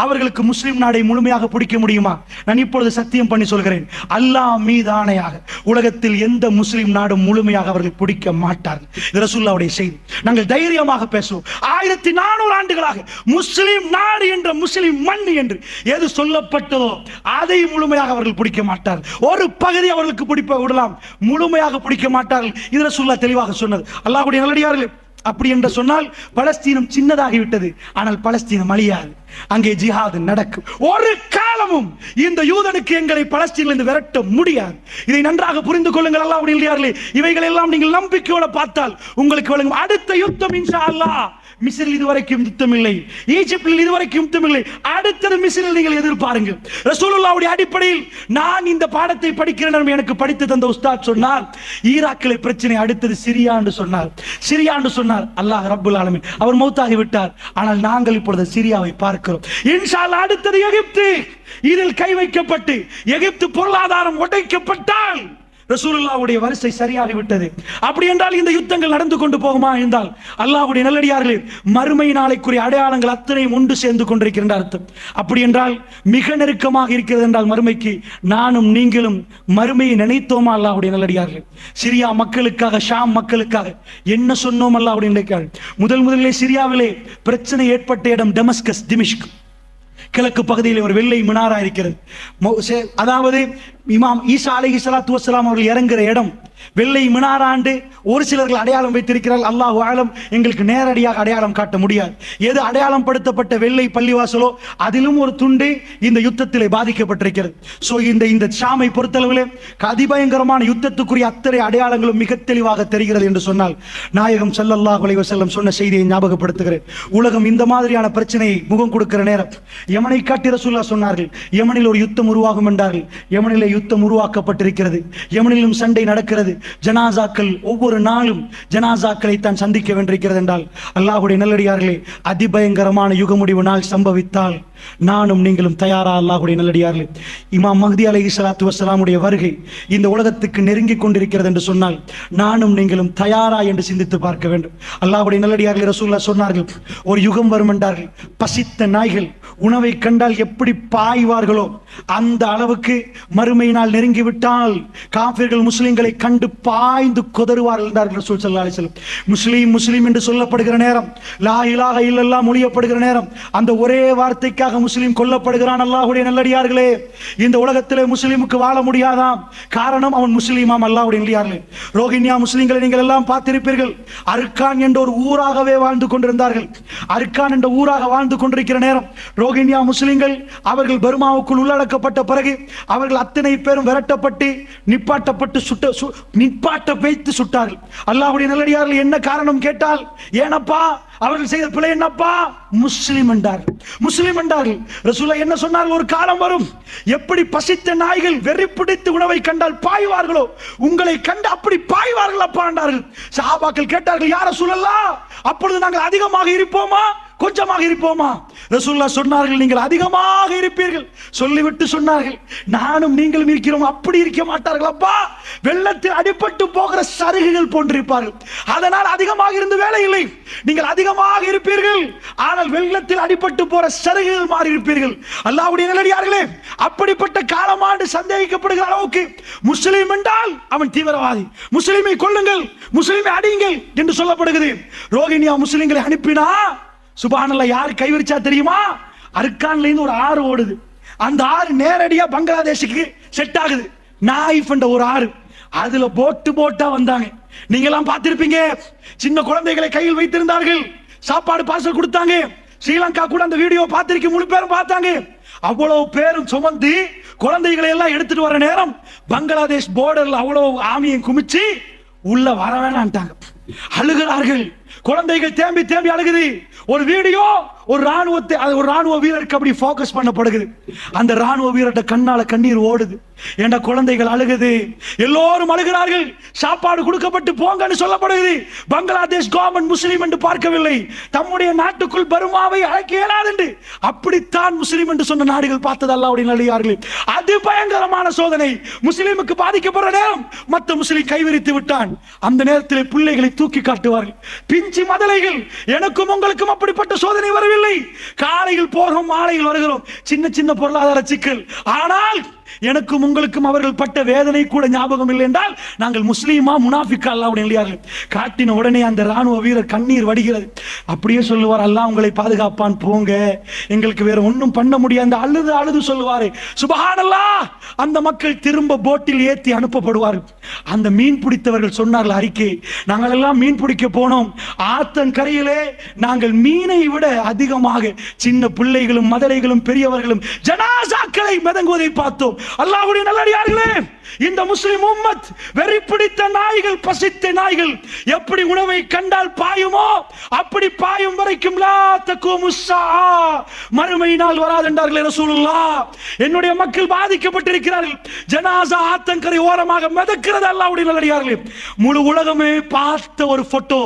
அவர்களுக்கு முஸ்லிம் நாடை முழுமையாக பிடிக்க முடியுமா? நான் இப்பொழுது சத்தியம் பண்ணி சொல்கிறேன், அல்லாஹ் மீது ஆணையாக, உலகத்தில் எந்த முஸ்லிம் நாடும் முழுமையாக அவர்கள் பிடிக்க மாட்டார்கள். இது ரசூலுல்லாஹ்வுடைய செய்தி. நாங்கள் தைரியமாக பேசுவோம். 1400 ஆண்டுகளாக முஸ்லிம் நாடு என்ற முஸ்லிம் மண் என்று எது சொல்லப்பட்டதோ அதை முழுமையாக அவர்கள் பிடிக்க மாட்டார்கள். ஒரு பகுதி அவர்களுக்கு பிடிப்ப விடலாம், முழுமையாக பிடிக்க மாட்டார்கள். இது ரசூலுல்லாஹ் தெளிவாக சொன்னது. அல்லாஹ்வுடைய நல்லடியார்களே, அப்படி என்று சொன்னால் பலஸ்தீனம் சின்னதாகிவிட்டது, ஆனால் பலஸ்தீனம் அழியாது. அங்கே ஜிஹாத் நடக்கும். ஒரு காலமும் இந்த யூதனுக்கு எங்களை பலஸ்தீனிலிருந்து விரட்ட முடியாது. இதை நன்றாக புரிந்து கொள்ளுங்கள். அல்லாஹ்வுடைய நல்லடியார்களே, இவைகள் எல்லாம் நீங்கள் நம்பிக்கையோடு பார்த்தால் உங்களுக்கு விளங்கும். அடுத்த யுத்தம் இன்ஷா அல்லாஹ். மிஸ்ரில் இதுவரைக்கும் யுத்தம் இல்லை, ஈஜிப்தில் இதுவரைக்கும் யுத்தம் இல்லை. அடுத்தது மிஸ்ரில் நீங்கள் எதிர்பாருங்கள். ரசூலுல்லாஹ்வுடைய அடிப்படையில் நான் இந்த பாடத்தை படிக்கிறேன். எனக்கு படித்து தந்த உஸ்தாத் சொன்னார், ஈராக்கிலே பிரச்சனை, அடுத்தது சிரியா என்று சொன்னார். சிரியா என்று சொன்னார். அல்லாஹ் ரப்புல் ஆலமீன், அவர் மௌத்தாகி விட்டார். ஆனால் நாங்கள் இப்பொழுது சிரியாவை பார்க்கிறோம். இன்ஷா அல்லாஹ் அடுத்தது எகிப்து. இதில் கை வைக்கப்பட்டு எகிப்து பொருளாதாரம் உடைக்கப்பட்டால் ரசூலுல்லாஹ்வுடைய வரிசை சரியாகி விட்டது. அப்படி என்றால் இந்த யுத்தங்கள் நடந்து கொண்டு போகுமா என்றால், அல்லாஹ்வுடைய நல்லடியார்களே, மறுமை நாளைக்குரிய அடையாளங்கள் அத்தனையும் ஒன்று சேர்ந்து கொண்டிருக்கின்ற அர்த்தம். அப்படி என்றால் மிக நெருக்கமாக இருக்கிறது என்றால் மறுமைக்கு நானும் நீங்களும் மறுமையை நினைத்தோமா? அல்லாஹ்வுடைய நல்லடியார்களே, சிரியா மக்களுக்காக, ஷாம் மக்களுக்காக என்ன சொன்னோம்? அல்லாஹ்வுடைய நல்லடியார்களே, முதலிலே சிரியாவிலே பிரச்சனை ஏற்பட்ட இடம் டெமஸ்கஸ், திமிஷ்க். கிழக்கு பகுதியில் ஒரு வெள்ளை மினாரா இருக்கிறது. அதாவது இமாம் ஈசா அலைஹிஸ்ஸலாத்து வஸ்ஸலாம் அவர்கள் இறங்குற இடம் வெள்ளை மினாராண்டு ஒரு சிலர்கள் அடையாளம் வைத்திருக்கிறார்கள். அல்லாஹு ஆலம், எங்களுக்கு நேரடியாக அடையாளம் காட்ட முடியாது. எது அடையாளம் படுத்தப்பட்ட வெள்ளை பள்ளிவாசலோ அதிலும் ஒரு துண்டு இந்த யுத்தத்திலே பாதிக்கப்பட்டிருக்கிறது. சோ இந்த ஷாமை பொறுத்தளவில் அதிபயங்கரமான யுத்தத்துக்குரிய அத்தனை அடையாளங்களும் மிக தெளிவாக தெரிகிறது என்று சொன்னால், நாயகம் ஸல்லல்லாஹு அலைஹி வஸல்லம் சொன்ன செய்தியை ஞாபகப்படுத்துகிறேன். உலகம் இந்த மாதிரியான பிரச்சனையை முகம் கொடுக்கிற நேரம் யமனை காட்டி ரசூலுல்லாஹ் சொன்னார்கள், யமனில் ஒரு யுத்தம் உருவாகும் என்றார்கள். யமனிலே யுத்தம் உருவாக்கப்பட்டிருக்கிறது. யமனிலும் சண்டை நடக்கிறது. ஜனாசாக்கள் ஒவ்வொரு நாளும் ஜனாசாக்களை தான் சந்திக்க வேண்டியிருக்கிறது என்றால், அல்லாஹ்வுடைய நல்லடியார்களே, அதிபயங்கரமான யுக முடிவு நாள் சம்பவித்தால் நானும் நீங்களும் தயாரா? அல்லாஹ்வுடைய நல்லடியார்களே, இமாம் மஹ்தி அலைஹிஸ்ஸலாத்து வஸ்ஸலாமுடைய வருகை இந்த உலகத்துக்கு நெருங்கி கொண்டிருக்கிறது என்று சொன்னால் நானும் நீங்களும் தயாரா என்று சிந்தித்து பார்க்க வேண்டும். அல்லாஹ்வுடைய நல்லடியார்களே, ரசூலுல்லாஹ் சொன்னார்கள், ஒரு யுகம் வரும் என்றார்கள், பசித்த நாய்கள் உணவை உணவை கண்டால் எப்படி பாய்வார்களோ அந்த அளவுக்கு மறுமை நாள் நெருங்கிவிட்டால் காபிர்கள் முஸ்லிம்களை கண்டு பாய்ந்து கொதறுவார்கள் என்றார்கள் ரசூல் ஸல்லல்லாஹு அலைஹி வஸல்லம். முஸ்லீம் முஸ்லீம் என்று சொல்லப்படுகிற நேரம், லா இலாஹ இல்லல்லாஹ் மொழியப்படுகிற நேரம், அந்த ஒரே வார்த்தைக்காக முஸ்லீம் கொல்லப்படுகிறான். அல்லாஹ்வுடைய நல்லடியார்களே, இந்த உலகத்திலே முஸ்லீமுக்கு வாழ முடியாதாம். காரணம், அவன் முஸ்லீமாம். அல்லாஹ்வுடைய நல்லடியார்களே, ரோஹின்யா முஸ்லிம்களை நீங்கள் எல்லாம் பார்த்திருப்பீர்கள். அர்கான் என்ற ஒரு ஊராகவே வாழ்ந்து கொண்டிருந்தார்கள். அர்கான் என்ற ஊராக வாழ்ந்து கொண்டிருக்கிற நேரம் ரோஹின்யா முஸ்லிம்கள் அவர்கள் பர்மாவுக்குள் உள்ளடக்கப்பட்ட பிறகு அவர்கள் அத்தனை பேரும் விரட்டப்பட்டு நிப்பாட்ட வைத்து சுட்டார்கள். அல்லாஹ்வுடைய நல்லடியார்கள், என்ன காரணம் கேட்டால், ஏனப்பா அவர்கள் செய்த பிழை என்னப்பா? முஸ்லிம் என்றார்கள். முஸ்லிம் என்றார்கள். ரசூலுல்லாஹ் என்ன சொன்னார்கள்? ஒரு காலம் வரும், எப்படி பசித்த நாய்கள் வெறி பிடித்து உணவை கண்டால் பாய்வார்களோ உங்களை கண்டு அப்படி பாய்வார்கள் அப்பா என்றார்கள். சஹாபாக்கள் கேட்டார்கள், யா ரசூலல்லாஹ், அப்பொழுது நாங்கள் அதிகமாக இருப்போமா கொஞ்சமாக இருப்போமா? ரசூலுல்லாஹ் சொன்னார்கள், நீங்கள் அதிகமாக இருப்பீர்கள். சொல்லிவிட்டு சொன்னார்கள், நானும் நீங்களும் இருக்கிறோம். அப்படி இருக்க மாட்டார்கள் அப்பா, வெள்ளத்தில் அடிபட்டு போகிற சருகுகள் போன்றிருப்பார்கள். அதனால் அதிகமாக இருந்து வேலை இல்லை, நீங்கள் அதிகமாக இருப்பீர்கள், ஆனால் வெள்ளத்தில் அடிபட்டு போற சருகுகள் மாறி இருப்பீர்கள். அல்லாஹ்வுடைய நல்லடியார்களே, அப்படிப்பட்ட காலமாண்டு சந்தேகிக்கப்படுகிற அளவுக்கு முஸ்லிம் என்றால் அவன் தீவிரவாதி, முஸ்லிமை கொல்லுங்கள், முஸ்லிமை அடியுங்கள் என்று சொல்லப்படுகிறது. ரோஹின்யா முஸ்லிம்களை அனுப்பினா சுப்ஹானல்லாஹ், யார் கைவிரிச்சா தெரியுமா? அர்கான்ல இருந்து ஒரு ஆறு ஓடுது. அந்த ஆறு நேரடியா பங்களாதேஷுக்கு செட் ஆகுது. நாயிஃப் என்ற ஒரு ஆறு, அதுல போட்டா வந்தாங்க. நீங்க எல்லாம் பார்த்திருப்பீங்க. சின்ன குழந்தைகளை கையில் வைத்திருந்தார்கள், சாப்பாடு பார்சல் கொடுத்தாங்க. ஸ்ரீலங்கா கூட அந்த வீடியோ பார்த்திருக்க, முழு பேரும் பார்த்தாங்க. அவ்வளவு பேரும் சுமந்து குழந்தைகளை எல்லாம் எடுத்துட்டு வர நேரம் பங்களாதேஷ் போர்டர்ல அவ்வளவு ஆமியை குமிச்சு உள்ள வர வேணான்ட்டாங்க. அழுகிறார்கள், குழந்தைகள் தேம்பி தேம்பி அழுகுது. ஒரு வீடியோ ஒரு ராணுவ வீரருக்கு அப்படி போக்கஸ் பண்ணப்படுகிறது. அந்த ராணுவ வீரர்கிட்ட கண்ணால கண்ணீர் ஓடுது. என்ற குழந்தைகள் அழுகுது, எல்லோரும் அழுகிறார்கள். சாப்பாடு கொடுக்கப்பட்டு போங்கன்னு சொல்லப்படுகிறது. பங்களாதேஷ் கவர்மெண்ட் முஸ்லீம் என்று பார்க்கவில்லை, தம்முடைய நாட்டுக்குள் பர்மாவை அழைக்க இயலாது என்று அப்படித்தான் முஸ்லீம் என்று சொன்ன நாடுகள் பார்த்தது. அல்லாஹ்வுடைய நல்லடியார்களே, அது பயங்கரமான சோதனை. முஸ்லீமுக்கு பாதிக்கப்படுற நேரம் மற்ற முஸ்லீம் கைவிரித்து விட்டான். அந்த நேரத்தில் பிள்ளைகளை தூக்கி காட்டுவார்கள், பிஞ்சு மதலைகள். எனக்கும் உங்களுக்கும் அப்படிப்பட்ட சோதனை வரவில்லை. காலையில் போகிறோம், மாலையில் வருகிறோம், சின்ன சின்ன பொருளாதார சிக்கல். ஆனால் எனக்கும் உங்களுக்கும் அவர்கள் பட்ட வேதனை கூட ஞாபகம் இல்லை என்றால் நாங்கள் முஸ்லீமா முனாஃபிக்கா? அல்லாஹ்வுடைய நல்லடியார்களே, காட்டின உடனே அந்த ராணுவ வீரர் கண்ணீர் வடிகிறது. அப்படியே சொல்லுவார், அல்லாஹ் உங்களை பாதுகாப்பான், போங்க, எங்களுக்கு வேற ஒன்றும் பண்ண முடியாது. அழுது அழுது சொல்லுவாரு, சுப்ஹானல்லாஹ். அந்த மக்கள் திரும்ப போட்டில் ஏற்றி அனுப்பப்படுவார்கள். அந்த மீன் பிடித்தவர்கள் சொன்னார்கள் அறிக்கை, நாங்கள் எல்லாம் மீன் பிடிக்க போனோம், ஆத்தன் கரையிலே நாங்கள் மீனை விட அதிகமாக சின்ன பிள்ளைகளும் மதலைகளும் பெரியவர்களும் ஜனாசாக்களை மிதங்குவதை பார்த்தோம். அல்லாஹ்வுடைய நல்லடியார்களே, இந்த முஸ்லிம் உம்மத் வெறி பிடித்த நாய்கள், பசித்த நாய்கள் எப்படி உணவை கண்டால் பாயுமோ அப்படி பாயும் வரைக்கும் லா தகூமு ஸஆ, மறுமை நாள் வராது என்றார்களே ரசூலுல்லாஹ். என்னுடைய மக்கள் பாதிக்கப்பட்டிருக்கிறார்கள். ஜனாசா ஆத்தங்கரை ஓரமாக மிதக்கிறது. அல்லாஹ்வுடைய நல்லடியார்களே, முழு உலகமே பார்த்த ஒரு போட்டோ,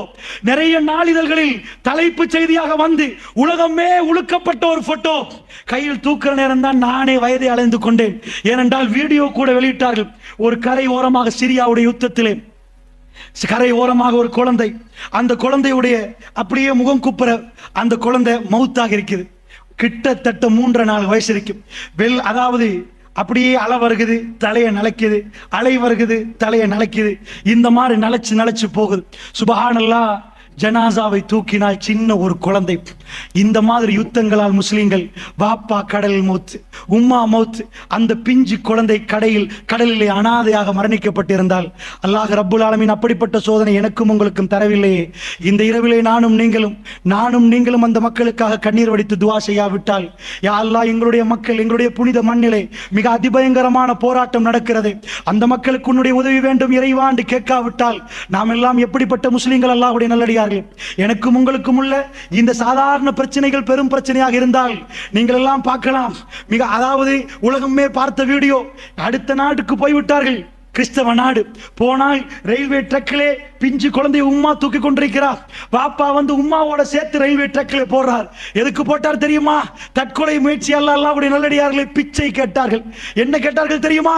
நிறைய நாளிதழ்களில் தலைப்பு செய்தியாக வந்து உலகமே உழுக்கப்பட்ட ஒரு போட்டோ. கையில் தூக்குற நேரம் தான் நானே வயதை அடைந்து கொண்டேன். ஏனென்றால் வீடியோ கூட வெளியிட்டார்கள். ஒரு கரை ஓரமாக சிரியாவுடைய யுத்தத்திலே கரை ஓரமாக ஒரு குழந்தை, அந்த குழந்தையுடைய அப்படியே முகம் குப்புற அந்த குழந்தை மவுத்தாக இருக்குது. கிட்டத்தட்ட 3.5 வயசு இருக்கும். அதாவது அப்படியே அலை வருகுது, தலையை நலைக்குது, அலை வருகுது, தலையை நலைக்குது. இந்த மாதிரி நலைச்சு போகுது. சுப்ஹானல்லாஹ், ஜனாசாவை தூக்கினால் சின்ன ஒரு குழந்தை. இந்த மாதிரி யுத்தங்களால் முஸ்லிம்கள் வாப்பா கடலில் மௌத், உம்மா மௌத், அந்த பிஞ்சு குழந்தை கடலிலே அனாதையாக மரணிக்கப்பட்டிருந்தால் அல்லாஹ் ரப்புல் ஆலமீன் அப்படிப்பட்ட சோதனை எனக்கும் உங்களுக்கும் தரவில்லையே. இந்த இரவிலே நானும் நீங்களும் அந்த மக்களுக்காக கண்ணீர் வடித்து துஆ செய்யாவிட்டால், யா அல்லாஹ், எங்களுடைய மக்கள், எங்களுடைய புனித மண்ணிலே மிக அதிபயங்கரமான போராட்டம் நடக்கிறது, அந்த மக்களுக்கு உன்னுடைய உதவி வேண்டும் இறைவா என்று கேட்காவிட்டால் நாம் எல்லாம் எப்படிப்பட்ட முஸ்லிம்கள்? அல்லாஹ்வுடைய நல்லடியார்களே, எனக்கும் உங்களுக்கும் உள்ள இந்த சாதாரண பிரச்சனைகள் பெரும் பிரச்சனையாக இருந்தால் நீங்கள் எல்லாம் பார்க்கலாம். அதாவது உலகமே பார்த்த வீடியோ. அடுத்த நாட்டுக்கு போய்விட்டார்கள், கிறிஸ்தவ நாடு. போனால் ரயில்வே ட்ரக்கிலே பிஞ்சு குழந்தையை உம்மா தூக்கி கொண்டிருக்கிறார். பாப்பா வந்து உம்மாவோட சேர்த்து ரயில்வே ட்ராக்ல போறார். எதுக்கு போட்டார் தெரியுமா? தற்கொலை முயற்சி அல்ல, அல்லாஹ்வுடைய நல்லடியார்களே, பிச்சை கேட்டார்கள். என்ன கேட்டார்கள் தெரியுமா?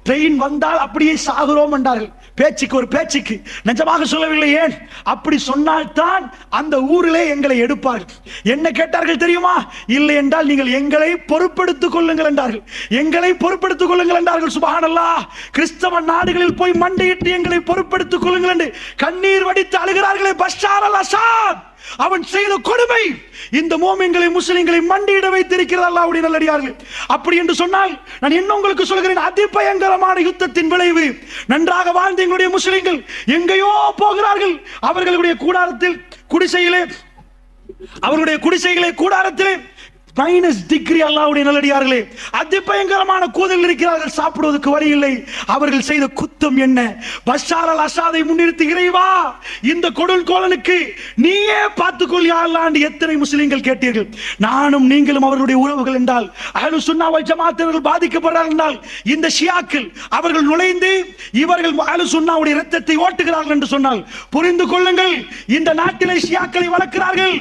ட்ரெயின் வந்தால் அப்படியே சாகுறோம் என்றார்கள். பேச்சுக்கு ஒரு பேச்சுக்கு, நிஜமாக சொல்லவில்லை. ஏன் அப்படி சொன்னால் தான் அந்த ஊரிலே எங்களை எடுப்பார்கள். என்ன கேட்டார்கள் தெரியுமா? இல்லை என்றால் நீங்கள் எங்களை பொறுப்பெடுத்துக் கொள்ளுங்கள் என்றார்கள். எங்களை பொறுப்பெடுத்துக் கொள்ளுங்கள் என்றார்கள். சுப்ஹானல்லாஹ். கிறிஸ்தவ நாடுகளில் போய் மண்டியிட்டு எங்களை பொறுப்பெடுத்துக் கொள்ளுங்கள் என்று கண்ணீர் வடித்து அழுகிறார்களே பஷார் அல் அசாத். அவன் செய்த கொடுமை இந்த மோமின்களை முஸ்லிம்களை மண்டியிட வைத்திருக்கிறது அல்லாஹ்வுடைய நல்லடியார்களே. அப்படி என்று சொன்னால் நான் என்ன உங்களுக்கு சொல்கிறேன், அதிபயங்கரமான யுத்தத்தின் விளைவு. நன்றாக வாழ்ந்த எங்களுடைய முஸ்லிம்கள் எங்கேயோ போகிறார்கள். அவர்களுடைய கூடாரத்தில் குடிசையிலே, அவர்களுடைய குடிசைகளே கூடாரத்திலே -டிகிரி அல்லாஹ்வுடைய நல்லடியார்களே, அதிபயங்கரமான கூதல் இருக்கிறார்கள். சாப்பிடுவதற்கு வழி இல்லை. அவர்கள் செய்த குத்தம் என்ன? பஷார் அல் அசாதை முன்னிறுத்தி, இறைவா இந்த கொடுங்கோலனுக்கு நீயே பார்த்துக்கொள் யா அல்லாஹ் என்று எத்தனை முஸ்லிம்கள் கேட்டீர்கள். நானும் நீங்களும் அவர்களுடைய உறவுகள் என்றால், அஹ்லுஸ் சுன்னா வல் ஜமாஅத்தினர்கள் பாதிக்கப்படுறார்கள் என்றால், இந்த ஷியாக்கள் அவர்கள் நுழைந்து இவர்கள் அஹ்லுஸ் சுன்னாவுடைய இரத்தத்தை ஓட்டுகிறார்கள் என்று சொன்னால் புரிந்து கொள்ளுங்கள், இந்த நாட்டிலே ஷியாக்களை வளர்க்கிறார்கள்.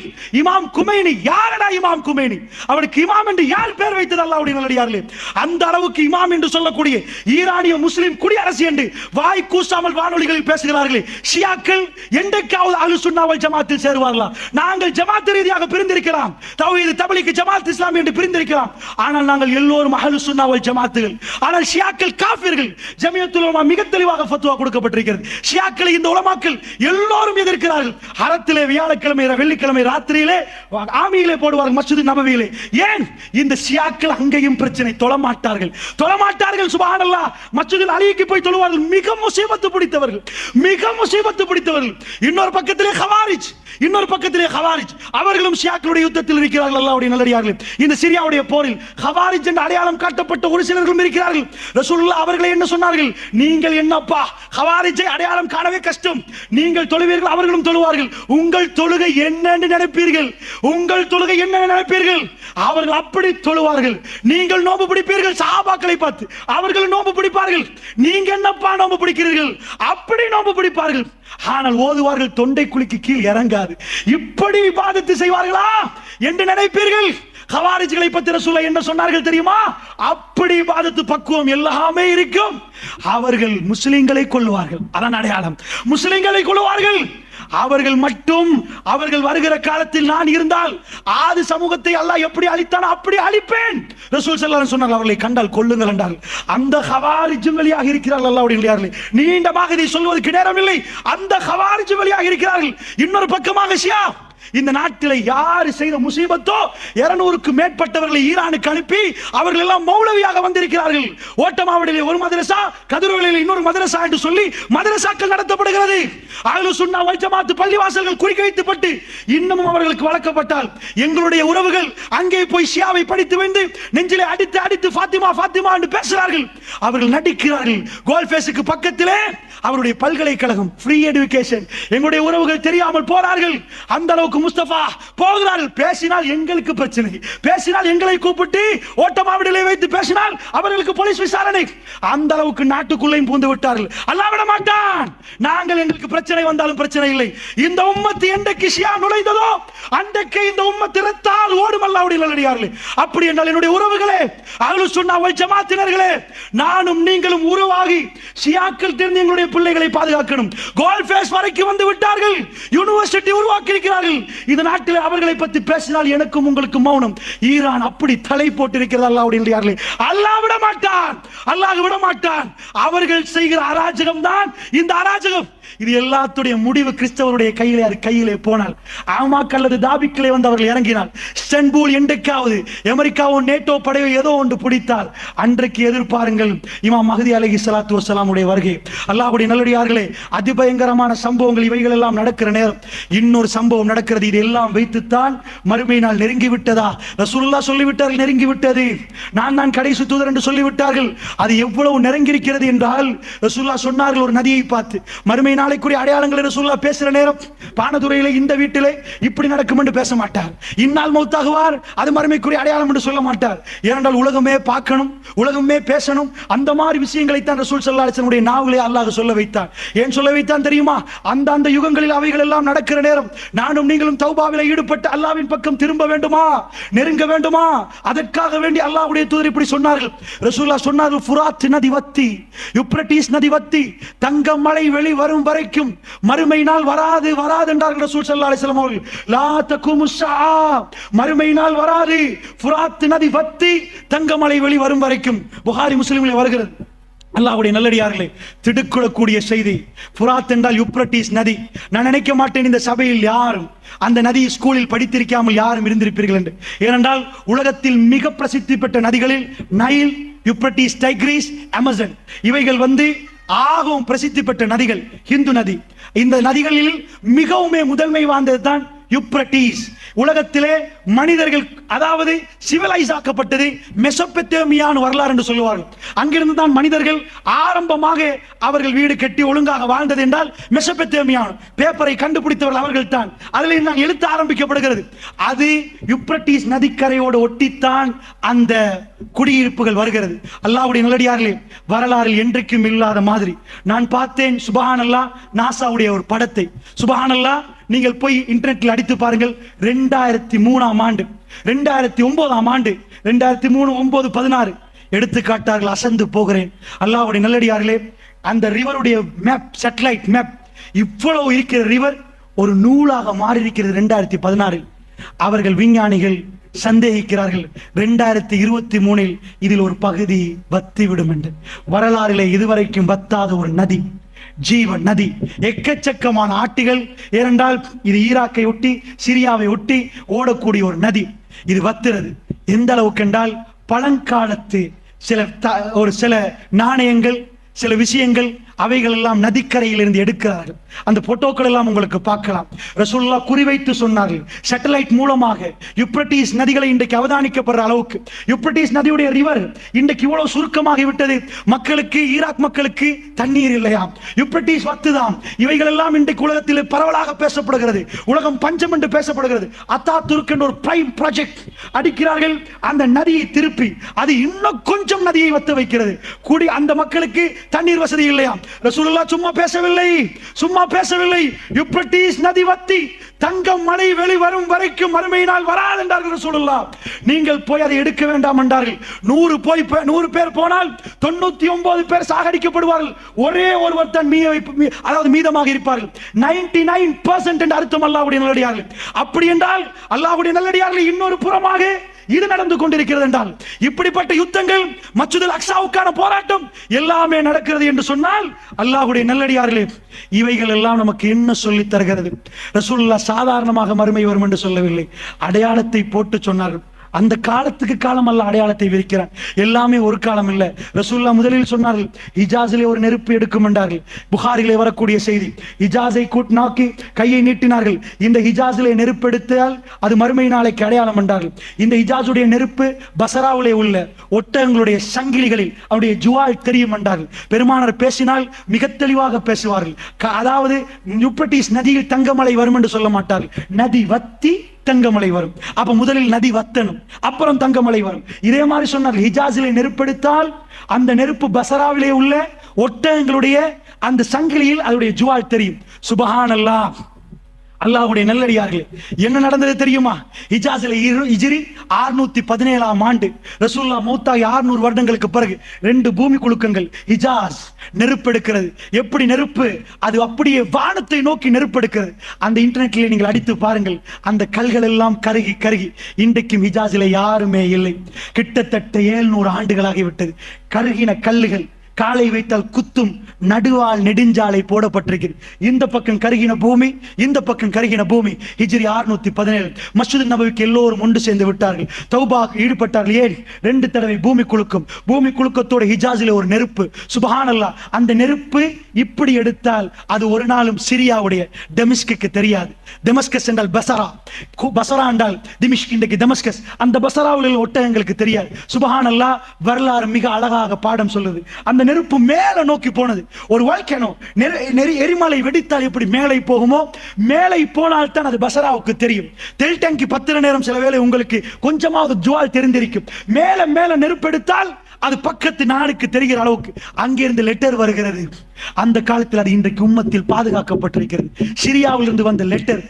இமாம் குமைனி, யாரடா இமாம் குமைனி? அவனுக்கு இமாம் என்று யார் பேர் வைத்தது? அல்லாஹ்வுடைய நல்லடியார்களே, அந்த அளவுக்கு இமாம் என்று சொல்லக்கூடிய ஈரானிய முஸ்லிம் குடியரசு என்று வாய் கூசாமல் வானொலிகளில் பேசுகிறார்களே, ஷியாக்கள் என்றைக்காவது அஹ்லுஸ் சுன்னா வல் ஜமாஅத்தில் சேருவார்களா? நாங்கள் ஜமாத் ரீதியாக பிரிந்திருக்கலாம், தௌஹீத் தப்லீக் ஜமாத் இஸ்லாமி என்று பிரிந்திருக்கலாம். ஆனால் நாங்கள் எல்லோரும் அஹ்லுஸ் சுன்னா வல் ஜமாத்துகள். ஆனால் ஷியாக்கள் காஃபிர்கள். ஜமியத்துல் உலமா மிக தெளிவாக ஃபத்வா கொடுக்கப்பட்டிருக்கிறது. ஷியாக்களை இந்த உலமாக்கள் எல்லோரும் எதிர்க்கிறார்கள். ஹரத்திலே வியாழக்கிழமை வெள்ளிக்கிழமை ராத்திரியிலே ஆமியிலே போடுவார்கள், மஸ்ஜித் நபவியிலே. ஏன்? இந்த ஷியாக்கள் அங்கேயும் பிரச்சனை, தொழமாட்டார்கள். சுப்ஹானல்லாஹ். மஸ்ஜிதுல் அலிக்கு போய் தொழுவார்கள். மிக முசீபத்து பிடித்தவர்கள், மிக முசீபத்து பிடித்தவர்கள். இன்னொரு பக்கத்திலே ஹவாரிஜ், இன்னொரு பக்கத்திலே ஹவாரிஜ். அவர்களும் ஷியாக்களுடைய யுத்தத்தில் இருக்கிறார்கள். அல்லாஹ்வுடைய நல்லடியார்களே, இந்த சிரியாவுடைய போரில் ஹவாரிஜ் என்ற அடையாளம் காட்டப்பட்ட ஒரு சிலர்களும் இருக்கிறார்கள். ரசூலுல்லாஹ் அவர்களை என்ன சொன்னார்கள்? நீங்கள் என்னப்பா ஹவாரிஜை அடையாளம் காணவே கஷ்டம், நீங்கள் தொழுவீர்கள், அவர்களும் தொழுவார்கள். உங்கள் தொழுகை என்ன என்று நினைப்பீர்கள்? உங்கள் தொழுகை என்ன நினைப்பீர்கள்? அவர்கள் அப்படி தொழுவார்கள். நீங்கள் நோன்பு பிடிப்பீர்கள், சஹாபாக்களை பார்த்து அவர்கள் நோன்பு பிடிப்பார்கள். நீங்க என்னப்பா நோன்பு பிடிக்கிறீர்கள்? அப்படி நோன்பு பிடிப்பார்கள். ஆனால் ஓதுவார்கள் தொண்டை குழிக்கு கீழ் இறங்காது. இப்படி இபாதத்து செய்வார்களா என்று நினைப்பீர்கள். ஹவாரிஜ்களை பத்தி ரசூலுல்லாஹ் என்ன சொன்னார்கள் தெரியுமா? அப்படி இபாதத்து பக்குவம் எல்லாமே இருக்கும். அவர்கள் முஸ்லிம்களை கொல்லுவார்கள். அதான் அடையாளம். முஸ்லிம்களை கொல்லுவார்கள். அவர்கள் மட்டும், அவர்கள் வருகிற காலத்தில் நான் இருந்தால் ஆதி சமூகத்தை அல்லாஹ் எப்படி அழித்தான் அப்படி அழிப்பேன். ரசூல் ஸல்லல்லாஹு அலைஹி வஸல்லம் சொன்னார்கள், அவர்களை கண்டால் கொல்லுங்கள் என்றால். அந்த ஹவாரிஜ் வழியாக இருக்கிறார்கள் அல்லாஹ்வுடைய நல்லடியார்களே. நீண்டமாக இதை சொல்வதற்கு நேரமில்லை. அந்த ஹவாரிஜ் வழியாக இருக்கிறார்கள். இன்னொரு பக்கமாக ஷியா, இந்த நாட்டில் யார் செய்த முசீபத்தோ 200க்கு மேற்பட்டவர்களை ஈரானுக்கு அனுப்பி அவர்கள் எல்லாம் மௌலவியாக வந்திருக்கிறார்கள். ஓட்டமாவடியிலே ஒரு மதரசா, கதிரவளியில் இன்னொரு மதரசா என்று சொல்லி மதரசாக்கள் நடத்தப்படுகிறது. அஹ்லுஸ் சுன்னா வல் ஜமாத் பள்ளிவாசல்கள் குறிக்க வைக்கப்பட்டு இன்னமும் அவர்களுக்கு வளர்க்கப்பட்டால் எங்களுடைய உறவுகள் அங்கே போய் ஷியாவை படித்து வந்து நெஞ்சிலே அடித்து அடித்து ஃபாத்திமா ஃபாத்திமா என்று பேசுகிறார்கள். அவர்கள் நடிக்கிறார்கள். கோல்ஃபேஸுக்கு பக்கத்திலே அவருடைய பல்கலைக்கழகம், ஃப்ரீ எஜுகேஷன். எங்களுடைய உறவுகள் தெரியாமல் போறார்கள். அந்த அளவுக்கு முஸ்தபா போகிறார்கள். பேசினால் எங்களுக்கு பிரச்சனை, பேசினால் எங்களை கூப்பிட்டு ஓட்டமாவடியிலே வைத்து பேசினால் அவர்களுக்கு போலீஸ் விசாரணை. அந்த அளவுக்கு நாட்டுக்குள்ளேயும் பூந்து விட்டார்கள். அல்லாஹ் விட மாட்டான். நாங்கள் எங்களுக்கு பிரச்சனை வந்தாலும் பிரச்சனை இல்லை. இந்த உம்மத்து என்றைக்கு ஷியா நுழைந்ததோ அன்றைக்கு இந்த உம்மத்து இரத்தால் ஓடும். அல்லாஹ்வுடைய நல்லடியார்களே, அப்படி என்றால் என்னுடைய உறவுகளே, அஹ்லுஸ் சுன்னா வல் ஜமாஅத்தினர்களே, நானும் நீங்களும் உருவாகி ஷியாக்கள் தெரிந்து எங்களுடைய பிள்ளைகளை பாதுகாக்கணும். கோல்ஃபேஸ் வரைக்கும் வந்து விட்டார்கள். யூனிவர்சிட்டி உருவாக்கி இருக்கிறார்கள். இந்த நாட்டில் அவர்களை பற்றி பேசினால் எனக்கும் உங்களுக்கு மௌனம். ஈரான் அப்படி தலை போட்டிருக்கிறது. அல்லாஹ்வுடைய நல்லடியார்களே, அல்லாஹ் விட மாட்டான், அல்லாஹ் விட மாட்டான். அவர்கள் செய்கிற அராஜகம் தான் இந்த அராஜகம். இது எல்லாத்துடைய முடிவு கிறிஸ்தவருடைய கையிலே, அது கையிலே போனால், ஆமாக் அல்லது தாபிக்கிலே வந்து அவர்கள் இறங்கினால், இஸ்தான்புல் என்றைக்காவது அமெரிக்காவோ நேட்டோ படையோ ஏதோ ஒன்று பிடித்தால் அன்றைக்கு எதிர்பாருங்கள் இமாம் மஹ்தி அலைஹிஸ்ஸலாத்து வஸ்ஸலாமுடைய வருகை. அல்லாஹ்வுடைய நல்லடியார்களே, அதிபயங்கரமான சம்பவங்கள் இவைகள் எல்லாம் நடக்கிற நேரம் இன்னொரு சம்பவம் நடக்கிறது. இது எல்லாம் வைத்துத்தான் மறுமை நாள் நெருங்கி விட்டதா? ரசூலுல்லாஹ் சொல்லிவிட்டார்கள், நெருங்கி விட்டது. நான் தான் கடைசி தூதர் என்று சொல்லிவிட்டார்கள். அது எவ்வளவு நெருங்கி இருக்கிறது என்றால் ரசூலுல்லாஹ் சொன்னார்கள் ஒரு நதியை பார்த்து, மறுமை நாளைக்குரிய அடையாளங்களை ரசூலுல்லாஹ் பேசுற நேரம் பானதுரையில இந்த வீட்டிலே இப்படி நடக்கும் என்று பேச மாட்டார். இன்னால் மௌத்தாகுவார், அது மறுமைக்குரிய அடையாளம் என்று சொல்ல மாட்டார். ஏனென்றால் உலகமே பார்க்கணும், உலகமே பேசணும். அந்த மாதிரி விஷயங்களை தான் ரசூல் ஸல்லல்லாஹு அலைஹி வஸல்லம் நாவிலே அல்லாஹ் சொல்ல வைத்தான். ஏன் சொல்ல வைத்தான் தெரியுமா? அந்த யுகங்களில் அவைகள் எல்லாம் நடக்கிற நேரம் நானும் நீங்களும் தௌபாவிலே ஈடுபட்டு அல்லாஹ்வின் பக்கம் திரும்ப வேண்டுமா, நெருங்க வேண்டுமா? அதற்காக வேண்டி அல்லாஹ்வுடைய தூதர் இப்படி சொன்னார்கள். ரசூலுல்லாஹ் சொன்னார்கள், ஃபுராத் நதி வத்தி, யூப்ரட்டிஸ் நதி வத்தி, தங்க மழை வெளி வரும் வரைக்கும் மறுமை நாள் வராது என்றார்கள் ரசூல் ஸல்லல்லாஹு அலைஹி வஸல்லம் அவர்கள். லா தகுமுஸ் ஸஆ, மறுமை நாள் வராது. ஃபுராத் நதி வத்தி, தங்க மழை வெளி வரும் வரைக்கும். புகாரி முஸ்லிமில் வருகிறது. அல்லாஹ்வுடைய நல்லடியார்களே, திடுக்குறக்கூடிய செய்தி. ஃபுராத் என்றால் யூப்ரட்டிஸ் நதி. நான் நினைக்க மாட்டேன் இந்த சபையில் யாரும் அந்த நதி ஸ்கூலில் படித்திருக்காமல் யாரும் இருந்திருப்பீர்கள் என்று. ஏனென்றால் உலகத்தில் மிக பிரசித்தி பெற்ற நதிகளில் நைல், யூப்ரட்டிஸ், டைக்ரீஸ், அமேசான் இவைகள் ஆகவும் பிரசித்தி பெற்ற நதிகள். ஹிந்து நதி. இந்த நதிகளில் மிகவும் முதன்மை வாய்ந்தது தான் யூப்ரட்டிஸ். உலகத்திலே மனிதர்கள் அதாவது சிவிலைஸ் ஆக்கப்பட்டது மெசொப்பொத்தேமியான்னு வரலாறு என்று சொல்லுவார்கள். அங்கிருந்து தான் மனிதர்கள் ஆரம்பமாக அவர்கள் வீடு கட்டி ஒழுங்காக வாழ்ந்தது என்றால் மெசொப்பொத்தேமியான். பேப்பரை கண்டுபிடித்தவர்கள் அவர்கள் தான். அதில் தான் எழுத்து ஆரம்பிக்கப்படுகிறது. அது யூப்ரட்டிஸ் நதிக்கரையோடு ஒட்டித்தான் அந்த குடியிருப்புகள் வருகிறது. அல்லாஹ்வுடைய நல்லடியார்களே, வரலாறில் என்றைக்கும் இல்லாத மாதிரி நான் பார்த்தேன். சுப்ஹானல்லாஹ், நாசாவுடைய ஒரு படத்தை. சுப்ஹானல்லாஹ், நீங்கள் போய் இன்டர்நெட்டில் அடித்து பாருங்கள். 2003ஆம் ஆண்டு, 2009ஆம் ஆண்டு, 2003, 9, 16 எடுத்து காட்டார்கள். அசந்து போகிறேன். அல்லாஹ்வுடைய நல்லடியார்களே, அந்த ரிவருடைய மேப், சேட்டலைட் மேப், இவ்வளவு இருக்கிற ரிவர் ஒரு நூலாக மாறி இருக்கிறது 2016. அவர்கள் விஞ்ஞானிகள் சந்தேகிக்கிறார்கள் 2023 இதில் ஒரு பகுதி வத்திவிடும் என்று. வரலாறிலே இதுவரைக்கும் வத்தாத ஒரு நதி, ஜீவன் நதி. எக்கச்சக்கமான ஆட்டிகள். ஏனென்றால் இது ஈராக்கை ஒட்டி, சிரியாவை ஒட்டி ஓடக்கூடிய ஒரு நதி. இது வத்துறது எந்த அளவுக்கு என்றால், பழங்காலத்து சில நாணயங்கள், சில விஷயங்கள் அவைகள் எல்லாம் நதிக்கரையில் இருந்து எடுக்கிறார்கள். அந்த போட்டோக்கள் எல்லாம் உங்களுக்கு பார்க்கலாம். ரசூலுல்லாஹ் குறிவைத்து சொன்னார்கள், சேட்டலைட் மூலமாக யூப்ரட்டிஸ் நதிகளை இன்றைக்கு அவதானிக்கப்படுற அளவுக்கு. யூப்ரட்டிஸ் நதியுடைய ரிவர் இன்றைக்கு இவ்வளவு சுருக்கமாகி விட்டது. மக்களுக்கு, ஈராக் மக்களுக்கு தண்ணீர் இல்லையாம். யூப்ரட்டிஸ் வத்துதாம். இவைகள் எல்லாம் இன்றைக்கு உலகத்தில் பரவலாக பேசப்படுகிறது. உலகம் பஞ்சம் என்று பேசப்படுகிறது. அத்தாதுர்க் என்ற ஒரு பிரைம் ப்ராஜெக்ட் அடிக்கிறார்கள். அந்த நதியை திருப்பி அது இன்னும் கொஞ்சம் நதியை வத்த வைக்கிறது. கூடி அந்த மக்களுக்கு தண்ணீர் வசதி இல்லையாம். ரசூலுல்லாஹ் சும்மா பேசவில்லை. யூப்ரட்டிஸ் நதி வத்தி தங்கம் மழை வெளிவரும் வரைக்கும் மறுமை நாள் வராது என்றார்கள் ரசூலுல்லாஹ். நீங்கள் போய் அதை எடுக்க வேண்டாம் என்றார்கள். 100 பேர் போனால் 99 பேர் சாகடிக்கப்படுவார்கள். ஒரே ஒருவர் தான் மீதமாக இருப்பார்கள். 99% என்று அர்த்தம் அல்லாஹ்வுடைய நல்லடியார்கள். அப்படி என்றால் அல்லாஹ்வுடைய நல்லடியார்கள் இன்னொரு புறமாக இது நடந்து கொண்டிருக்கிறது என்றால், இப்படிப்பட்ட யுத்தங்கள், மஸ்ஜிதுல் அக்ஸாவுக்கான போராட்டம் எல்லாமே நடக்கிறது என்று சொன்னால், அல்லாஹ்வுடைய நல்லடியார்களே, இவைகள் எல்லாம் நமக்கு என்ன சொல்லி தருகிறது? ரசூலுல்லாஹ் சாதாரணமாக மறுமை வரும் என்று சொல்லவில்லை, அடையாளத்தை போட்டு சொன்னார்கள். அந்த காலத்துக்கு காலம் அல்ல அடையாளத்தை விரிக்கிறான். எல்லாமே ஒரு காலம் இல்லை. ரசூலுல்லாஹ் முதலில் சொன்னார்கள், ஹிஜாஸிலே ஒரு நெருப்பு எடுக்கும் என்றார்கள். புகாரிலே வரக்கூடிய செய்தி. ஹிஜாஸை நோக்கி கையை நீட்டினார்கள். இந்த ஹிஜாஸிலே நெருப்பு எடுத்தால் அது மறுமை நாளைக்கு அடையாளம் என்றார்கள். இந்த ஹிஜாஸுடைய நெருப்பு பசராவிலே உள்ள ஒட்டகங்களுடைய சங்கிலிகளில் அவருடைய ஜுவால் தெரியும் என்றார்கள். பெருமானார் பேசினால் மிக தெளிவாக பேசுவார்கள். அதாவது யூப்ரட்டிஸ் நதியில் தங்கமலை வரும் என்று சொல்ல மாட்டார்கள். நதி வத்தி தங்கமலை வரும். அப்ப முதலில் நதி வத்தணும், அப்புறம் தங்கமலை வரும். இதே மாதிரி சொன்னார், ஹிஜாஸிலே நெருப்பெடுத்தால் அந்த நெருப்பு பசராவிலே உள்ள ஒட்டகங்களுடைய அந்த சங்கிலியில் அதனுடைய ஜுவால் தெரியும். சுப்ஹானல்லாஹ். அல்லாஹ்வுடைய நல்லடியார்களே, என்ன நடந்தது தெரியுமா? ஹிஜாஸிலே ஹிஜ்ரி 617ஆம் ஆண்டு ரசூலுல்லாஹ் மௌத்தாகி 600 வருடங்களுக்கு பிறகு 2 பூமி குலுக்கங்கள் ஹிஜாஸ் நெருப்பெடுக்கிறது. எப்படி நெருப்பு? அது அப்படியே வானத்தை நோக்கி நெருப்பெடுக்கிறது. அந்த இன்டர்நெட்ல நீங்கள் அடித்து பாருங்கள். அந்த கல்கள் எல்லாம் கருகி இன்றைக்கும் ஹிஜாஸிலே யாருமே இல்லை. கிட்டத்தட்ட 700 ஆண்டுகளாகிவிட்டது. கருகின கல்லுகள் காலை வைத்தால் குத்தும் நடுவால் நெடுஞ்சாலை போடப்பட்டிருக்கிறது. இந்த பக்கம் கருகின பூமி, இந்த பக்கம் கருகின பூமி. ஹிஜ்ரி 617 மஸ்ஜித் நபவிக்கு எல்லோரும் ஒன்று சேர்ந்து விட்டார்கள். தௌபாக்கு ஈடுபட்டார்கள். ஏன்? 2 தடவை பூமி குலுக்கும். பூமி குலுக்கத்தோட ஹிஜாஸிலே ஒரு நெருப்பு. சுப்ஹானல்லாஹ். அந்த நெருப்பு இப்படி எடுத்தால் அது ஒரு நாளும் சிரியாவுடைய டெமிஸ்குக்கு தெரியாது. டெமஸ்கஸ் என்றால் பசரா, பசரா என்றால் திமிஷ்க், இன்றைக்கு டெமஸ்கஸ். அந்த பசராவில் ஒட்டகங்களுக்கு தெரியாது. சுப்ஹானல்லாஹ். வரலாறு மிக அழகாக பாடம் சொல்லுது. அந்த அந்த நெருப்பு மேல நோக்கி போனது. ஒரு வால்கேனோ எரிமலை வெடித்தால் எப்படி மேலே போகுமோ, மேலே போனால் தான் அது பசராவுக்கு தெரியும். தெல் டேங்கி பத்திர நேரம் சில வேளை உங்களுக்கு கொஞ்சமாவது ஜுவால் தெரிந்திருக்கும். மேல மேல நெருப்பெடுத்தால் அது பக்கத்து நாடுக்கு தெரிகிற அளவுக்கு அங்கிருந்து லெட்டர் வருகிறது. அந்த காலத்தில் அது இன்றைக்கு உம்மத்தில் பாதுகாக்கப்பட்டிருக்கிறது. சிரியாவில் இருந்து வந்த லெட்டர்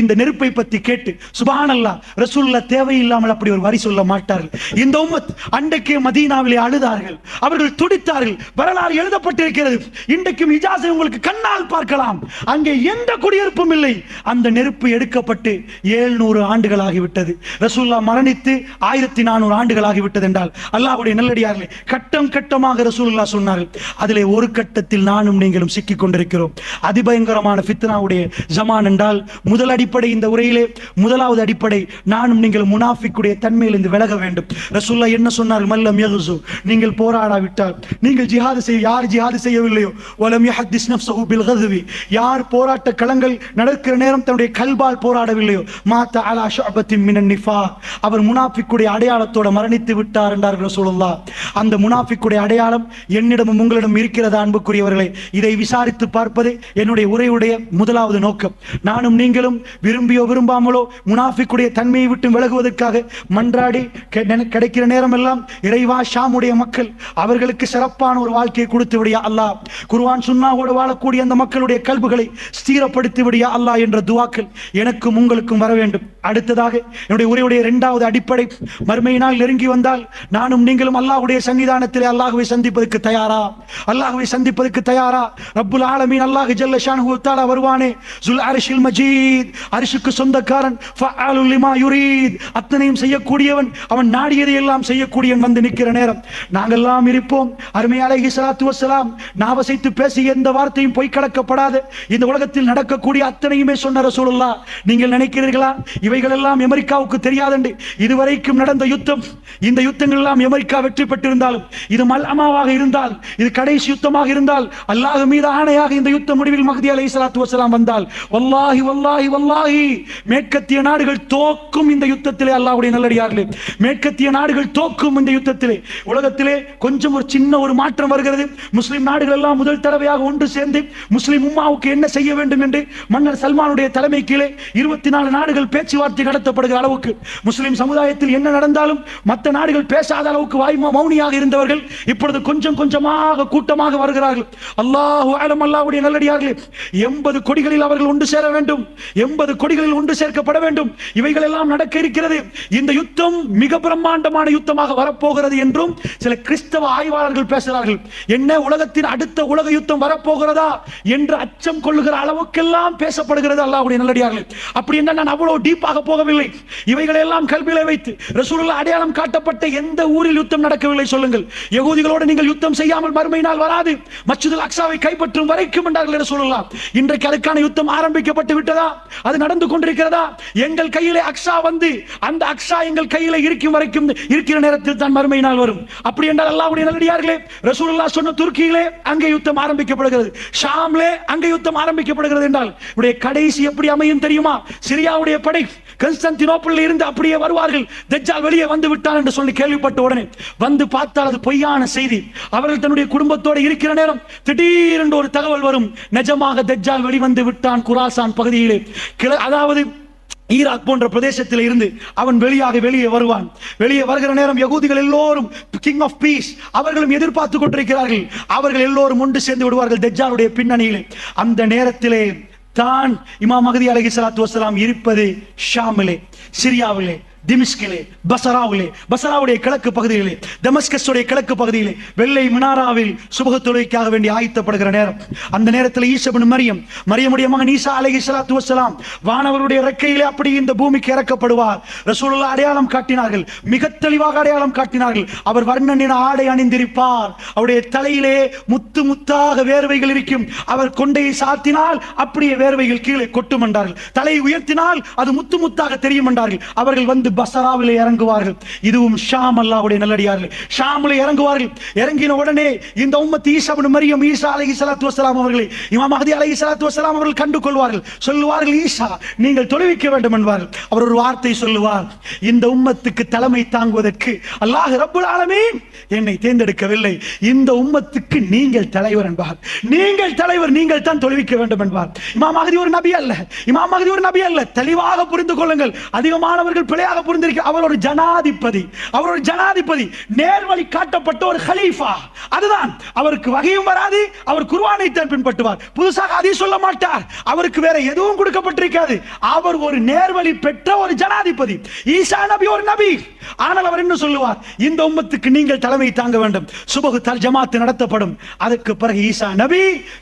இந்த நெருப்பை பற்றி கேட்டு சுப்ஹானல்லாஹ், ரசூலுல்லாஹ் தேவையில்லாமல் அப்படி ஒரு வரி சொல்ல மாட்டார்கள். இந்த உம்மத் அன்றைக்கே மதீனாவிலே அழுதார்கள், அவர்கள் துடித்தார்கள். வரலாறு எழுதப்பட்டிருக்கிறது. இன்றைக்கும் இஜாஸை உங்களுக்கு கண்ணால் பார்க்கலாம். அங்கே எந்த குடியிருப்பும் இல்லை. அந்த நெருப்பு எடுக்கப்பட்டு 700 ஆண்டுகள் ஆகிவிட்டது. ரசூலுல்லாஹ் மரணித்து 1400 ஆண்டுகள் ஆகிவிட்டது என்றால் அல்லாஹ்வுடைய நல்லடியார்களே, கட்டம் கட்டமாக ரசூலுல்லாஹ் சொன்னார்கள். அதிலே ஒரு கட்டத்தில் நானும் நீங்களும் சிக்கிக் கொண்டிருக்கிறோம். அதிபயங்கரமான ஃபித்னாவுடைய ஜமான் என்றால் முதல் அடிப்படை, இந்த உரையிலே முதலாவது அடிப்படை, நானும் நீங்கள் முனாஃபிக்குடைய தன்மையிலிருந்து விலக வேண்டும். ரசூலுல்லாஹ் என்ன சொன்னார்? மல்லம் யகுசு, நீங்கள் போராடாவிட்டால், நீங்கள் ஜிஹாது செய்ய, யார் ஜிஹாது செய்யவில்லையோ, வலம் யஹத்திஸ் நஃப்ஸஹு பில் கத்வி, யார் போராட்ட களங்கள் நடக்கிற நேரம் தன்னுடைய கல்பால் போராடவில்லையோ, மாத அலா ஷுஅபத்தின் மினன் நிஃபாக், அவர் முனாஃபிக்குடைய அடையாளத்தோட மரணித்து விட்டார் என்றார் ரசூலுல்லாஹ். அந்த முனாஃபிக்குடைய அடையாளம் என்னிடமும் உங்களிடம் இருக்கிறதா அன்புக்குரியவர்களே? இதை விசாரித்து பார்ப்பது என்னுடைய உரையுடைய முதலாவது நோக்கம். நானும் நீங்களும் விரும்பியோ விரும்பாமலோ முனாஃபிக்குடைய தன்மையை விட்டு விலகுவதற்காக மன்றாடி கிடைக்கிற நேரம் எல்லாம், இறைவா ஷாமுடைய மக்கள், அவர்களுக்கு சிறப்பான ஒரு வாழ்க்கையை கொடுத்து விடியா அல்லாஹ், குர்ஆன் சுன்னாவோடு வாழக்கூடிய அந்த மக்களுடைய கல்புகளை ஸ்திரப்படுத்தி விடியா அல்லாஹ் என்ற துஆக்கள் எனக்கும் உங்களுக்கும் வர வேண்டும். அடுத்ததாக என்னுடைய உரையுடைய இரண்டாவது அடிப்படை, மறுமையினால் நெருங்கி வந்தால் நானும் நீங்களும் அல்லாஹ்வுடைய சன்னிதானத்திலே அல்லாஹ்வை சந்திப்பதற்கு தயாரா? அல்லாஹ்வை சந்திப்பதற்கு தயாரா? ரப்புல் ஆலமீன் அல்லாஹ் ஜல்ல ஷானுஹு தஆலா வருவானே, ஜுல் அர்ஷில் மஜீத், அர்ஷுக்கு சொந்தக்காரன், ஃபஅலுல் லிமா யுரீத், அத்தனையும் செய்யக்கூடியவன், அவன் நாடியதை எல்லாம் செய்யக்கூடியவன் வந்து நிற்கிற நேரம் நாங்கெல்லாம் இருப்போம். அருமை அலைஹி ஸலாத்து வஸ்ஸலாம் நாவசைத்து பேசிய எந்த வார்த்தையும் பொய் கடக்கப்படாது. இந்த உலகத்தில் நடக்கக்கூடிய அத்தனையுமே சொன்ன ரசூலுல்லாஹ். நீங்கள் நினைக்கிறீர்களா இவைகள் எல்லாம் அமெரிக்காவுக்கு தெரியாதென்று? இதுவரைக்கும் நடந்த யுத்தம், இந்த யுத்தங்கள் எல்லாம் அமெரிக்கா வெற்றி பெற்றிருந்தாலும், இது மல்அமாவாக இருந்தால், இது கடைசி யுத்தமாக இருந்தால், அல்லாஹ் மீது ஆணையாக இந்த யுத்த முடிவில் மஹ்தி அலைஹிஸ்ஸலாத்து வஸ்ஸலாம் வந்தால், வல்லாஹி வல்லாஹி வல்லாஹி மேற்கத்திய நாடுகள் தோக்கும் இந்த யுத்தத்திலே. அல்லாஹ்வுடைய நல்லடியார்களே, மேற்கத்திய நாடுகள் தோக்கும் இந்த யுத்தத்திலே. உலகத்திலே கொஞ்சம் ஒரு சின்ன ஒரு மாற்றம் வருகிறது. முஸ்லிம் நாடுகள் எல்லாம் முதல் தடவையாக ஒன்று சேர்ந்து முஸ்லிம் உம்மாவுக்கு என்ன செய்ய வேண்டும் என்று மன்னர் சல்மானுடைய தலைமை கீழே 24 நாடுகள் பேச்சுவார்த்தை நடத்தப்படுகிற அளவுக்கு, முஸ்லிம் சமுதாயத்தில் என்ன நடந்தாலும் மற்ற நாடுகள் பேசாத அளவுக்கு மௌனியாக இருந்தவர்கள் இப்பொழுது கொஞ்சம் கொஞ்சமாக கூட்டமாக வருகிறார்கள். அல்லாஹு அலம், அல்லாஹ்வுடைய நல்லடியார்களே, 80 கொடிகளில் அவர்கள் ஒன்று சேர வேண்டும், 80 கொடிகளில் ஒன்று சேர்க்கப்பட வேண்டும். இவைகள் எல்லாம் நடக்க இருக்கிறது. இந்த யுத்தம் மிக பிரம்மாண்டமான யுத்தமாக வரப்போகிறது என்றும் சில கிறிஸ்தவ ஆய்வாளர்கள் பேசுகிறார்கள். என்ன, உலகத்தின் அடுத்த உலக யுத்தம் வரப்போகிறதா என்று அச்சம் கொள்ளுகிற அளவுக்கெல்லாம் பேசப்படுகிறது. அல்லாஹ்வுடைய நல்லடியார்களே, அப்படி என்ன, நான் அவ்வளவு டீப்பாக போகவில்லை. இவைகளை எல்லாம் கல்வியிலே வைத்து ரசூலுல்லாஹ் அடையாளம் காட்டப்பட்ட எந்த ஊரில் யுத்தம் நடக்கவில்லை சொல்லுங்கள். யகூதிகளோடு நீங்கள் யுத்தம் செய்யாமல் மறுமை நாள் வராது, மஸ்ஜிதுல் அக்ஸாவை கைப்பற்றும் வரைக்கும் என்றார்கள் ரசூலுல்லாஹ். இன்றைக்கு அதுக்கான யுத்தம் ஆரம்பிக்கப்பட்டு விட்டதா? அது நடந்து கொண்டிருக்கிறதா? எங்கள் கையிலே அக்ஸா வந்து அந்த அக்ஸா எங்கள் கையிலே இருக்கும் வரைக்கும், இருக்கிற நேரத்தில் தான் மறுமை நாள் வரும். அப்படி என்றால் அல்லாஹ்வுடைய நல்லடியார்களே, ரசூலுல்லாஹ் சொன்ன துருக்கியிலே அங்கே யுத்தம் ஆரம்பிக்கப்படுகிறது, ஷாம்லே அங்கே யுத்தம் ஆரம்பிக்கப்படுகிறது என்றால் உடைய கடைசி எப்படி அமையும் தெரியுமா? சிரியாவுடைய படை கான்ஸ்டான்டினோப்பிளில் இருந்து அப்படியே வருவார்கள். தஜ்ஜால் வெளியே வந்து விட்டான் என்று சொல்லி கேள்விப்பட்ட உடனே வந்து பார்த்தால் அது பொய்யான செய்தி. அவர்கள் தன்னுடைய குடும்பத்தோடு இருக்கிற நேரம் திடீரென்று ஒரு தகவல் வரும், நிஜமாக தஜ்ஜால் வெளிவந்து விட்டான் குராசான் பகுதியிலே. அதாவது ஈராக் போன்ற பிரதேசத்தில் இருந்து அவன் வெளியே வருவான். வெளியே வருகிற நேரம் யகூதிகள் எல்லோரும் கிங் ஆஃப் பீஸ் அவர்களும் எதிர்பார்த்து கொண்டிருக்கிறார்கள். அவர்கள் எல்லோரும் ஒன்று சேர்ந்து விடுவார்கள் தஜ்ஜாலுடைய பின்னணியிலே. அந்த நேரத்திலே தான் இமாம் மஹ்தி அலைஹிஸ்ஸலாத்து வஸ்ஸலாம் இருப்பது ஷாமிலே, சிரியாவிலே, திமிஷ்கிலே, பசராவுடைய கிழக்கு பகுதியிலே, டமஸ்கஸுடைய கிழக்கு பகுதியிலே வெள்ளை மினாராவில் சுபஹ் தொழுகைக்காக வேண்டி ஆயத்தப்படுகிற நேரம். அந்த நேரத்தில் ஈசா இப்னு மரியமுடைய மகன் ஈசா அலைஹிஸ்ஸலாத்து வஸ்ஸலாம் வானவருடைய ரெக்கையிலே அப்படி இந்த பூமிக்கு இறக்கப்படுவார். ரசூலுல்லாஹ் அடையாளம் காட்டினார்கள், மிக தெளிவாக அடையாளம் காட்டினார்கள். அவர் வர்ண நிற ஆடை அணிந்திருப்பார், அவருடைய தலையிலே முத்து முத்தாக வேர்வைகள் இருக்கும். அவர் கொண்டையை சாத்தினால் அப்படியே வேர்வைகள் கீழே கொட்டும் என்றார்கள், தலையை உயர்த்தினால் அது முத்து முத்தாக தெரியும் என்றார்கள். அவர்கள் வந்து வந்து பஸ்ராவிலே இறங்குவார்கள். இதுவும் ஷாம், அல்லாஹ்வுடைய நல்லடியார்கள் ஷாமிலே இறங்குவார்கள். இறங்கின உடனே இந்த உம்மத் ஈசா இப்னு மரியம், ஈசா அலைஹிஸ்ஸலாத்து வஸ்ஸலாம் அவர்களை இமாம் மஹ்தி அலைஹிஸ்ஸலாத்து வஸ்ஸலாம் அவர்கள் கண்டு கொள்வார்கள். சொல்லுவார்கள், ஈசா நீங்கள் தொழுவிக்க வேண்டும் என்பார்கள். அவர் ஒரு வார்த்தை சொல்லுவார், இந்த உம்மத்துக்கு தலைமை தாங்குவதற்கு அல்லாஹ் ரப்புல் ஆலமீன் என்னை தேர்ந்தெடுக்கவில்லை, இந்த உம்மத்துக்கு நீங்கள் தலைவர் என்பார். நீங்கள் தலைவர், நீங்கள் தான் தொழுவிக்க வேண்டும் என்பார். இமாம் மஹ்தி ஒரு நபி அல்ல, இமாம் மஹ்தி ஒரு நபி அல்ல. தெளிவாக புரிந்து கொள்ளுங்கள். அதிகமானவர்கள் பிழையாக புரிந்திருக்க. அவர் ஒரு ஜனாதிபதி, அவர் ஒரு ஜனாதிபதி, நேர்வழி காட்டப்பட்ட ஒரு கலீஃபா. அதுதான். அவருக்கு வகையும் வராது, அவர் குர்ஆனை தான் பின்பற்றுவார், புதுசாக ஹதீஸ் சொல்ல மாட்டார், அவருக்கு வேற எதுவும் கொடுக்கப்பட்டிருக்காது. அவர் ஒரு நேர்வழி பெற்ற ஒரு ஜனாதிபதி. ஈசா நபி ஒரு நபி. ஆனால் அவர் என்ன சொல்லுவார், இந்த உம்மத்துக்கு நீங்கள் தலைமை தாங்க வேண்டும். சுபஹ் ஜமாத் நடத்தப்படும். அதற்கு பிறகு ஈசா நபி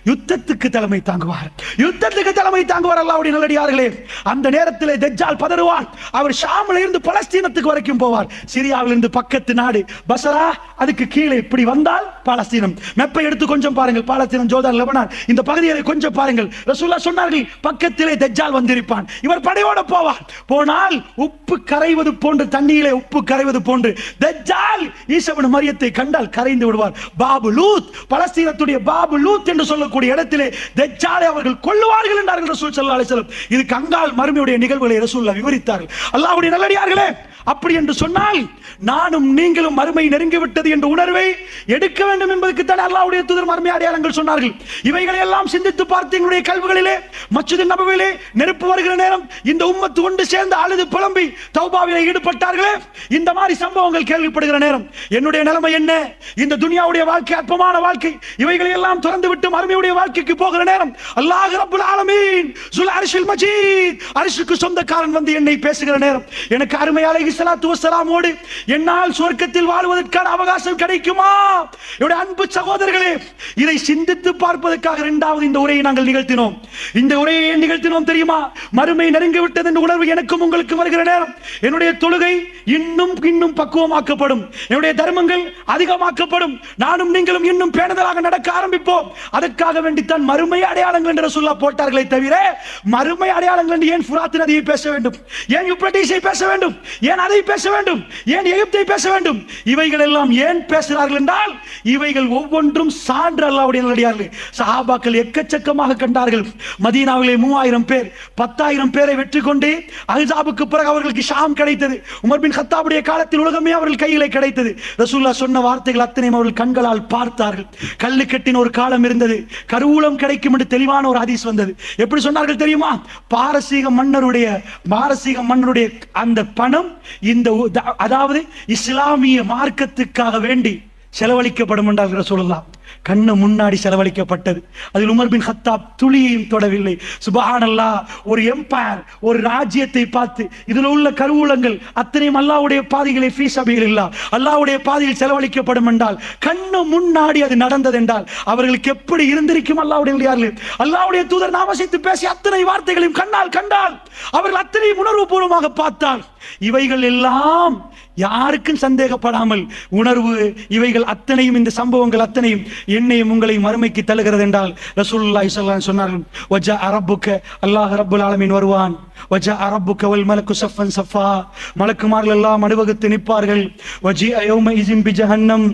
யுத்தத்துக்கு தலைமை தாங்குவார், யுத்தத்துக்கு தலைமை தாங்குவார். அல்லாஹ்வுடைய நல்லடியார்களே, அந்த நேரத்தில் தஜ்ஜால் பதறுவான். அவர் ஷாமில் இருந்து பலஸ்தீனத்துக்கு வரைக்கும் போவார். சிரியாவில் இருந்து பக்கத்து நாடு பஸ்ரா, அதுக்கு கீழே இப்படி வந்தால் பாலஸ்தீனம். மெப்பை எடுத்து கொஞ்சம் பாருங்கள், பாலஸ்தீனம், ஜோர்தான், லெபனான், இந்த பகுதியை கொஞ்சம் பாருங்கள். ரசூலுல்லாஹ் சொன்னார்கள், பக்கத்திலே தஜ்ஜால் வந்திருப்பான். இவர் படையோட போவார். போனால் உப்பு கரைவது போன்று, தண்ணீரிலே உப்பு கரைவது போன்று தஜ்ஜால் ஈசா இப்னு மரியத்தை கண்டால் கரைந்து விடுவார். பாபு லூத், பலஸ்தீனத்துடைய பாபு லூத் என்று சொல்லக்கூடிய இடத்திலே தஜ்ஜாலை அவர்கள் கொல்லுவார்கள் என்றார்கள் ரசூல் ஸல்லல்லாஹு அலைஹி வஸல்லம். இது கங்கால் மறுமையுடைய நிகழ்வுகளை ரசூலுல்லாஹ் விவரித்தார்கள். அல்லாஹ்வுடைய நல்லடியார்களே, அப்படி என்று சொன்னால் நானும் நீங்களும் மறுமை நெருங்கிவிட்டது என்ற உணர்வை எடுக்க வேண்டும் என்பதற்கு தான் அல்லாஹ்வுடைய தூதர் மறுமை அடையாளங்கள் சொன்னார்கள். இவைகளை எல்லாம் சிந்தித்து பார்த்து எங்களுடைய கல்விகளிலே, மஸ்ஜித் நபவியிலே நெருப்பு வருகிற நேரம் இந்த உம்மத்து ஒன்று சேர்ந்து அழுது புலம்பி தௌபாவிலே ஈடுபட்டார்களே, இந்த மாதிரி சம்பவங்கள் கேள்விப்படுகிற நேரம் என்னுடைய நிலைமை என்ன? இந்த துனியாவுடைய வாழ்க்கை அற்பமான வாழ்க்கை, இவைகளை எல்லாம் திறந்து விட்டு மறுமையுடைய வாழ்க்கைக்கு போகிற நேரம் அல்லாஹ் ரப்புல் ஆலமீன் ஸுல் அர்ஷில் மஜீத், அர்ஷுக்கு சொந்தக்காரன் வந்து என்னை பேசுகிற நேரம், எனக்கு அருமை அலைஹிஸ்ஸலாத்து வஸ்ஸலாமோடு என்னால் சொர்க்கத்தில் வாழ்வதற்கான அவகாசம் கிடைக்குமா? என்னுடைய அன்பு சகோதரர்களே, இதை சிந்தித்து பார்ப்பதற்காக இரண்டாவது இந்த உரையை நாங்கள் நிகழ்த்தினோம். இந்த உரையை ஏன் நிகழ்த்தினோம் தெரியுமா? மறுமை நெருங்கிவிட்டது என்ற உணர்வு எனக்கும் உங்களுக்கு வருகிற நேரம் என்னுடைய தொழுகை இன்னும் இன்னும் பக்குவமாக்கப்படும், என்னுடைய தர்மங்கள் அதிகமாக்கப்படும், நானும் நீங்களும் இன்னும் பேணுதலாக நடக்க ஆரம்பிப்போம். அதற்காக வேண்டித்தான் மறுமை அடையாளங்கள் என்று ரசூலுல்லாஹ் போட்டார்களே தவிர, மறுமை அடையாளங்கள் என்று ஏன் ஃபுராத் நதியை பேச வேண்டும்? ஏன் யூப்ரட்டீஸை பேச வேண்டும்? ஏன் அதை பேச வேண்டும்? ஏன் எகிப்தை பேச வேண்டும்? இவைகள் எல்லாம் ஏன் பேசுகிறார்கள் என்றால், இவைகள் ஒவ்வொன்றும் சான்று. அல்லாஹ்வுடைய நல்லடியார்களே, சஹாபாக்கள் எக்கச்சக்கமாக கண்டார்கள். மதீனாவிலே 3000 பேர் 10,000 பேரை வெற்றி கொண்டு அஹ்ஸாபுக்கு பிறகு அவர்களுக்கு ஷாம் கிடைத்தது. உமர் பின் கத்தாபுடைய காலத்தில் உலகமே அவர்கள் கையிலே கிடைத்தது. ரசூலுல்லாஹ் சொன்ன வார்த்தைகள் அத்தனையும் அவர்கள் கண்களால் பார்த்தார்கள். கல்லு கட்டின ஒரு காலம் இருந்தது, கருவூலம் கிடைக்கும் என்று தெளிவான ஒரு ஹதீஸ் வந்தது. எப்படி சொன்னார்கள் தெரியுமா? பாரசீக மன்னருடைய அந்த பணம் இந்த அதாவது இஸ்லாமிய மார்க்கத்துக்காக வேண்டி செலவழிக்கப்படும் என்றார்கள் ரசூலுல்லாஹ். கண்ணு முன்னாடி செலவழிக்கப்பட்டது. அதில் உமர் பின் கத்தாப் துளியையும் தொடவில்லை. சுப்ஹானல்லாஹ், ஒரு எம்பயர், ஒரு ராஜ்யத்தை பார்த்து இதில் உள்ள கருவூலங்கள் அத்தனையும் அல்லாஹ்வுடைய பாதைகளை ஃபீ சபீலில்லாஹ், அல்லாஹ்வுடைய பாதையில் செலவழிக்கப்படும் என்றால், கண்ணு முன்னாடி அது நடந்தது என்றால் அவர்களுக்கு எப்படி இருந்திருக்கும்? அல்லாஹ்வுடைய தூதர் நாமசித்து பேசி அத்தனை வார்த்தைகளையும் கண்ணால் கண்டால், அவர்கள் அத்தனையும் உணர்வு பூர்வமாக பார்த்தால், இவைகள் எல்லாம் யாருக்கும் சந்தேகப்படாமல் உணர்வு, இவைகள் அத்தனையும், இந்த சம்பவங்கள் அத்தனையும் என்னையும் உங்களையும் மறுமைக்கு தள்ளுகிறது என்றால் ரசூலுல்லாஹி ஸல்லல்லாஹு அலைஹி வஸல்லம் சொன்னார்கள், வஜா ரப்புக, அல்லாஹ் ரப்புல் ஆலமீன் வருவான், வஜா ரப்புக வல் மலக்கு ஸஃபன் ஸஃபா, மலக்குமார்கள் எல்லாம் அணிவகுத்து நிற்பார்கள். வஜி யௌம இஸின் பி ஜஹன்னம்,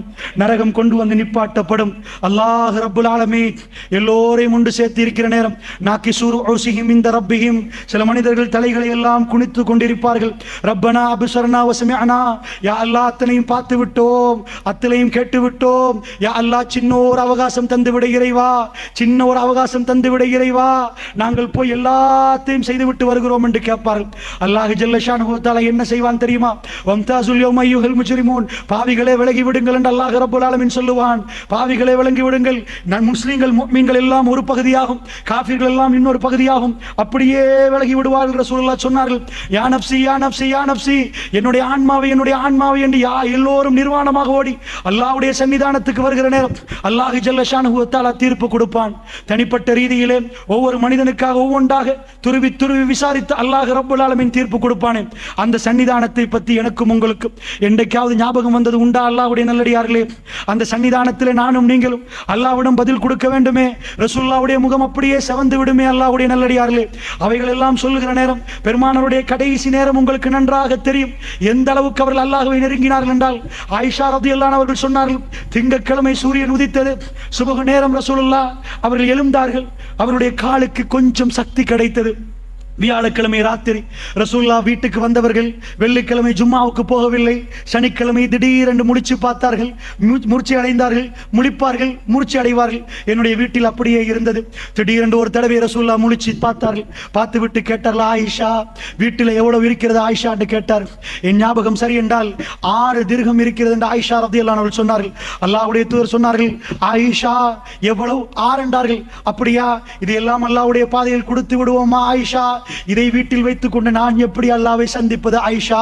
நரகம் கொண்டு வந்து நிப்பாட்டப்படும். அல்லாஹ் ரப்புல் ஆலமீன் எல்லோரையும் ஒன்று சேர்த்து இருக்கிற நேரம், நாகிசூரு உஸிஹிம் இன்த ரப்பிஹிம், சில மனிதர்கள் தலைகளை எல்லாம் குனித்து கொண்டிருப்பார்கள். ரப்பனா அப்ஸர்னா வ சமிஅனா, யா அல்லாஹ் அத்தனையும் பார்த்து விட்டோம், அத்தனையும் கேட்டு விட்டோம், யா அல்லாஹ் சின்ன ஒரு அவகாசம் தந்து விட இறைவா, சின்ன ஒரு அவகாசம் தந்து விட இறைவா, நாங்கள் போய் எல்லாத்தையும் செய்து விட்டு வருகிறோம் என்று கேட்பார்கள். அல்லாஹ் ஜல்ல ஷானஹு தஆலா என்ன செய்வான் தெரியுமா? வம்தாசுல் யௌம அய்யுஹல் முஜ்ரிமூன், பாவிகளே விலகி விடுங்கள் என்று அல்லாஹ் ரப்புல் ஆலமீன் சொல்லுவான். பாவிகளே விலகி விடுங்கள். முஸ்லிம்கள் முஃமின்கள் எல்லாம் ஒரு பகுதியாகும், காஃபிர்கள் எல்லாம் இன்னொரு பகுதியாகும். அப்படியே விலகி விடுவார்கள். ரசூலுல்லாஹ் சொன்னார்கள், யா நஃப்ஸி யா நஃப்ஸி யா நஃப்ஸி, என்னுடைய ஆன்மாவை என்னுடைய ஆன்மாவை என்று எல்லோரும் நிர்வாணமாக ஓடி அல்லாஹ்வுடைய சன்னிதானத்துக்கு வருகிற நேரம் அல்லாஹ் ஜல்ல ஷானஹு வ தஆலா தீர்ப்பு கொடுப்பான். தனிப்பட்ட ரீதியிலே ஒவ்வொரு மனிதனுக்காக ஒவ்வொன்றாக துருவி துருவி விசாரித்து அல்லாஹ் ரப்புல் ஆலமீன் தீர்ப்பு கொடுப்பானே, அந்த சன்னிதானத்தை பற்றி எனக்கும் உங்களுக்கு என்றைக்காவது ஞாபகம் வந்தது உண்டா? அல்லாஹ்வுடைய நல்லடியார்களே, அந்த சன்னிதானத்திலே நானும் நீங்களும் அல்லாஹ்விடம் பதில் கொடுக்க வேண்டுமே. ரசூலுல்லாஹ்வுடைய முகம் அப்படியே செவந்து விடுமே. அல்லாஹ்வுடைய நல்லடியார்களே, அவைகள் எல்லாம் சொல்லுகிற நேரம், பெருமானாருடைய கடைசி நேரம் உங்களுக்கு நன்றாக தெரியும் எந்த அளவுக்கு அவர்கள் அல்லாஹ்வை நெருங்கினார்கள் என்றால், ஆயிஷா ரலியல்லாஹு அவர்கள் சொன்னார்கள், திங்கட்கிழமை சூரியன் உதித்தது, சுபஹ் நேரம் ரசூலுல்லாஹ் அவர்கள் எழுந்தார்கள், அவருடைய காலுக்கு கொஞ்சம் சக்தி கிடைத்தது. வியாழக்கிழமை ராத்திரி ரசூலுல்லாஹ் வீட்டுக்கு வந்தவர்கள் வெள்ளிக்கிழமை ஜும்மாவுக்கு போகவில்லை. சனிக்கிழமை திடீரென்று முடிச்சு பார்த்தார்கள், மூர்ச்சி அடைந்தார்கள், முழிப்பார்கள், மூர்ச்சி அடைவார்கள். என்னுடைய வீட்டில் அப்படியே இருந்தது. திடீரென்று ஒரு தடவை ரசூலுல்லாஹ் முழிச்சு பார்த்தார்கள். பார்த்து விட்டு கேட்டார்கள், ஆயிஷா வீட்டில் எவ்வளவு இருக்கிறது ஆயிஷா என்று கேட்டார். என் ஞாபகம் சரி என்றால் 6 திர்ஹம் இருக்கிறது என்று ஆயிஷா ரலியல்லாஹு அன்ஹா சொன்னார்கள். அல்லாஹ்வுடைய தூதர் சொன்னார்கள், ஆயிஷா எவ்வளவு 6 என்றார்கள். அப்படியா, இதையெல்லாம் அல்லாஹ்வுடைய பாதையில் கொடுத்து விடுவோமா ஆயிஷா, இதை வீட்டில் வைத்துக் கொண்டு நான் எப்படி அல்லாஹ்வை சந்திப்பது ஆயிஷா.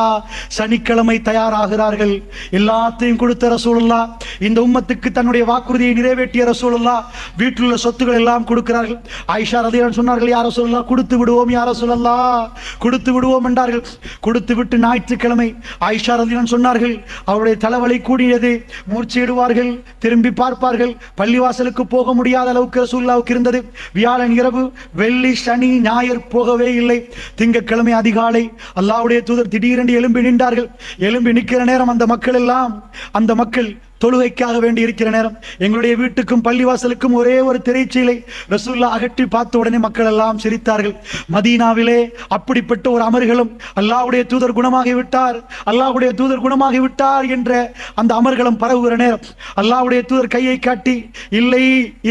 சனிக்கிழமை தயாராகிறார்கள். எல்லாத்தையும் கொடுத்த ரசூலுல்லாஹ், இந்த உம்மத்துக்கு தன்னுடைய வாக்குறுதியை நிறைவேற்றிய ரசூலுல்லாஹ் வீட்டில் உள்ள சொத்துக்கள் எல்லாம் கொடுக்கிறார்கள். ஆயிஷா ரலியல்லாஹு அன்ஹா சொன்னார்கள், யா ரசூலுல்லாஹ் கொடுத்து விடுவோம், யா ரசூலுல்லாஹ் கொடுத்து விடுவோம் என்றார்கள். கொடுத்து விட்டு ஞாயிற்றுக்கிழமை ஆயிஷா ரலியல்லாஹு அன்ஹா சொன்னார்கள், அவருடைய தலைவலி கூடியது, மூர்ச்சையிடுவார்கள், திரும்பி பார்ப்பார்கள், பள்ளிவாசலுக்கு போக முடியாத அளவுக்கு ரசூலுல்லாஹ்வுக்கு இருந்தது. வியாழன் இரவு, வெள்ளி, சனி, ஞாயிறு போகவே இல்லை. திங்கட்கிழமை அதிகாலை அல்லாஹ்வுடைய தூதர் திடீரென்று எழும்பி நின்றார்கள். எழும்பி நிற்கிற நேரம் அந்த மக்கள் தொழுகைக்காக வேண்டி இருக்கிற நேரம், எங்களுடைய வீட்டுக்கும் பள்ளிவாசலுக்கும் ஒரே ஒரு திரைச்சீலை ரசூலுல்லாஹ் அகற்றி பார்த்த உடனே மக்கள் எல்லாம் சிரித்தார்கள். மதீனாவிலே அப்படிப்பட்ட ஒரு அமர்களும் அல்லாஹ்வுடைய தூதர் குணமாகிவிட்டார், அல்லாஹ்வுடைய தூதர் குணமாகிவிட்டார் என்ற அந்த அமர்களும் பரவுகிற நேரம் அல்லாஹ்வுடைய தூதர் கையை காட்டி, இல்லை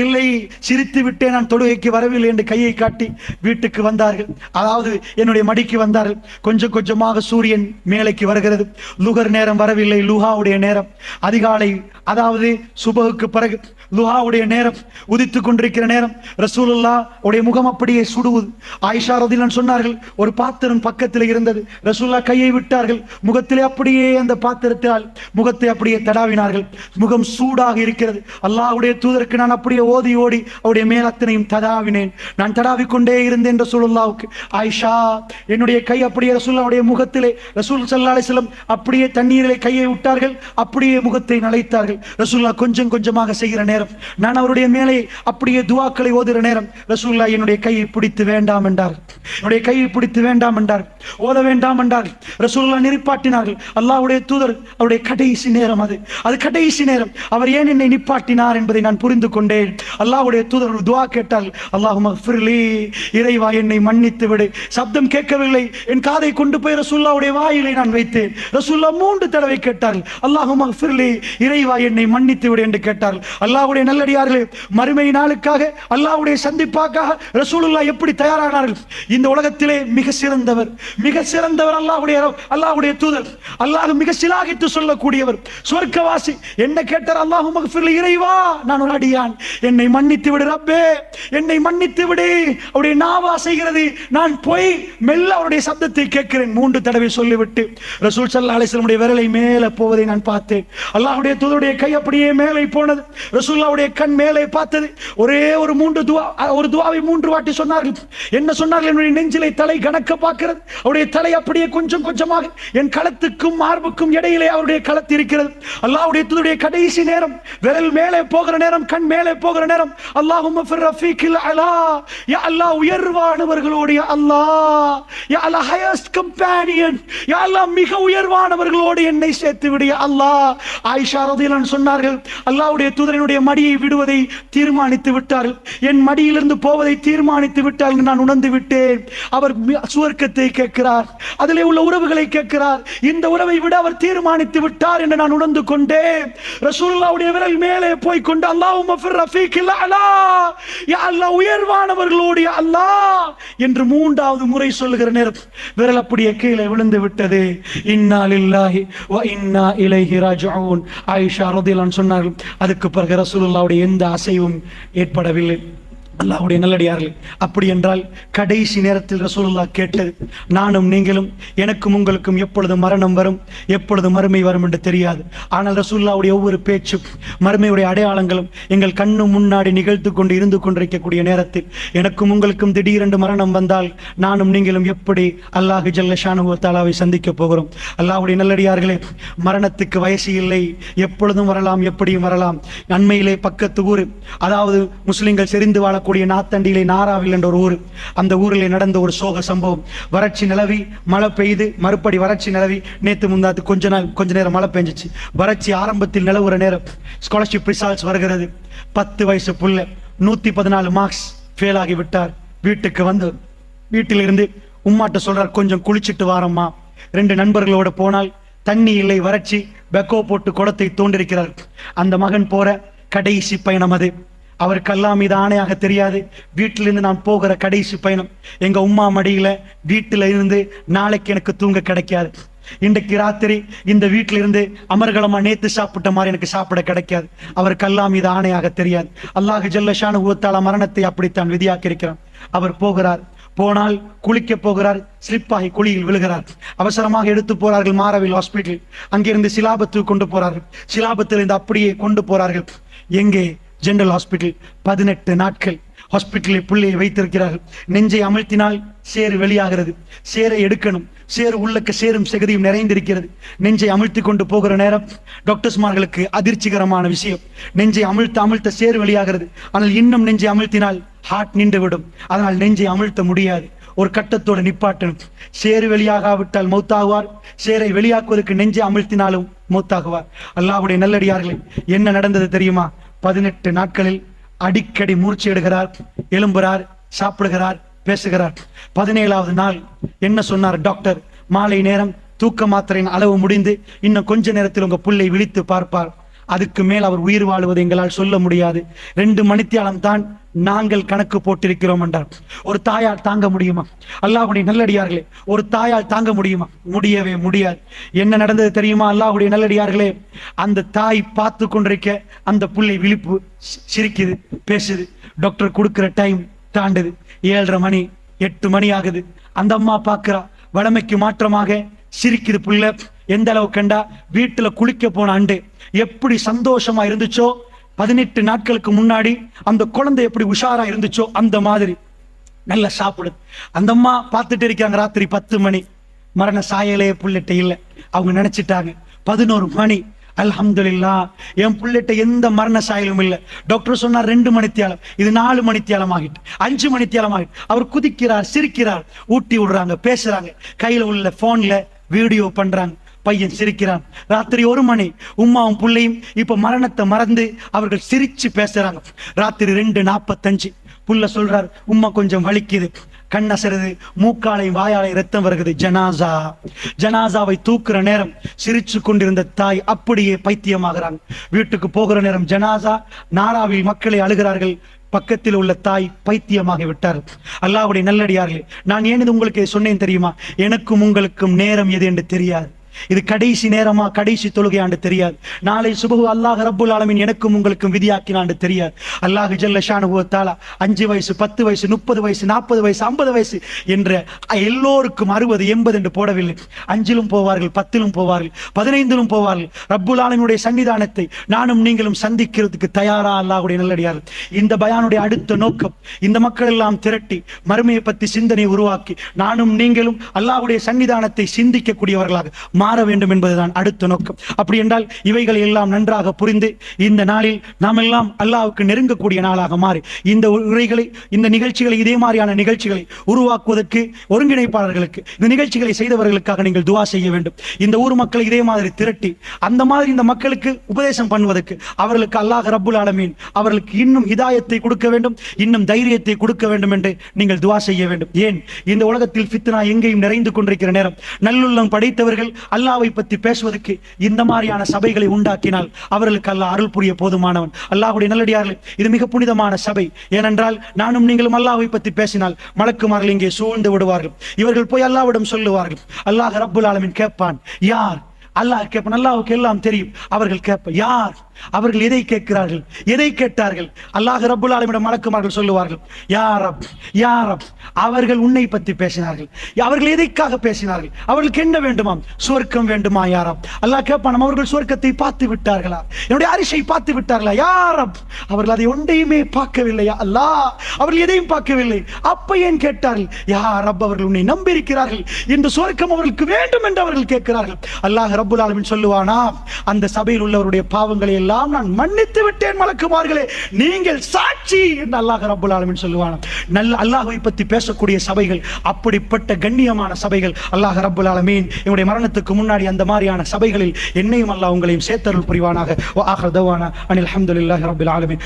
இல்லை சிரித்து விட்டே நான் தொழுகைக்கு வரவில்லை என்று கையை காட்டி வீட்டுக்கு வந்தார்கள். அதாவது என்னுடைய மடிக்கு வந்தார்கள். கொஞ்சம் கொஞ்சமாக சூரியன் மேலைக்கு வருகிறது. லுகர் நேரம் வரவில்லை, லுஹாவுடைய நேரம் அதிகாலை, அதாவது சுபஹுக்கு பிறகு லுஹாவுடைய நேரம் உதித்துக் கொண்டிருக்கிற நேரம் ரசூலுல்லாஹ் உடைய முகம் அப்படியே சுடுவது. ஆயிஷா ரலியல்லாஹு அன்ஹா சொன்னார்கள், ஒரு பாத்திரம் பக்கத்தில் இருந்தது, ரசூலுல்லாஹ் கையை விட்டார்கள், முகத்திலே அப்படியே அந்த பாத்திரத்தால் முகத்தை அப்படியே தடாவினார்கள். முகம் சூடாக இருக்கிறது. அல்லாஹ்வுடைய தூதருக்கு நான் அப்படியே ஓதி ஓடி அவருடைய மேல் அத்தனையும் தடாவினேன். நான் தடாவிக்கொண்டே இருந்தேன் ரசூலுல்லாஹ்வுக்கு. ஆயிஷா என்னுடைய கை அப்படியே ரசூலுல்லாஹ்வுடைய முகத்திலே, ரசூல் ஸல்லல்லாஹு அலைஹி வஸல்லம் அப்படியே தண்ணீரிலே கையை விட்டார்கள், அப்படியே முகத்தை நனைத்தார்கள். ரசூலுல்லாஹ் கொஞ்சம் கொஞ்சமாக செய்கிற நேரம், நான் அவருடைய மேலே அப்படியே துஆக்களை ஓதுகிற நேரம் ரசூலுல்லாஹ் என்னுடைய கையை பிடித்து வேண்டாம் என்றார், என்னுடைய கையை பிடித்து வேண்டாம் என்றார், ஓத வேண்டாம் என்றார். ரசூலுல்லாஹ் நிப்பாட்டினார்கள். அல்லாஹ்வுடைய தூதர் அவருடைய கடைசி நேரம், அது கடைசி நேரம். அவர் ஏன் என்னை நிப்பாட்டினார் என்பதை நான் புரிந்து கொண்டேன். அல்லாஹ்வுடைய தூதர் ஒரு துஆ கேட்டார், அல்லாஹும்ம ஃபிர்லி, இறைவா என்னை மன்னித்து விடு. சப்தம் கேட்கவில்லை, என் காதை கொண்டு போய் ரசூலுல்லாஹ்வுடைய வாயிலை நான் வைத்தேன். ரசூலுல்லாஹ் 3 தடவை கேட்டார்கள், அல்லாஹும்ம ஃபிர்லி, இறைவா என்னை மன்னித்து விடு என்று கேட்டார்கள். அல்லாஹ்வுடைய நல்லடியார்களே, மறுமை நாளுக்காக அல்லாஹ்வுடைய சந்திப்பாக ரசூலுல்லாஹ் எப்படி தயாரானார்கள்? இந்த உலகத்திலே மிக சிறந்தவர் அல்லாஹ்வுடைய தூதர். அல்லாஹ் மிக சிலாகித்து சொல்லக்கூடியவர், சொர்க்கவாசி. என்ன கேட்டார்? அல்லாஹும்ம ஃபிர்லி, இறைவா நான் ஒரு அடியான், என்னை மன்னித்து விடு ரப்பே, என்னை மன்னித்து விடு. அவருடைய நாவா செய்கிறது, நான் போய் மெல்ல அவருடைய சப்தத்தை கேட்கிறேன். 3 தடவை சொல்லிவிட்டு ரசூல் ஸல்லல்லாஹு அலைஹி வஸல்லம் விரலை மேலே போவதை நான் பார்த்தேன். அல்லாஹ்வுடைய தூதருடைய கை அப்படியே மேலே போனது. ரசூலுல்லாஹ்வுடைய கண் மேலே பார்த்தது. ஒரே ஒரு துஆவை 3 வாட்டி சொன்னார்கள். என்ன சொன்னார்கள்? என்னுடைய நெஞ்சிலே தலை கணக்க பார்க்கிறது. அவருடைய தலை அப்படியே கொஞ்சம் கொஞ்சமாக என் களத்துக்கும் மார்புக்கும் இடையிலே அவருடைய களத்து இருக்கிறது. அல்லாஹ்வுடைய தூதருடைய கடைசி நேரம், விரல் மேலே போகிற நேரம், கண் மேலே போகிற நேரம், அல்லாஹும்ம ஃபிர் ரஃபீகில் அலா, யா அல்லாஹ் உயர்வானவர்களோடு, யா அல்லாஹ், யா அல்லாஹ் ஹையஸ்ட் கம்பேனியன், யா அல்லாஹ் மிக உயர்வானவர்களோடு என்னை சேர்த்து விடு யா அல்லாஹ். ஆயிஷா ரலியல்லாஹு அன்ஹா சொன்னார்கள், அல்லாஹ்வுடைய தூதரினுடைய மடியை விடுவதை தீர்மானித்து விட்டார்கள், என் மடியிலிருந்து போவதை தீர்மானித்து விட்டார்கள். நான் உணர்ந்து விட்டேன். அவர் சுவர்க்கத்தை கேட்கிறார், அதிலே உள்ள உறவுகளை கேட்கிறார். இந்த உறவை விட அவர் தீர்மானித்து விட்டார் என்று நான் உணர்ந்து கொண்டேன். ரசூலுல்லாஹ்வுடைய விரல் மேலே போய் கொண்டு அல்லாஹும்ம ஃபிர் ரஃபீகில் அலா, யா அல்லாஹ் உயர்வானவர்களோடு யா அல்லாஹ் என்று 3வது முறை சொல்லுகிற நேரம் விரல் அப்படியே கீழே விழுந்து விட்டது. இன்னா லில்லாஹி வ இன்னா இலைஹி ராஜிஊன். ஆயிஷா ரலியல்லாஹு அன்ஹா சொன்னார்கள், அதுக்கு பிறகு ரசூலுல்லாஹ்வுடைய எந்த அசைவும் ஏற்படவில்லை. அல்லாஹ்வுடைய நல்லடியார்களே, அப்படி என்றால் கடைசி நேரத்தில் ரசூலுல்லாஹ் கேட்டது, நானும் நீங்களும், எனக்கும் உங்களுக்கும் எப்பொழுது மரணம் வரும், எப்பொழுது மறுமை வரும் என்று தெரியாது. ஆனால் ரசூலுல்லாஹ்வுடைய ஒவ்வொரு பேச்சும் மறுமையுடைய அடையாளங்களும் எங்கள் கண்ணு முன்னாடி நிகழ்த்து கொண்டு இருந்து கொண்டிருக்கக்கூடிய நேரத்தில் எனக்கும் உங்களுக்கும் திடீரென்று மரணம் வந்தால் நானும் நீங்களும் எப்படி அல்லாஹ் ஜல்ல ஷானஹு வ தஆலாவை சந்திக்க போகிறோம்? அல்லாஹ்வுடைய நல்லடியார்களே, மரணத்துக்கு வயசு இல்லை, எப்பொழுதும் வரலாம், எப்படியும் வரலாம். நன்மையிலே பக்கத்து ஊர், அதாவது முஸ்லிம்கள் செறிந்து வாழக்கூடிய இருக்கக்கூடிய நாத்தண்டியிலே நாராவில் என்ற ஒரு ஊர். அந்த ஊரிலே நடந்த ஒரு சோக சம்பவம். வறட்சி நிலவி, மழை பெய்து, மறுபடி வறட்சி நிலவி, நேற்று முந்தாத்து கொஞ்ச நேரம் மழை பெஞ்சிச்சு. வறட்சி ஆரம்பத்தில் நிலவுற நேரம் ஸ்காலர்ஷிப் ரிசல்ட்ஸ் வருகிறது. 10 வயசு புள்ள 114 மார்க்ஸ் ஃபெயில் ஆகி விட்டார். வீட்டுக்கு வந்து வீட்டிலிருந்து உம்மாட்ட சொல்றார், கொஞ்சம் குளிச்சுட்டு வாரம்மா. 2 நண்பர்களோட போனால் தண்ணி இல்லை, வறட்சி. பெக்கோ போட்டு குடத்தை தோண்டிருக்கிறார். அந்த மகன் போற கடைசி பயணம் அது. அவருக்கெல்லாம் மீது ஆணையாக தெரியாது, வீட்டிலிருந்து நான் போகிற கடைசி பயணம். எங்க உம்மா மடியில வீட்டில இருந்து நாளைக்கு எனக்கு தூங்க கிடைக்காது. இன்றைக்கு ராத்திரி இந்த வீட்டில இருந்து அமர்கலமா நேத்து சாப்பிட்ட மாதிரி எனக்கு சாப்பிட கிடைக்காது. அவருக்கெல்லாம் மீது ஆணையாக தெரியாது. அல்லாஹ் ஜல்ல ஷானஹு வ தஆலா மரணத்தை அப்படித்தான் விதியாக்கி இருக்கிறான். அவர் போகிறார். போனால் குளிக்க போகிறார். ஸ்லிப்பாகி குழியில் விழுகிறார். அவசரமாக எடுத்து போறார்கள் மாரவில் ஹாஸ்பிட்டல். அங்கிருந்து சிலாபத்துக்கு கொண்டு போறார்கள். சிலாபத்திலிருந்து அப்படியே கொண்டு போறார்கள் எங்கே? General hospital. 18 நாட்கள் ஹாஸ்பிட்டலில் பிள்ளையை வைத்திருக்கிறார்கள். நெஞ்சை அமிழ்த்தினால் சேறு வெளியாகிறது. சேரை எடுக்கணும். சேறு உள்ளக்க சேரும் செகதியும் நிறைந்திருக்கிறது. நெஞ்சை அமிழ்த்தி கொண்டு போகிற நேரம் டாக்டர்ஸ்மார்களுக்கு அதிர்ச்சிகரமான விஷயம். நெஞ்சை அமிழ்த்த சேறு வெளியாகிறது. ஆனால் இன்னும் நெஞ்சை அமிழ்த்தினால் ஹார்ட் நின்று விடும். அதனால் நெஞ்சை அமிழ்த்த முடியாது. ஒரு கட்டத்தோடு நிப்பாட்டணும். சேறு வெளியாகாவிட்டால் மௌத்தாகுவார். சேரை வெளியாக்குவதற்கு நெஞ்சை அமிழ்த்தினாலும் மௌத்தாகுவார். அல்லாஹ்வுடைய நல்லடியார்களே, என்ன நடந்தது தெரியுமா? 18 நாட்களில் அடிக்கடி மூர்ச்சி எடுகிறார், எழும்புகிறார், சாப்பிடுகிறார், பேசுகிறார். 17வது நாள் என்ன சொன்னார் டாக்டர்? மாலை நேரம் தூக்க மாத்திரையின் அளவு முடிந்து இன்னும் கொஞ்ச நேரத்தில் உங்க புள்ளை விழித்து பார்ப்பார். அதுக்கு மேல் அவர் உயிர் வாழ்வது எங்களால் சொல்ல முடியாது. 2 மணித்தியாலம் தான் நாங்கள் கணக்கு போட்டிருக்கிறோம் என்றார். ஒரு தாயால் தாங்க முடியுமா? அல்லாஹ்வுடைய நல்லடியார்களே, ஒரு தாயால் தாங்க முடியுமா? முடியவே முடியாது. என்ன நடந்தது தெரியுமா? அல்லாஹ்வுடைய நல்லடியார்களே, அந்த தாய் பார்த்து கொண்டிருக்க அந்த புள்ளை விழிப்பு, சிரிக்குது, பேசுது. டாக்டர் கொடுக்கிற டைம் தாண்டுது. 7:30 மணி, 8 மணி ஆகுது. அந்த அம்மா பார்க்கிறா. வளமைக்கு மாற்றமாக சிரிக்குது புள்ள. எந்த அளவு கண்டா, வீட்டுல குளிக்க போன அண்டு எப்படி சந்தோஷமா இருந்துச்சோ, 18 நாட்களுக்கு முன்னாடி அந்த குழந்தை எப்படி உஷாரா இருந்துச்சோ அந்த மாதிரி நல்லா சாப்பிடுது. அந்த அம்மா பார்த்துட்டு இருக்காங்க. ராத்திரி 10 மணி. மரண சாயலே புள்ளிட்ட இல்லை. அவங்க நினைச்சிட்டாங்க 11 மணி. அல்ஹம்துலில்லாஹ், என் புள்ளிட்ட எந்த மரண சாயலும் இல்லை. டாக்டர் சொன்னார் 2 மணித்தியாலம். இது 4 மணித்தியாலம் ஆகிட்டு, 5 மணித்தியாலம் ஆகிட்டு. அவர் குதிக்கிறார், சிரிக்கிறார், ஊட்டி விடுறாங்க, பேசுறாங்க, கையில உள்ள போன்ல வீடியோ பண்றாங்க. பையன் சிரிக்கிறான். ராத்திரி 1 மணி. உம்மாவும் புள்ளையும் இப்ப மரணத்தை மறந்து அவர்கள் சிரிச்சு பேசுறாங்க. ராத்திரி 2:45 புள்ள சொல்றார், உம்மா கொஞ்சம் வலிக்குது, கண்ணசருது, மூக்காலை வாயாலை ரத்தம் வருகிறது. ஜனாசா. ஜனாசாவை தூக்குற நேரம் சிரிச்சு கொண்டிருந்த தாய் அப்படியே பைத்தியமாகிறாங்க. வீட்டுக்கு போகிற நேரம் ஜனாசா. நாராவில் மக்களை அழுகிறார்கள். பக்கத்தில் உள்ள தாய் பைத்தியமாகி விட்டார். அல்லாஹ்வுடைய நல்லடியார்களே, நான் ஏன் இது உங்களுக்கு சொன்னேன் தெரியுமா? எனக்கும் உங்களுக்கும் நேரம் எது என்று தெரியாது. இது கடைசி நேரமா, கடைசி தொழுகையாண்டு தெரியாது. நாளை சுபஹு அல்லாஹ் ரப்புல் ஆலமீன் எனக்கும் உங்களுக்கும் விதியாக்கினாண்டு தெரியாது. அல்லாஹ் ஜல்ல ஷானஹு வ தஆலா 5 வயசு, 10 வயசு, 30 வயசு, 40 வயசு, 50 வயசு என்ற எல்லோருக்கும் 60, 80 என்று போடவில்லை. 5லும் போவார்கள், 10லும் போவார்கள், 15லும் போவார்கள். ரப்புல் ஆலமீனுடைய சன்னிதானத்தை நானும் நீங்களும் சந்திக்கிறதுக்கு தயாரா? அல்லாஹ்வுடைய நல்லடியார்கள், இந்த பயானுடைய அடுத்த நோக்கம் இந்த மக்கள் எல்லாம் திரட்டி மறுமையை பற்றி சிந்தனை உருவாக்கி நானும் நீங்களும் அல்லாஹ்வுடைய சன்னிதானத்தை சிந்திக்கக்கூடியவர்களாக மாற வேண்டும் என்பதுதான் அடுத்த நோக்கம். அப்படி என்றால் இவைகளை எல்லாம் நன்றாக புரிந்து இந்த நாளில் நாம் எல்லாம் அல்லாஹ்வுக்கு நெருங்கக்கூடிய நாளாக மாறி இந்த உரைகளை, இந்த நிகழ்ச்சிகளை, இதே மாதிரியான நிகழ்ச்சிகளை உருவாக்குவதற்கு ஒருங்கிணைப்பாளர்களுக்கு, இந்த நிகழ்ச்சிகளை செய்தவர்களுக்காக நீங்கள் துஆ செய்ய வேண்டும். இந்த ஊர் மக்களை இதே மாதிரி திரட்டி அந்த மாதிரி இந்த மக்களுக்கு உபதேசம் பண்ணுவதற்கு அவர்களுக்கு அல்லாஹ் ரப்புல் ஆலமீன் அவர்களுக்கு இன்னும் ஹிதாயத்தை கொடுக்க வேண்டும், இன்னும் தைரியத்தை கொடுக்க வேண்டும் என்று நீங்கள் துஆ செய்ய வேண்டும். ஏன் இந்த உலகத்தில் ஃபித்னா எங்கேயும் நிறைந்து கொண்டிருக்கிற நேரம் நல்லுள்ளம் படைத்தவர்கள் அல்லாஹ்வை பற்றி பேசுவதற்கு இந்த மாதிரியான சபைகளை உண்டாக்கினால் அவர்களுக்கு அல்லாஹ் அருள் புரிய போதுமானவன். அல்லாஹ்வுடைய நல்லடியார்களே, இது மிக புனிதமான சபை. ஏனென்றால் நானும் நீங்களும் அல்லாஹ்வை பற்றி பேசினால் மலக்குமார்கள் இங்கே சூழ்ந்து விடுவார்கள். இவர்கள் போய் அல்லாஹ்விடம் சொல்லுவார்கள். அல்லாஹ் ரப்புல் ஆலமீன் கேட்பான். யார்? அல்லாஹ் கேட்பான். அல்லாஹ்வுக்கு எல்லாம் தெரியும். அவர்கள் கேட்பான், யார்? அவர்கள் எதை கேட்கிறார்கள்? எதை கேட்டார்கள்? அல்லாஹ் ரப்புல் ஆலமீனிடம் மலக்குமார்கள் சொல்லுவார்கள், யா ரப், யா ரப். அவர்கள் உன்னை பற்றி பேசினார்கள். அவர்கள் எதைக்காக பேசினார்கள்? அவர்களுக்கு என்ன வேண்டுமாம்? சுவர்க்கம் வேண்டுமா யா ரப்? அல்லாஹ் கேட்பான், அவர்கள் சுவர்க்கத்தை பார்த்து விட்டார்களா? என்னுடைய அரிசை பார்த்து விட்டார்களா? யா ரப், அவர்கள் அதை ஒன்றையுமே பார்க்கவில்லையா அல்லாஹ்? அவர்கள் எதையும் பார்க்கவில்லை. அப்ப ஏன் கேட்டார்கள்? யா ரப், அவர்கள் உன்னை நம்பியிருக்கிறார்கள், இந்த சுவர்க்கம் அவர்களுக்கு வேண்டும் என்று அவர்கள் கேட்கிறார்கள். அல்லாஹ் ரப்புல் ஆலமீன் சொல்லுவானா, அந்த சபையில் உள்ளவருடைய பாவங்களை எல்லாம் நான் மன்னித்து விட்டேன் மலக்குமார்களே, நீங்கள் சாட்சி என்று அல்லாஹ் ரப்புல் ஆலமீன் சொல்லுவானா. நல்ல அல்லாஹ்வை பற்றி பேசக்கூடிய சபைகள், அப்படிப்பட்ட கண்ணியமான சபைகள். அல்லாஹ் ரப்புல் ஆலமீன் என்னுடைய மரணத்துக்கு முன்னாடி அந்த மாதிரியான சபைகளில் என்னையும் அல்லாஹ் உங்களையும் சேர்த்தருள் புரிவானாக. வ ஆகிரு தவானா அனில் ஹம்துலில்லாஹி ரப்பில் ஆலமீன்.